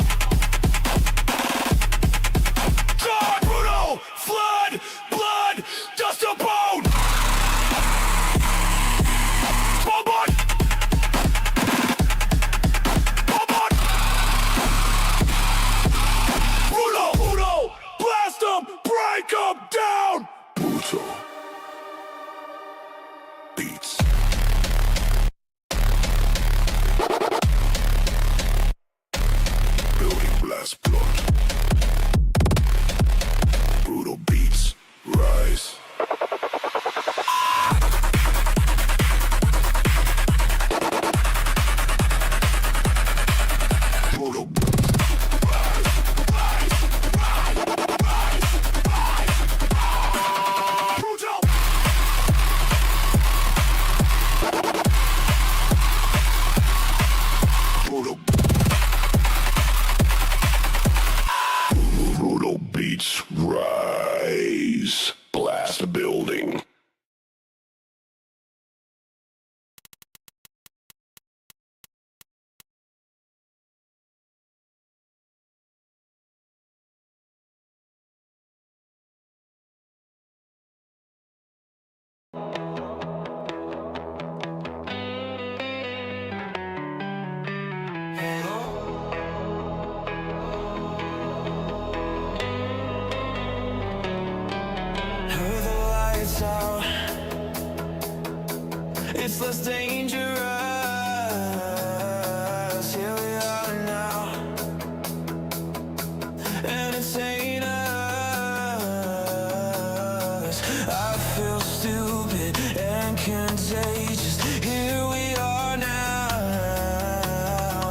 God, brutal! Flood! Blood! Dust and bone! Bombard! Bombard! Brutal! Brutal! Blast them! Break them down! Brutal. Beats. Building blast blood. Brutal beats. Rise. Brutal. Brutal. Brutal. Brutal beats rise. Blast a building. With the lights out, it's less dangerous. Here we are now, and it's ain't us. I feel stupid and contagious. Here we are now,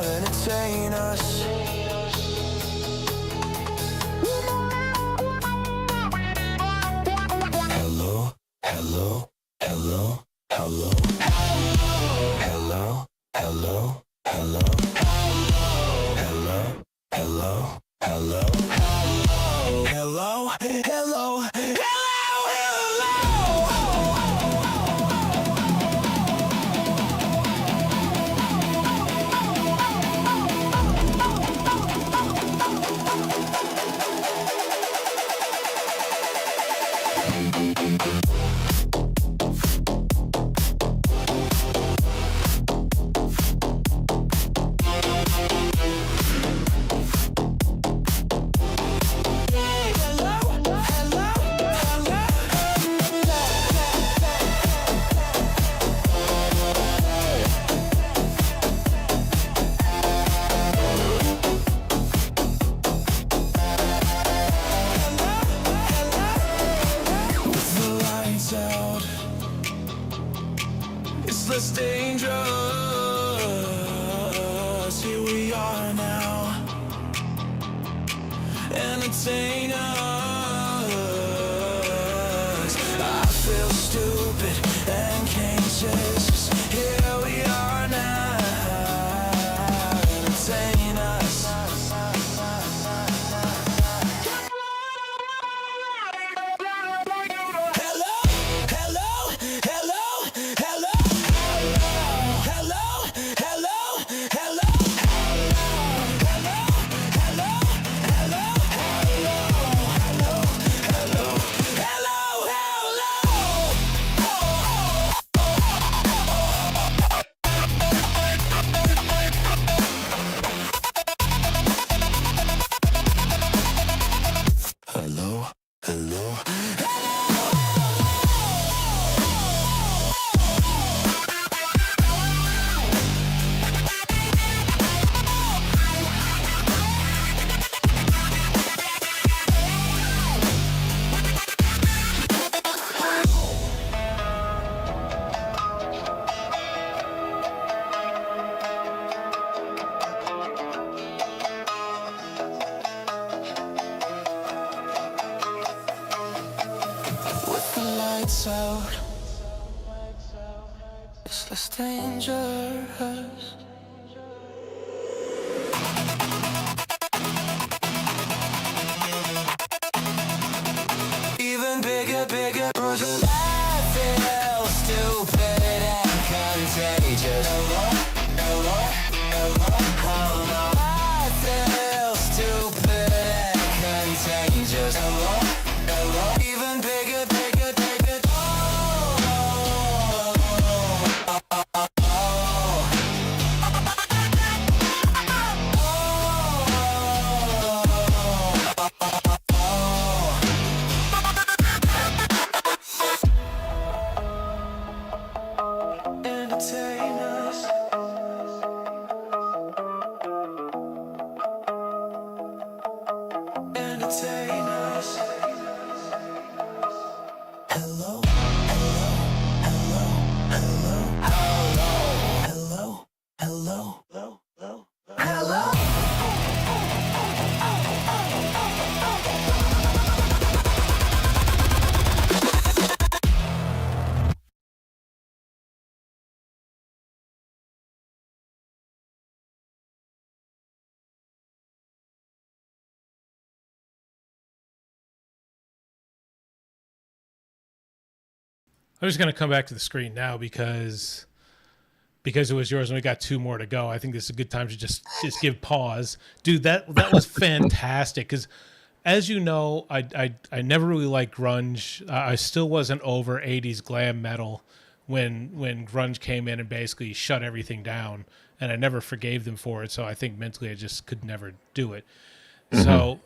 and it's ain't us. Hello, hello, hello, hello, hello, hello, hello, hello, hello, hello, hello, hello, hello, less dangerous. Even bigger, bigger bruises. I feel stupid and contagious. I feel stupid and contagious. Even bigger, bigger, bigger. Entertain us. Entertain us. Hello, hello, hello, hello, hello, hello, hello, hello, hello. I'm just going to come back to the screen now because it was yours and we got two more to go. I think this is a good time to just give pause. Dude, that was fantastic because as you know, I never really liked grunge. I still wasn't over 80s glam metal when grunge came in and basically shut everything down, and I never forgave them for it, so I think mentally I just could never do it. So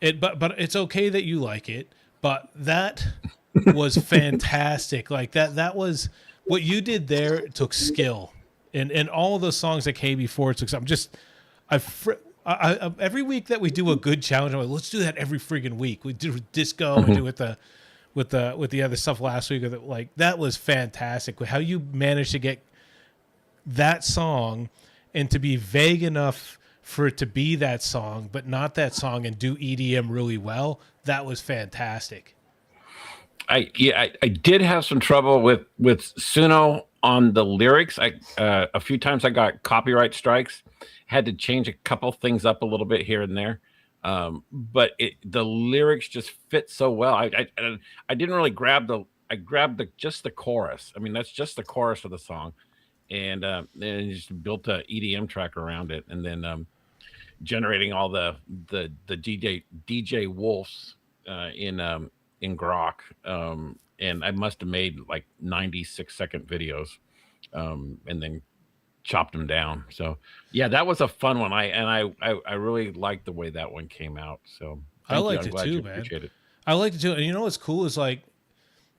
but it's okay that you like it, but that was fantastic. Like that was what you did there. It took skill, and all those songs that came before it took. Every week that we do a good challenge, I'm like, let's do that every friggin' week. We do disco, we do with the other stuff last week. Like that was fantastic. How you managed to get that song and to be vague enough for it to be that song, but not that song, and do EDM really well. That was fantastic. I did have some trouble with Suno on the lyrics. A few times I got copyright strikes. Had to change a couple things up a little bit here and there, but the lyrics just fit so well. I didn't really grab just the chorus. I mean, that's just the chorus of the song, and then just built a EDM track around it, and then generating all the DJ Wolves in Grok, and I must have made like 96-second videos, and then chopped them down. So yeah, that was a fun one. I really liked the way that one came out. So I liked it too, man. I liked it too. And you know what's cool is like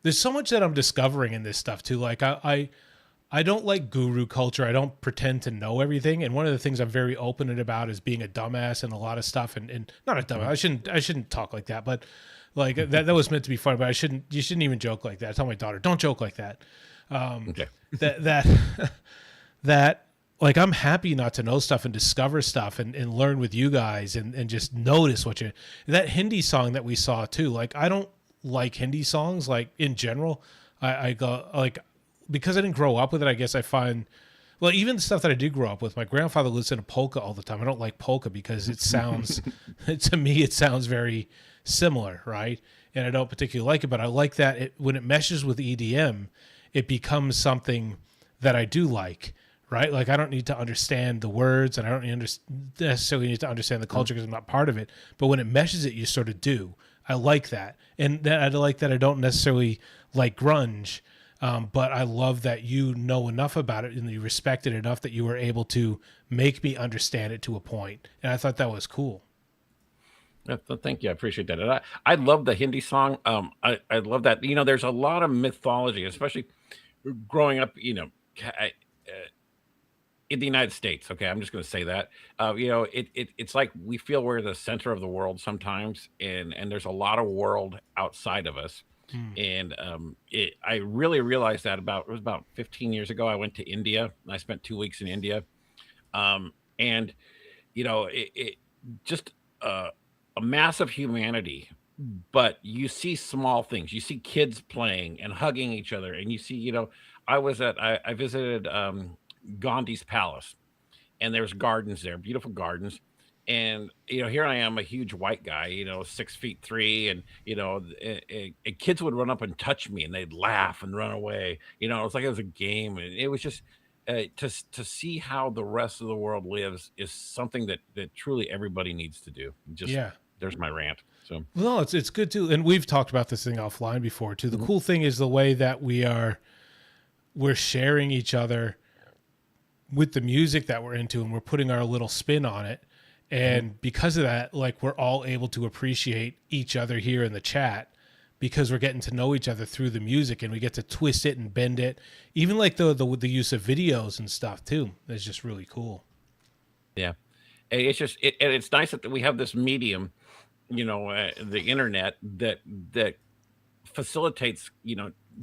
there's so much that I'm discovering in this stuff too. Like I don't like guru culture. I don't pretend to know everything. And one of the things I'm very open about is being a dumbass and a lot of stuff. And not a dumbass. I shouldn't talk like that. But like that was meant to be funny. But you shouldn't even joke like that. I tell my daughter, don't joke like that. Okay. That like I'm happy not to know stuff and discover stuff and learn with you guys and just notice that Hindi song that we saw too. Like I don't like Hindi songs like in general. I go like because I didn't grow up with it. I guess I find well even the stuff that I did grow up with. My grandfather listened to polka all the time. I don't like polka because it sounds to me it sounds very similar, right? And I don't particularly like it, but I like that when it meshes with EDM, it becomes something that I do like. Right? Like I don't need to understand the words and I don't necessarily need to understand the culture because I'm not part of it. But when it meshes it, you sort of do. I like that. And I like that I don't necessarily like grunge, but I love that you know enough about it and you respect it enough that you were able to make me understand it to a point. And I thought that was cool. Thank you. I appreciate that. And I love the Hindi song. I love that. You know, there's a lot of mythology, especially growing up, you know, in the United States. Okay, I'm just going to say that. You know, it's like we feel we're the center of the world sometimes, and there's a lot of world outside of us. And I really realized that it was about 15 years ago. I went to India and I spent 2 weeks in India, and you know, it just a mass of humanity. But you see small things. You see kids playing and hugging each other, and you see, you know, I visited Gandhi's palace, and there's gardens there, beautiful gardens. And here I am, a huge white guy, 6'3", and kids would run up and touch me, and they'd laugh and run away. It's like it was a game, and it was just to see how the rest of the world lives is something that truly everybody needs to do. Just Yeah. there's my rant. So Well, it's good too, and we've talked about this thing offline before too. The cool thing is the way that we're sharing each other with the music that we're into, and we're putting our little spin on it. And because of that, like, we're all able to appreciate each other here in the chat because we're getting to know each other through the music, and we get to twist it and bend it. Even like the use of videos and stuff too. That's just really cool. yeah, and it's nice that we have this medium, the internet that facilitates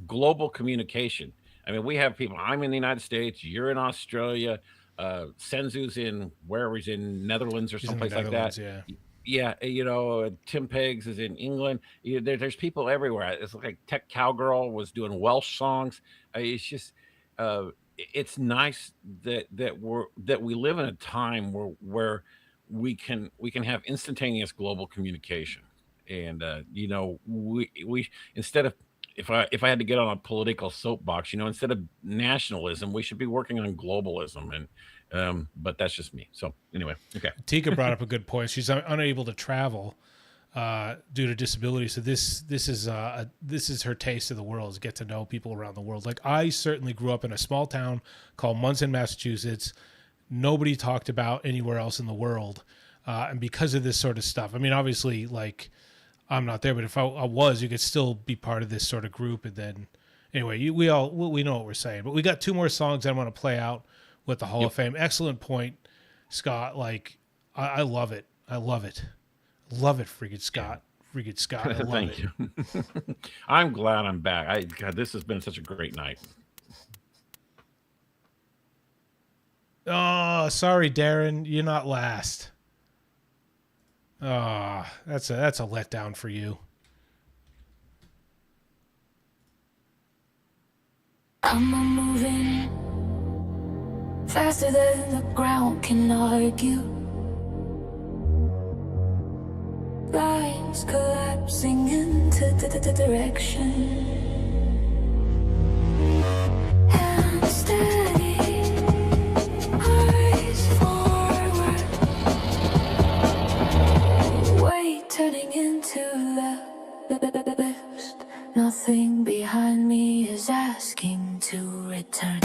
global communication. I mean, we have people. I'm in the United States. You're in Australia. Senzu's in wherever he's in Netherlands or He's in the someplace like that. Netherlands, yeah. Yeah, Tim Peggs is in England. There's people everywhere. It's like Tech Cowgirl was doing Welsh songs. It's just, it's nice that we live in a time where we can have instantaneous global communication, and we instead of if I had to get on a political soapbox, instead of nationalism, we should be working on globalism, and but that's just me. So anyway, okay. Tika brought up a good point. She's unable to travel due to disability. So this is her taste of the world, is get to know people around the world. Like, I certainly grew up in a small town called Munson, Massachusetts. Nobody talked about anywhere else in the world. And because of this sort of stuff, I mean, obviously, like, I'm not there, but if I was, you could still be part of this sort of group. And then anyway, we know what we're saying, but we got two more songs I want to play out with the Hall of Fame. Excellent point, Scott. Like, I love it. I love it. Love it, freaking Scott. Freaking Scott. I love Thank it. you. I'm glad I'm back. God, this has been such a great night. Oh, sorry, Darren. You're not last. Oh, that's a letdown for you. I'm a moving faster than the ground can argue. Lines collapsing into the direction. Hands steady, eyes forward. Weight turning into lift. Nothing behind me is asking to return.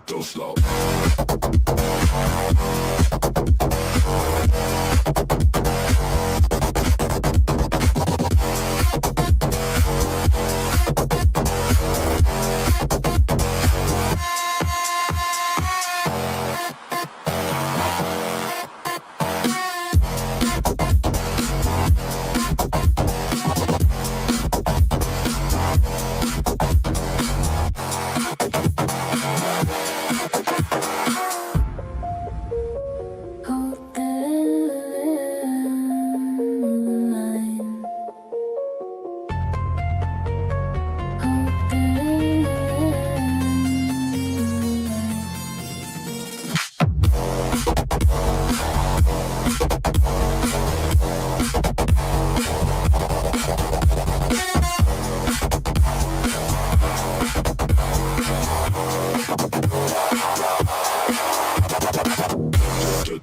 Go slow.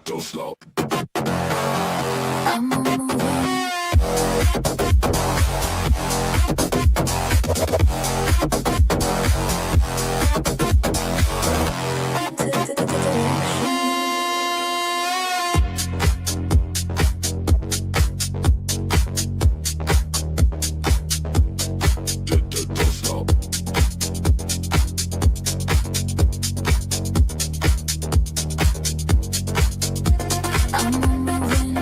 Too slow. I'm moving. Too slow. I'm moving.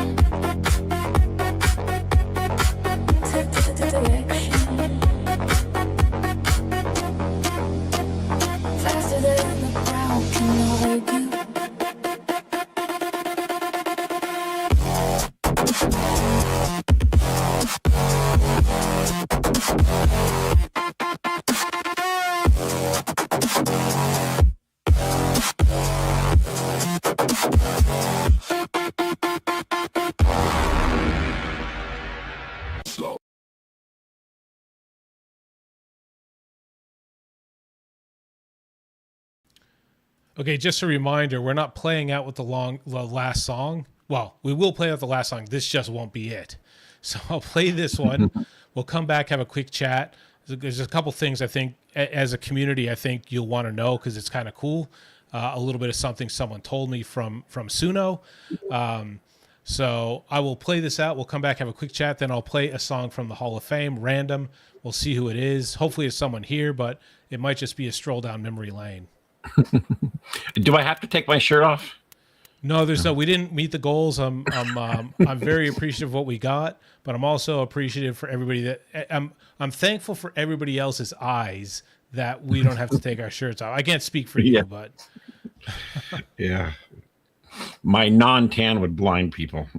Direction. Faster than the crowd can argue. Slow. Okay, just a reminder, we're not playing out with the last song. Well, we will play out the last song. This just won't be it. So I'll play this one. We'll come back, have a quick chat. There's a couple things I think, as a community, I think you'll want to know because it's kind of cool. A little bit of something someone told me from Suno. So I will play this out. We'll come back, have a quick chat. Then I'll play a song from the Hall of Fame, random. We'll see who it is. Hopefully it's someone here, but it might just be a stroll down memory lane. Do I have to take my shirt off? No, there's no. We didn't meet the goals. I'm very appreciative of what we got, but I'm also appreciative for everybody that I'm thankful for everybody else's eyes that we don't have to take our shirts off. I can't speak for you, but yeah, my non-tan would blind people.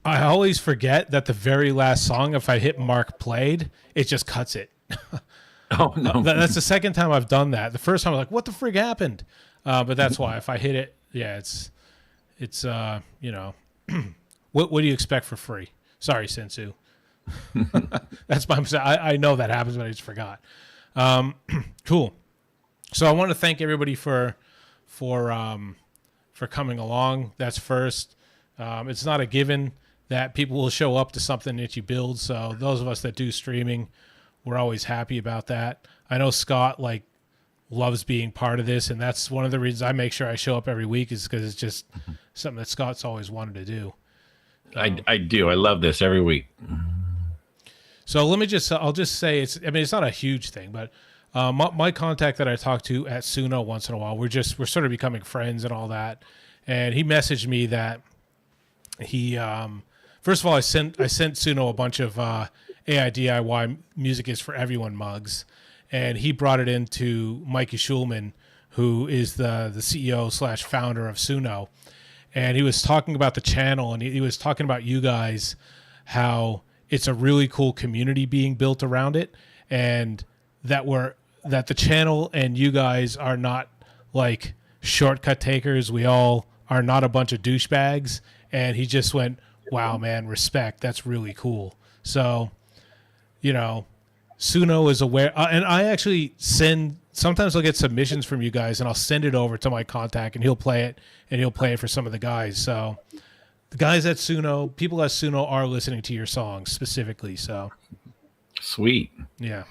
I always forget that the very last song, if I hit mark played, it just cuts it. Oh no, That's the second time I've done that. The first time I was like, "What the frig happened?" But that's why if I hit it, yeah, it's you know, what do you expect for free? Sorry, Sensu. That's my mistake. I know that happens, but I just forgot. Cool. So I want to thank everybody for coming along. That's first. It's not a given that people will show up to something that you build. So those of us that do streaming, we're always happy about that. I know Scott loves being part of this, and that's one of the reasons I make sure I show up every week is because it's just something that Scott's always wanted to do. I do. I love this every week. So I'll just say it's not a huge thing, but my contact that I talk to at Suno once in a while, we're sort of becoming friends and all that. And he messaged me that he, first of all, I sent Suno a bunch of AIDIY Music is for Everyone mugs, and he brought it into Mikey Schulman, who is the CEO / founder of Suno. And he was talking about the channel, and he was talking about you guys, how it's a really cool community being built around it, and that the channel and you guys are not like shortcut takers. We all are not a bunch of douchebags. And he just went, "Wow, man, respect. That's really cool." So, you know, Suno is aware, and I actually sometimes I'll get submissions from you guys, and I'll send it over to my contact, and he'll play it for some of the guys. So the guys at Suno, people at Suno are listening to your songs specifically. So sweet. Yeah.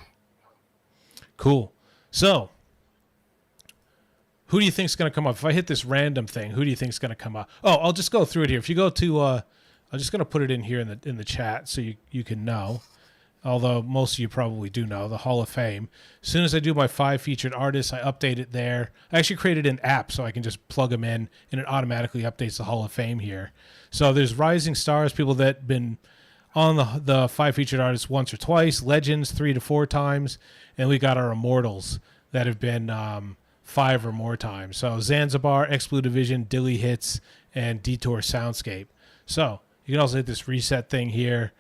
Cool. So who do you think's going to come up? If I hit this random thing, who do you think's going to come up? Oh, I'll just go through it here. If you go to, I'm just going to put it in here in the chat so you can know. Although most of you probably do know, the Hall of Fame. As soon as I do my 5 featured artists, I update it there. I actually created an app so I can just plug them in, and it automatically updates the Hall of Fame here. So there's rising stars, people that been on the 5 featured artists once or twice, legends 3 to 4 times, and we got our immortals that have been 5 or more times. So Zanzibar, X-Blue Division, Dilly Hits, and Detour Soundscape. So you can also hit this reset thing here.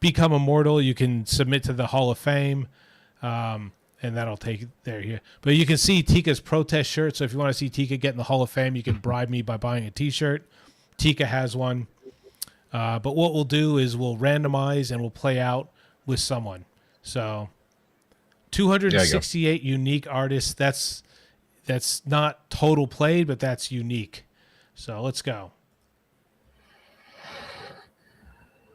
Become immortal. You can submit to the Hall of Fame, and that'll take it there here. But you can see Tika's protest shirt. So if you want to see Tika get in the Hall of Fame, you can bribe me by buying a T-shirt. Tika has one. But what we'll do is we'll randomize and we'll play out with someone. So 268 unique artists. That's not total played, but that's unique. So let's go.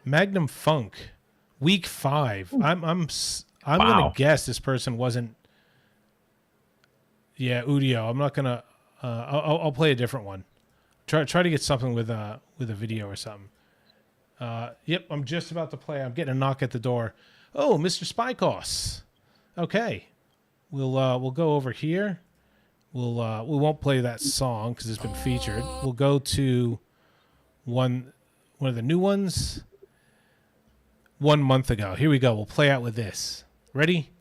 Magnum Funk, week 5. I'm gonna guess this person wasn't. Yeah, Udio. I'm not gonna. I'll play a different one. Try to get something with a video or something. Yep, I'm just about to play. I'm getting a knock at the door. Oh, Mr. Spykos. Okay, we'll go over here. We won't play that song because it's been featured. We'll go to one of the new ones. 1 month ago. Here we go. We'll play out with this. Ready?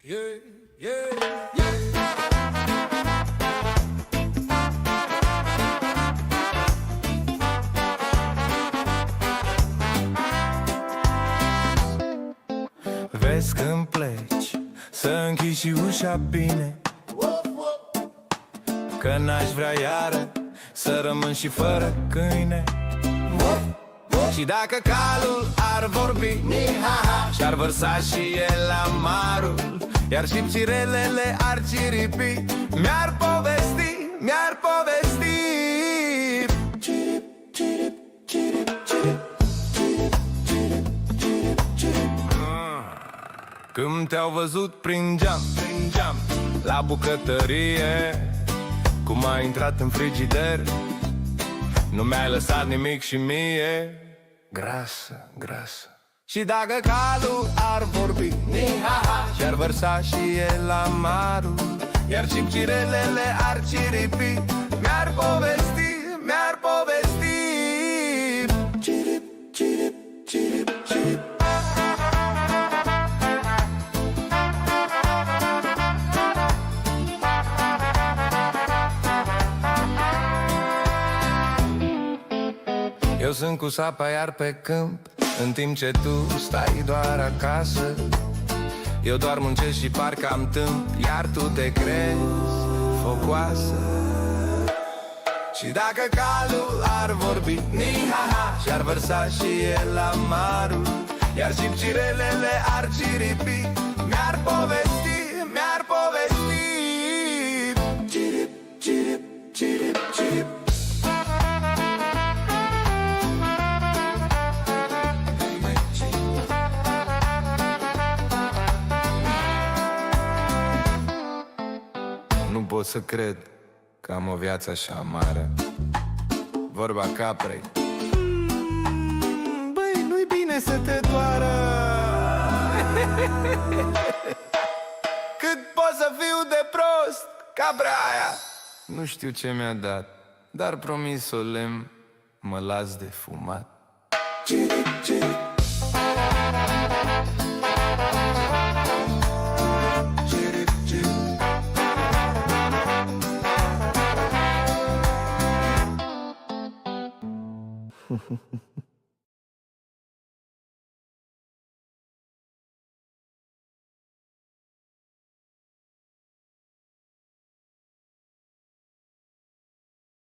Yeah, yeah, yeah. Vezi când pleci, să închizi și ușa bine, că n-aș vrea iară să rămân și fără câine. Și dacă calul ar vorbi, și-ar vărsa și el amarul, iar șipcirelele ar ciripi, mi-ar povesti, mi-ar povesti. Cirip, cirip, cirip, cirip, cirip, cirip, cirip. Când te-au văzut prin geam, la bucătărie, cum ai intrat în frigider, nu mi-ai lăsat nimic și mie. Grasă, grasă. Și dacă calul ar vorbi, și-ar vărsa și el amarul, iar cipcirelele ar ciripi, mi-ar povesti, mi-ar povesti. Cirip, cirip, cirip, cirip. sunt cu sapa iar pe câmp, în timp ce tu stai doar acasă. Eu doar muncesc și parcă am tâmp, iar tu te crezi focoasă. Și dacă calul ar vorbi, ni-ha-ha, și-ar vărsa și el amarul, iar cipcirelele ar ciripi, mi-ar povesti, mi-ar povesti. Cirip, cirip, cirip, cirip. Nu pot să cred că am o viață așa amară. Vorba caprei, băi, nu-i bine să te doară. Cât pot să fiu de prost, capra aia. Nu știu ce mi-a dat, dar promis solemn mă las de fumat. Cirip, cirip. Cirip, cirip.